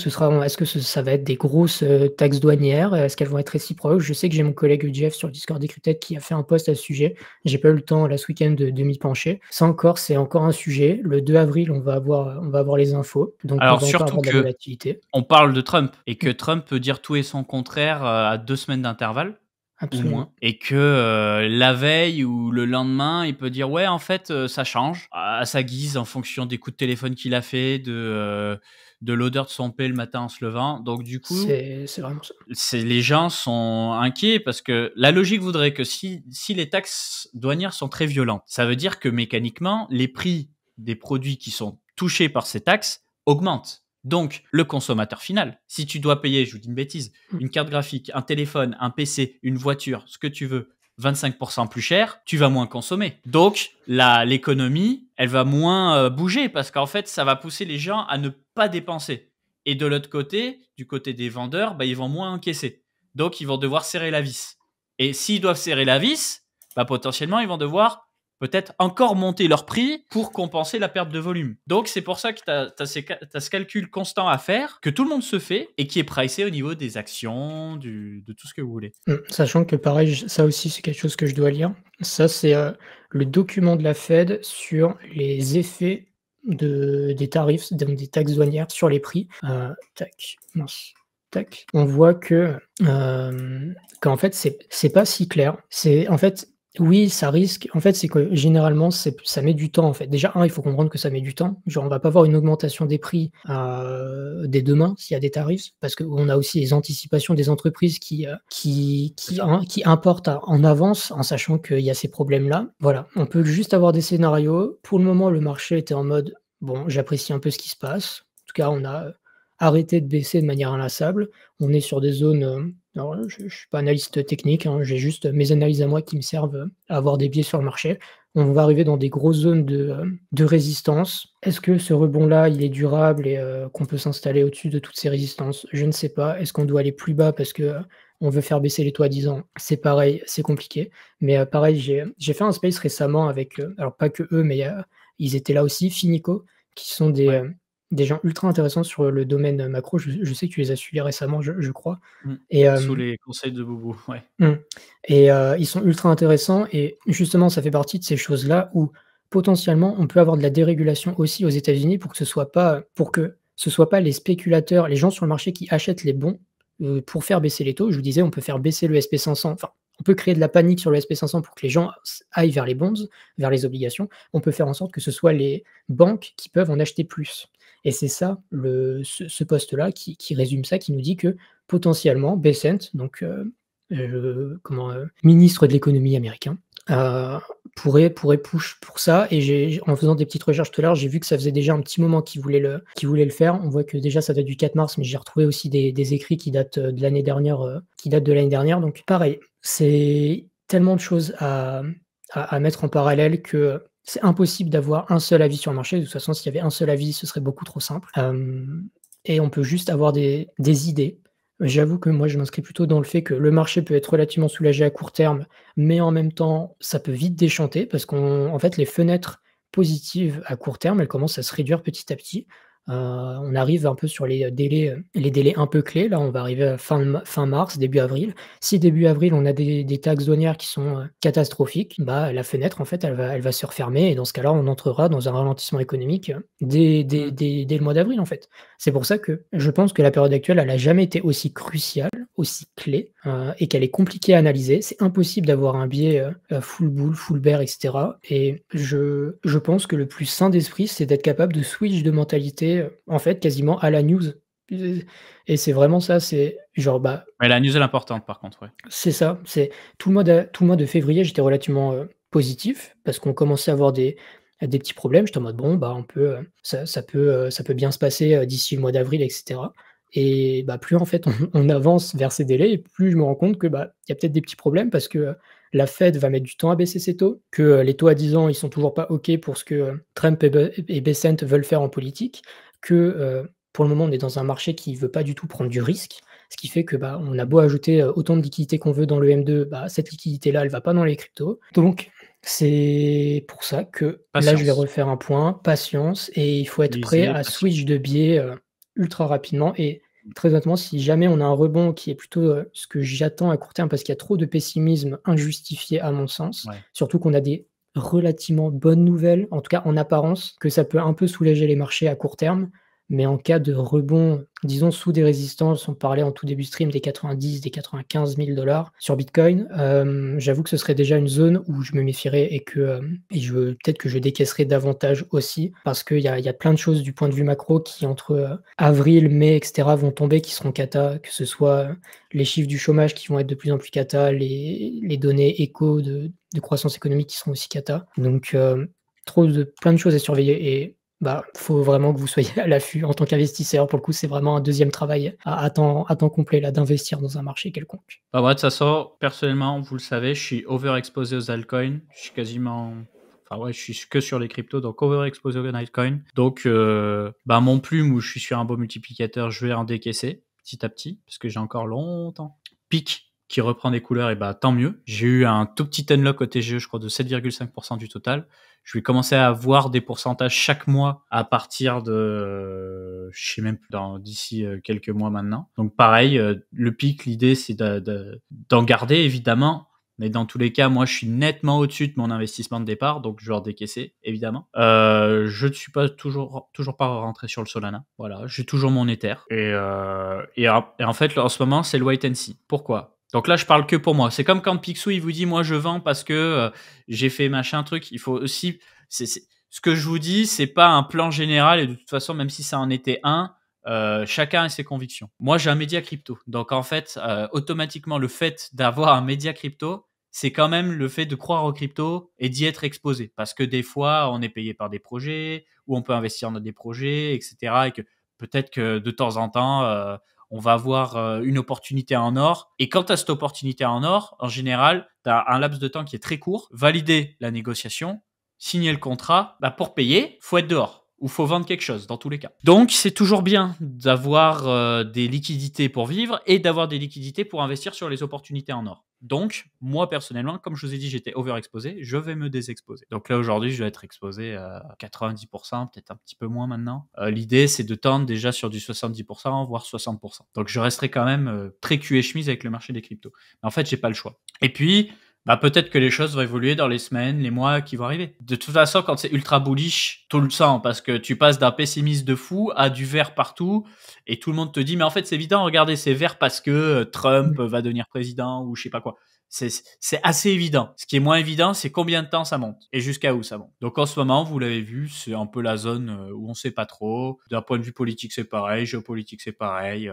ça va être des grosses, taxes douanières? Est-ce qu'elles vont être réciproques? Je sais que j'ai mon collègue Jeff sur le Discord Decrypted qui a fait un post à ce sujet. J'ai pas eu le temps là ce week-end de m'y pencher. Ça encore, c'est encore un sujet. Le 2 avril, on va avoir les infos, donc on Alors va encore surtout avoir de la volatilité. qu'on parle de Trump et que Mmh, Trump peut dire tout et son contraire, à 2 semaines d'intervalle ou absolument. moins et que, la veille ou le lendemain, il peut dire: «Ouais, en fait, ça change», à sa guise en fonction des coups de téléphone qu'il a fait, de l'odeur de son pet le matin en se levant. Donc du coup, C'est vraiment ça. les gens sont inquiets parce que la logique voudrait que si les taxes douanières sont très violentes, ça veut dire que mécaniquement, les prix des produits qui sont touchés par ces taxes augmentent. Donc, le consommateur final, si tu dois payer, je vous dis une bêtise, Mmh. une carte graphique, un téléphone, un PC, une voiture, ce que tu veux, 25% plus cher, tu vas moins consommer. Donc, l'économie, elle va moins bouger parce qu'en fait, ça va pousser les gens à ne pas dépenser. Et de l'autre côté, du côté des vendeurs, bah, ils vont moins encaisser. Donc, ils vont devoir serrer la vis. Et s'ils doivent serrer la vis, bah, potentiellement, ils vont devoir peut-être encore monter leur prix pour compenser la perte de volume. Donc, c'est pour ça que tu as ce calcul constant à faire, que tout le monde se fait et qui est pricé au niveau des actions, de tout ce que vous voulez. Sachant que pareil, ça aussi, c'est quelque chose que je dois lire. Ça, c'est, le document de la Fed sur les effets des tarifs, donc des taxes douanières sur les prix. Tac, mince, tac. On voit que, qu'en fait, c'est pas si clair. C'est en fait, oui, ça risque en fait, c'est que généralement, ça met du temps, en fait. Déjà, il faut comprendre que ça met du temps. Genre, on va pas avoir une augmentation des prix, dès demain s'il y a des tarifs, parce qu'on a aussi les anticipations des entreprises C'est ça. qui importent en avance en sachant qu'il y a ces problèmes-là. Voilà, on peut juste avoir des scénarios. Pour le moment, le marché était en mode: «Bon, j'apprécie un peu ce qui se passe». En tout cas, on a, arrêté de baisser de manière inlassable. On est sur des zones, alors je suis pas analyste technique, hein, j'ai juste mes analyses à moi qui me servent, à avoir des biais sur le marché. On va arriver dans des grosses zones de résistance. Est-ce que ce rebond-là, il est durable et qu'on peut s'installer au-dessus de toutes ces résistances? Je ne sais pas. Est-ce qu'on doit aller plus bas parce que, on veut faire baisser les taux à 10 ans? C'est pareil, c'est compliqué. Mais, pareil, j'ai fait un space récemment avec, alors pas que eux, mais ils étaient là aussi, Finico, qui sont Ouais. des gens ultra intéressants sur le domaine macro. Je sais que tu les as suivis récemment, je crois Mmh. et Sous les conseils de Boubou, ouais. mmh ils sont ultra intéressants et justement, ça fait partie de ces choses-là où potentiellement, on peut avoir de la dérégulation aussi aux États-Unis pour que ce soit pas les spéculateurs, les gens sur le marché qui achètent les bons, pour faire baisser les taux. Je vous disais, on peut faire baisser le SP500, enfin, on peut créer de la panique sur le SP500 pour que les gens aillent vers les bonds, vers les obligations. On peut faire en sorte que ce soit les banques qui peuvent en acheter plus et c'est ça ce post-là qui résume ça, qui nous dit que potentiellement Bessent, donc ministre de l'économie américain, heu, pourrait push pour ça et en faisant des petites recherches tout à l'heure, j'ai vu que ça faisait déjà un petit moment qu'il voulait le faire. On voit que déjà ça date du 4 mars, mais j'ai retrouvé aussi des écrits qui datent, de l'année dernière, donc pareil, c'est tellement de choses à mettre en parallèle que c'est impossible d'avoir un seul avis sur le marché. De toute façon, s'il y avait un seul avis, ce serait beaucoup trop simple, et on peut juste avoir des idées. J'avoue que moi, je m'inscris plutôt dans le fait que le marché peut être relativement soulagé à court terme, mais en même temps, ça peut vite déchanter parce qu'en fait, les fenêtres positives à court terme, elles commencent à se réduire petit à petit. On arrive un peu sur les délais un peu clés. Là, on va arriver à fin mars, début avril. Si début avril, on a des taxes douanières qui sont, catastrophiques, bah, la fenêtre, en fait, elle va se refermer et dans ce cas-là, on entrera dans un ralentissement économique, Mmh. dès le mois d'avril, en fait. C'est pour ça que je pense que la période actuelle, elle a jamais été aussi cruciale, aussi clé, et qu'elle est compliquée à analyser. C'est impossible d'avoir un biais, full bull, full bear et cetera et je pense que le plus sain d'esprit, c'est d'être capable de switch de mentalité, en fait, quasiment à la news. Et c'est vraiment ça, c'est genre, bah, Ouais, la news, elle est importante par contre, ouais. c'est ça, c'est tout le mois de février, j'étais relativement, positif parce qu'on commençait à avoir des petits problèmes. J'étais en mode: «Bon, bah, on peut, ça peut bien se passer, d'ici le mois d'avril et cetera» et bah, plus en fait on avance vers ces délais et plus je me rends compte que, bah, il y a peut-être des petits problèmes parce que, la Fed va mettre du temps à baisser ses taux, que, les taux à 10 ans, ils sont toujours pas OK pour ce que, Trump et Bessent veulent faire en politique, que, pour le moment, on est dans un marché qui veut pas du tout prendre du risque. Ce qui fait que, bah, on a beau ajouter, autant de liquidités qu'on veut dans le M2, bah, cette liquidité-là, elle va pas dans les cryptos. Donc c'est pour ça que là, je vais Patience. refaire un point, patience et il faut être prêt Lisez, à switch patience. de biais, ultra rapidement et très honnêtement, si jamais on a un rebond qui est plutôt, ce que j'attends à court terme parce qu'il y a trop de pessimisme injustifié à mon sens, Ouais. surtout qu'on a des relativement bonnes nouvelles, en tout cas en apparence, que ça peut un peu soulager les marchés à court terme. Mais en cas de rebond, disons sous des résistances, on parlait en tout début stream des 90, des 95 000 sur Bitcoin. J'avoue que ce serait déjà une zone où je me méfierais et que, et peut-être que je décaisserais davantage aussi parce qu'il y a plein de choses du point de vue macro qui entre, avril, mai et cetera vont tomber, qui seront cata, que ce soit, les chiffres du chômage qui vont être de plus en plus cata, les données éco de croissance économique qui seront aussi cata. Donc, plein de choses à surveiller et bah, faut vraiment que vous soyez à l'affût en tant qu'investisseur. Pour le coup, c'est vraiment un deuxième travail à temps complet là, d'investir dans un marché quelconque. Bah, moi, de toute façon, personnellement, vous le savez, je suis overexposé aux altcoins. Je suis quasiment enfin, ouais, je suis que sur les cryptos, donc overexposé aux altcoins. Donc, bah, mon plume où je suis sur un beau multiplicateur, je vais en décaisser petit à petit parce que j'ai encore longtemps. Pic qui reprend des couleurs et bah, tant mieux. J'ai eu un tout petit unlock au TGE, je crois de 7,5% du total. Je vais commencer à avoir des pourcentages chaque mois à partir de, je sais même plus, d'ici quelques mois maintenant. Donc pareil, le pic, l'idée c'est d'en garder évidemment, mais dans tous les cas, moi je suis nettement au-dessus de mon investissement de départ, donc je vais en décaisser évidemment. Je ne suis pas toujours pas rentré sur le Solana. Voilà, j'ai toujours mon Ether et en fait en ce moment c'est le wait and see. Pourquoi? Donc là, je parle que pour moi. C'est comme quand Picsou, il vous dit, moi, je vends parce que j'ai fait machin truc. Il faut aussi, ce que je vous dis, c'est pas un plan général et de toute façon, même si ça en était un, chacun a ses convictions. Moi, j'ai un média crypto. Donc en fait, automatiquement, le fait d'avoir un média crypto, c'est quand même le fait de croire aux crypto et d'y être exposé. Parce que des fois, on est payé par des projets ou on peut investir dans des projets, etc. Et que peut-être que de temps en temps, on va avoir une opportunité en or. Et quand tu as cette opportunité en or, en général, tu as un laps de temps qui est très court. Valider la négociation, signer le contrat, pour payer, faut être dehors ou faut vendre quelque chose dans tous les cas. Donc, c'est toujours bien d'avoir des liquidités pour vivre et d'avoir des liquidités pour investir sur les opportunités en or. Donc, moi, personnellement, comme je vous ai dit, j'étais overexposé, je vais me désexposer. Donc là, aujourd'hui, je vais être exposé à 90%, peut-être un petit peu moins maintenant. L'idée, c'est de tendre déjà sur du 70%, voire 60%. Donc, je resterai quand même très cul et chemise avec le marché des cryptos. Mais en fait, j'ai pas le choix. Et puis, peut-être que les choses vont évoluer dans les semaines, les mois qui vont arriver. De toute façon, quand c'est ultra bullish, tout le sens, parce que tu passes d'un pessimiste de fou à du vert partout, et tout le monde te dit, mais en fait, c'est évident, regardez, c'est vert parce que Trump va devenir président, ou je sais pas quoi. C'est assez évident. Ce qui est moins évident, c'est combien de temps ça monte, et jusqu'à où ça monte. Donc en ce moment, vous l'avez vu, c'est un peu la zone où on sait pas trop. D'un point de vue politique, c'est pareil, géopolitique, c'est pareil.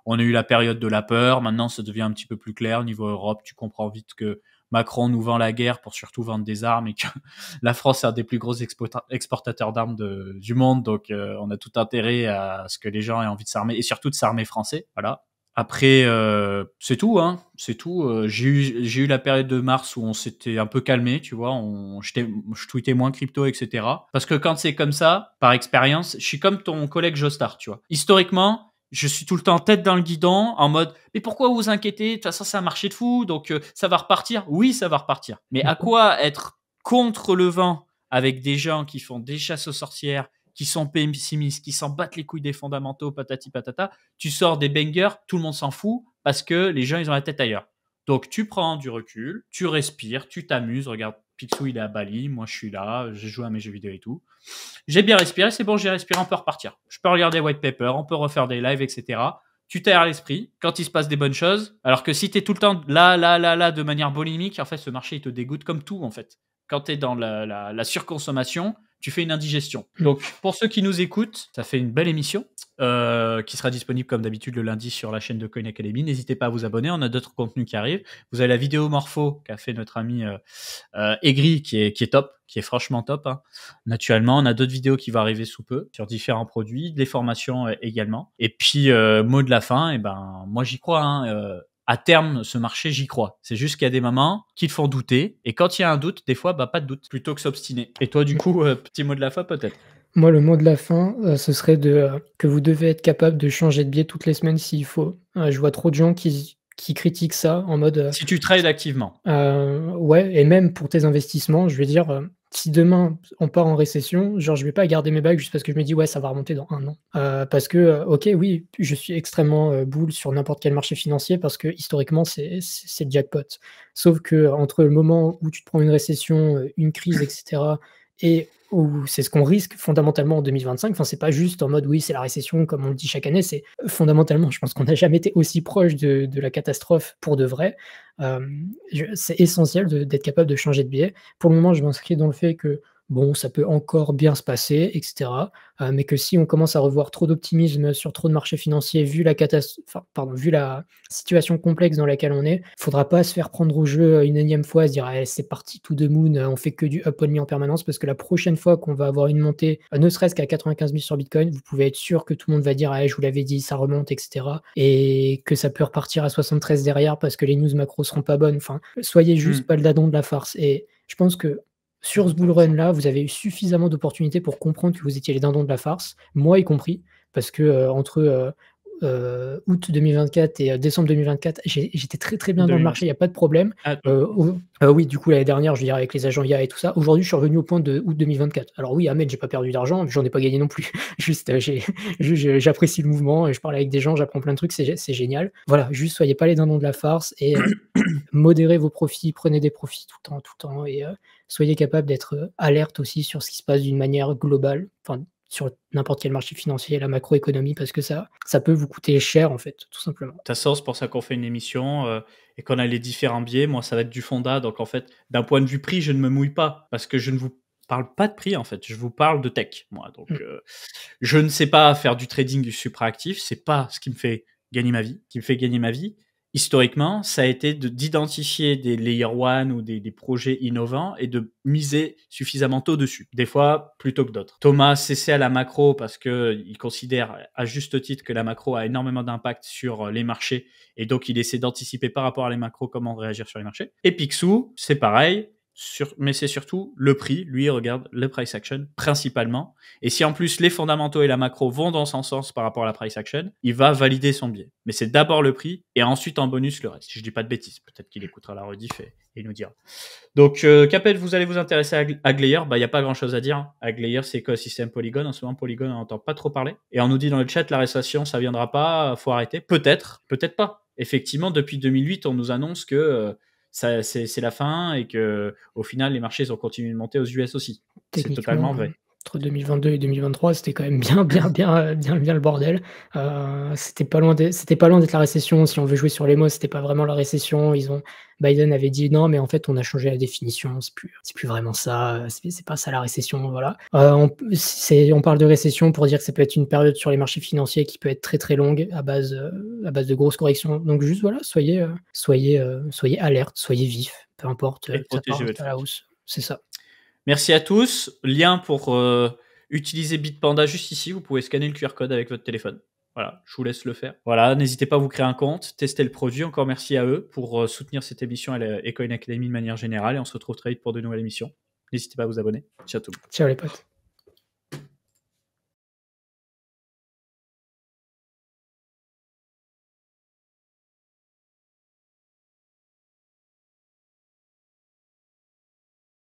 On a eu la période de la peur, maintenant ça devient un petit peu plus clair. Au niveau Europe, tu comprends vite que Macron nous vend la guerre pour surtout vendre des armes et que la France est un des plus gros exportateurs d'armes du monde. Donc, on a tout intérêt à ce que les gens aient envie de s'armer et surtout de s'armer français. Voilà. Après, c'est tout, hein. C'est tout. J'ai eu la période de mars où on s'était un peu calmé, tu vois. Je tweetais moins crypto, etc. Parce que quand c'est comme ça, par expérience, je suis comme ton collègue Jostar, tu vois. Historiquement, je suis tout le temps tête dans le guidon, en mode mais pourquoi vous inquiétez? De toute façon, c'est un marché de fou, donc ça va repartir. Oui, ça va repartir. Mais à quoi être contre le vent avec des gens qui font des chasses aux sorcières, qui sont pessimistes, qui s'en battent les couilles des fondamentaux, patati patata? Tu sors des bangers, tout le monde s'en fout parce que les gens, ils ont la tête ailleurs. Donc, tu prends du recul, tu respires, tu t'amuses. Regarde, Picsou, il est à Bali, moi, je suis là, j'ai joué à mes jeux vidéo et tout. J'ai bien respiré, c'est bon, j'ai respiré, on peut repartir. Je peux regarder White Paper, on peut refaire des lives, etc. Tu t'aères l'esprit quand il se passe des bonnes choses. Alors que si tu es tout le temps là, de manière bolimique, en fait, ce marché, il te dégoûte comme tout, en fait. Quand tu es dans la surconsommation, tu fais une indigestion. Donc, pour ceux qui nous écoutent, ça fait une belle émission qui sera disponible comme d'habitude le lundi sur la chaîne de Coin Academy. N'hésitez pas à vous abonner, on a d'autres contenus qui arrivent. Vous avez la vidéo Morpho qu'a fait notre ami Aigri qui est top, qui est franchement top. Hein. Naturellement, on a d'autres vidéos qui vont arriver sous peu sur différents produits, des formations également. Et puis, mot de la fin, moi j'y crois. Hein, à terme, ce marché, j'y crois. C'est juste qu'il y a des moments qui te font douter. Et quand il y a un doute, des fois, pas de doute, plutôt que s'obstiner. Et toi, du coup, petit mot de la fin peut-être? Moi, le mot de la fin, ce serait que vous devez être capable de changer de biais toutes les semaines s'il faut. Je vois trop de gens qui critiquent ça en mode, Si tu trades activement. ouais, et même pour tes investissements, je veux dire, si demain on part en récession, genre je vais pas garder mes bagues juste parce que je me dis: «Ouais, ça va remonter dans 1 an». Parce que, OK, oui, je suis extrêmement, bull sur n'importe quel marché financier parce que historiquement c'est le jackpot. Sauf que entre le moment où tu te prends une récession, une crise et cetera et où c'est ce qu'on risque fondamentalement en 2025, enfin c'est pas juste en mode: «Oui, c'est la récession» comme on le dit chaque année, c'est fondamentalement, je pense qu'on n'a jamais été aussi proche de la catastrophe pour de vrai. C'est essentiel d'être capable de changer de biais. Pour le moment, je m'inscris dans le fait que, bon, ça peut encore bien se passer et cetera, mais que si on commence à revoir trop d'optimisme sur trop de marchés financiers, vu la situation complexe dans laquelle on est, faudra pas se faire prendre au jeu, une énième fois, à se dire: «Allez, c'est parti to the moon, on fait que du up only en permanence», parce que la prochaine fois qu'on va avoir une montée, ne serait-ce qu'à 95 000 sur Bitcoin, vous pouvez être sûr que tout le monde va dire: «Ah, je vous l'avais dit, ça remonte» et cetera, et que ça peut repartir à 73 derrière parce que les news macro seront pas bonnes. Enfin, soyez juste pas le dadon de la farce, et je pense que sur ce bull run là, vous avez eu suffisamment d'opportunités pour comprendre que vous étiez les dindons de la farce, moi y compris, parce que, entre, août 2024 et décembre 2024, j'étais très, très bien dans le marché, il y a pas de problème. Ah, Oui, du coup, l'année dernière, je veux dire avec les agents IA et tout ça. Aujourd'hui, je suis revenu au point de août 2024. Alors oui, Ahmed, j'ai pas perdu d'argent, j'en ai pas gagné non plus. Juste, j'apprécie le mouvement et je parle avec des gens, j'apprends plein de trucs, c'est génial. Voilà, juste soyez pas les dindons de la farce et modérez vos profits, prenez des profits tout le temps et soyez capable d'être, alerte aussi sur ce qui se passe d'une manière globale, enfin sur n'importe quel marché financier, la macroéconomie, parce que ça peut vous coûter cher en fait, tout simplement. toute façon, c'est pour ça qu'on fait une émission et qu'on a les différents biais. Moi, ça va être du fonda. Donc, en fait, d'un point de vue prix, je ne me mouille pas parce que je ne vous parle pas de prix, en fait. Je vous parle de tech, moi. Donc, je ne sais pas faire du trading du supraactif. C'est pas ce qui me fait gagner ma vie. Ce qui me fait gagner ma vie, historiquement, ça a été d'identifier des layer one ou des projets innovants et de miser suffisamment tôt dessus. Des fois, plutôt que d'autres. Thomas s'essaie à la macro parce qu'il considère à juste titre que la macro a énormément d'impact sur les marchés et donc il essaie d'anticiper par rapport à les macros comment réagir sur les marchés. Et Picsou, c'est pareil. Mais c'est surtout le prix. Lui, il regarde le price action principalement. Et si en plus les fondamentaux et la macro vont dans son sens par rapport à la price action, il va valider son biais. Mais c'est d'abord le prix et ensuite en bonus le reste. Si je dis pas de bêtises, peut-être qu'il écoutera la rediff et il nous dira. Donc, Capel, vous allez vous intéresser à Glayer. Il n'y a pas grand-chose à dire. Glayer, c'est écosystème Polygon. En ce moment, Polygon, on n'entend pas trop parler. Et on nous dit dans le chat, la récession, ça viendra pas, faut arrêter. Peut-être, peut-être pas. Effectivement, depuis 2008, on nous annonce que c'est la fin et que au final les marchés ont continué de monter aux US aussi. C'est totalement vrai. Entre 2022 et 2023, c'était quand même bien le bordel. C'était pas loin d'être la récession. Si on veut jouer sur les mots, c'était pas vraiment la récession. Biden avait dit non, mais en fait, on a changé la définition. C'est plus vraiment ça. C'est pas ça la récession. Voilà. On parle de récession pour dire que ça peut être une période sur les marchés financiers qui peut être très très longue à base de grosses corrections. Donc juste voilà, soyez alerte, soyez vifs, peu importe. Et protégez votre à la hausse. C'est ça. Merci à tous. Lien pour utiliser Bitpanda juste ici. Vous pouvez scanner le QR code avec votre téléphone. Voilà, je vous laisse le faire. Voilà, n'hésitez pas à vous créer un compte, tester le produit. Encore merci à eux pour soutenir cette émission à l'Ecoin Academy de manière générale. Et on se retrouve très vite pour de nouvelles émissions. N'hésitez pas à vous abonner. Ciao tout le monde. Ciao les potes.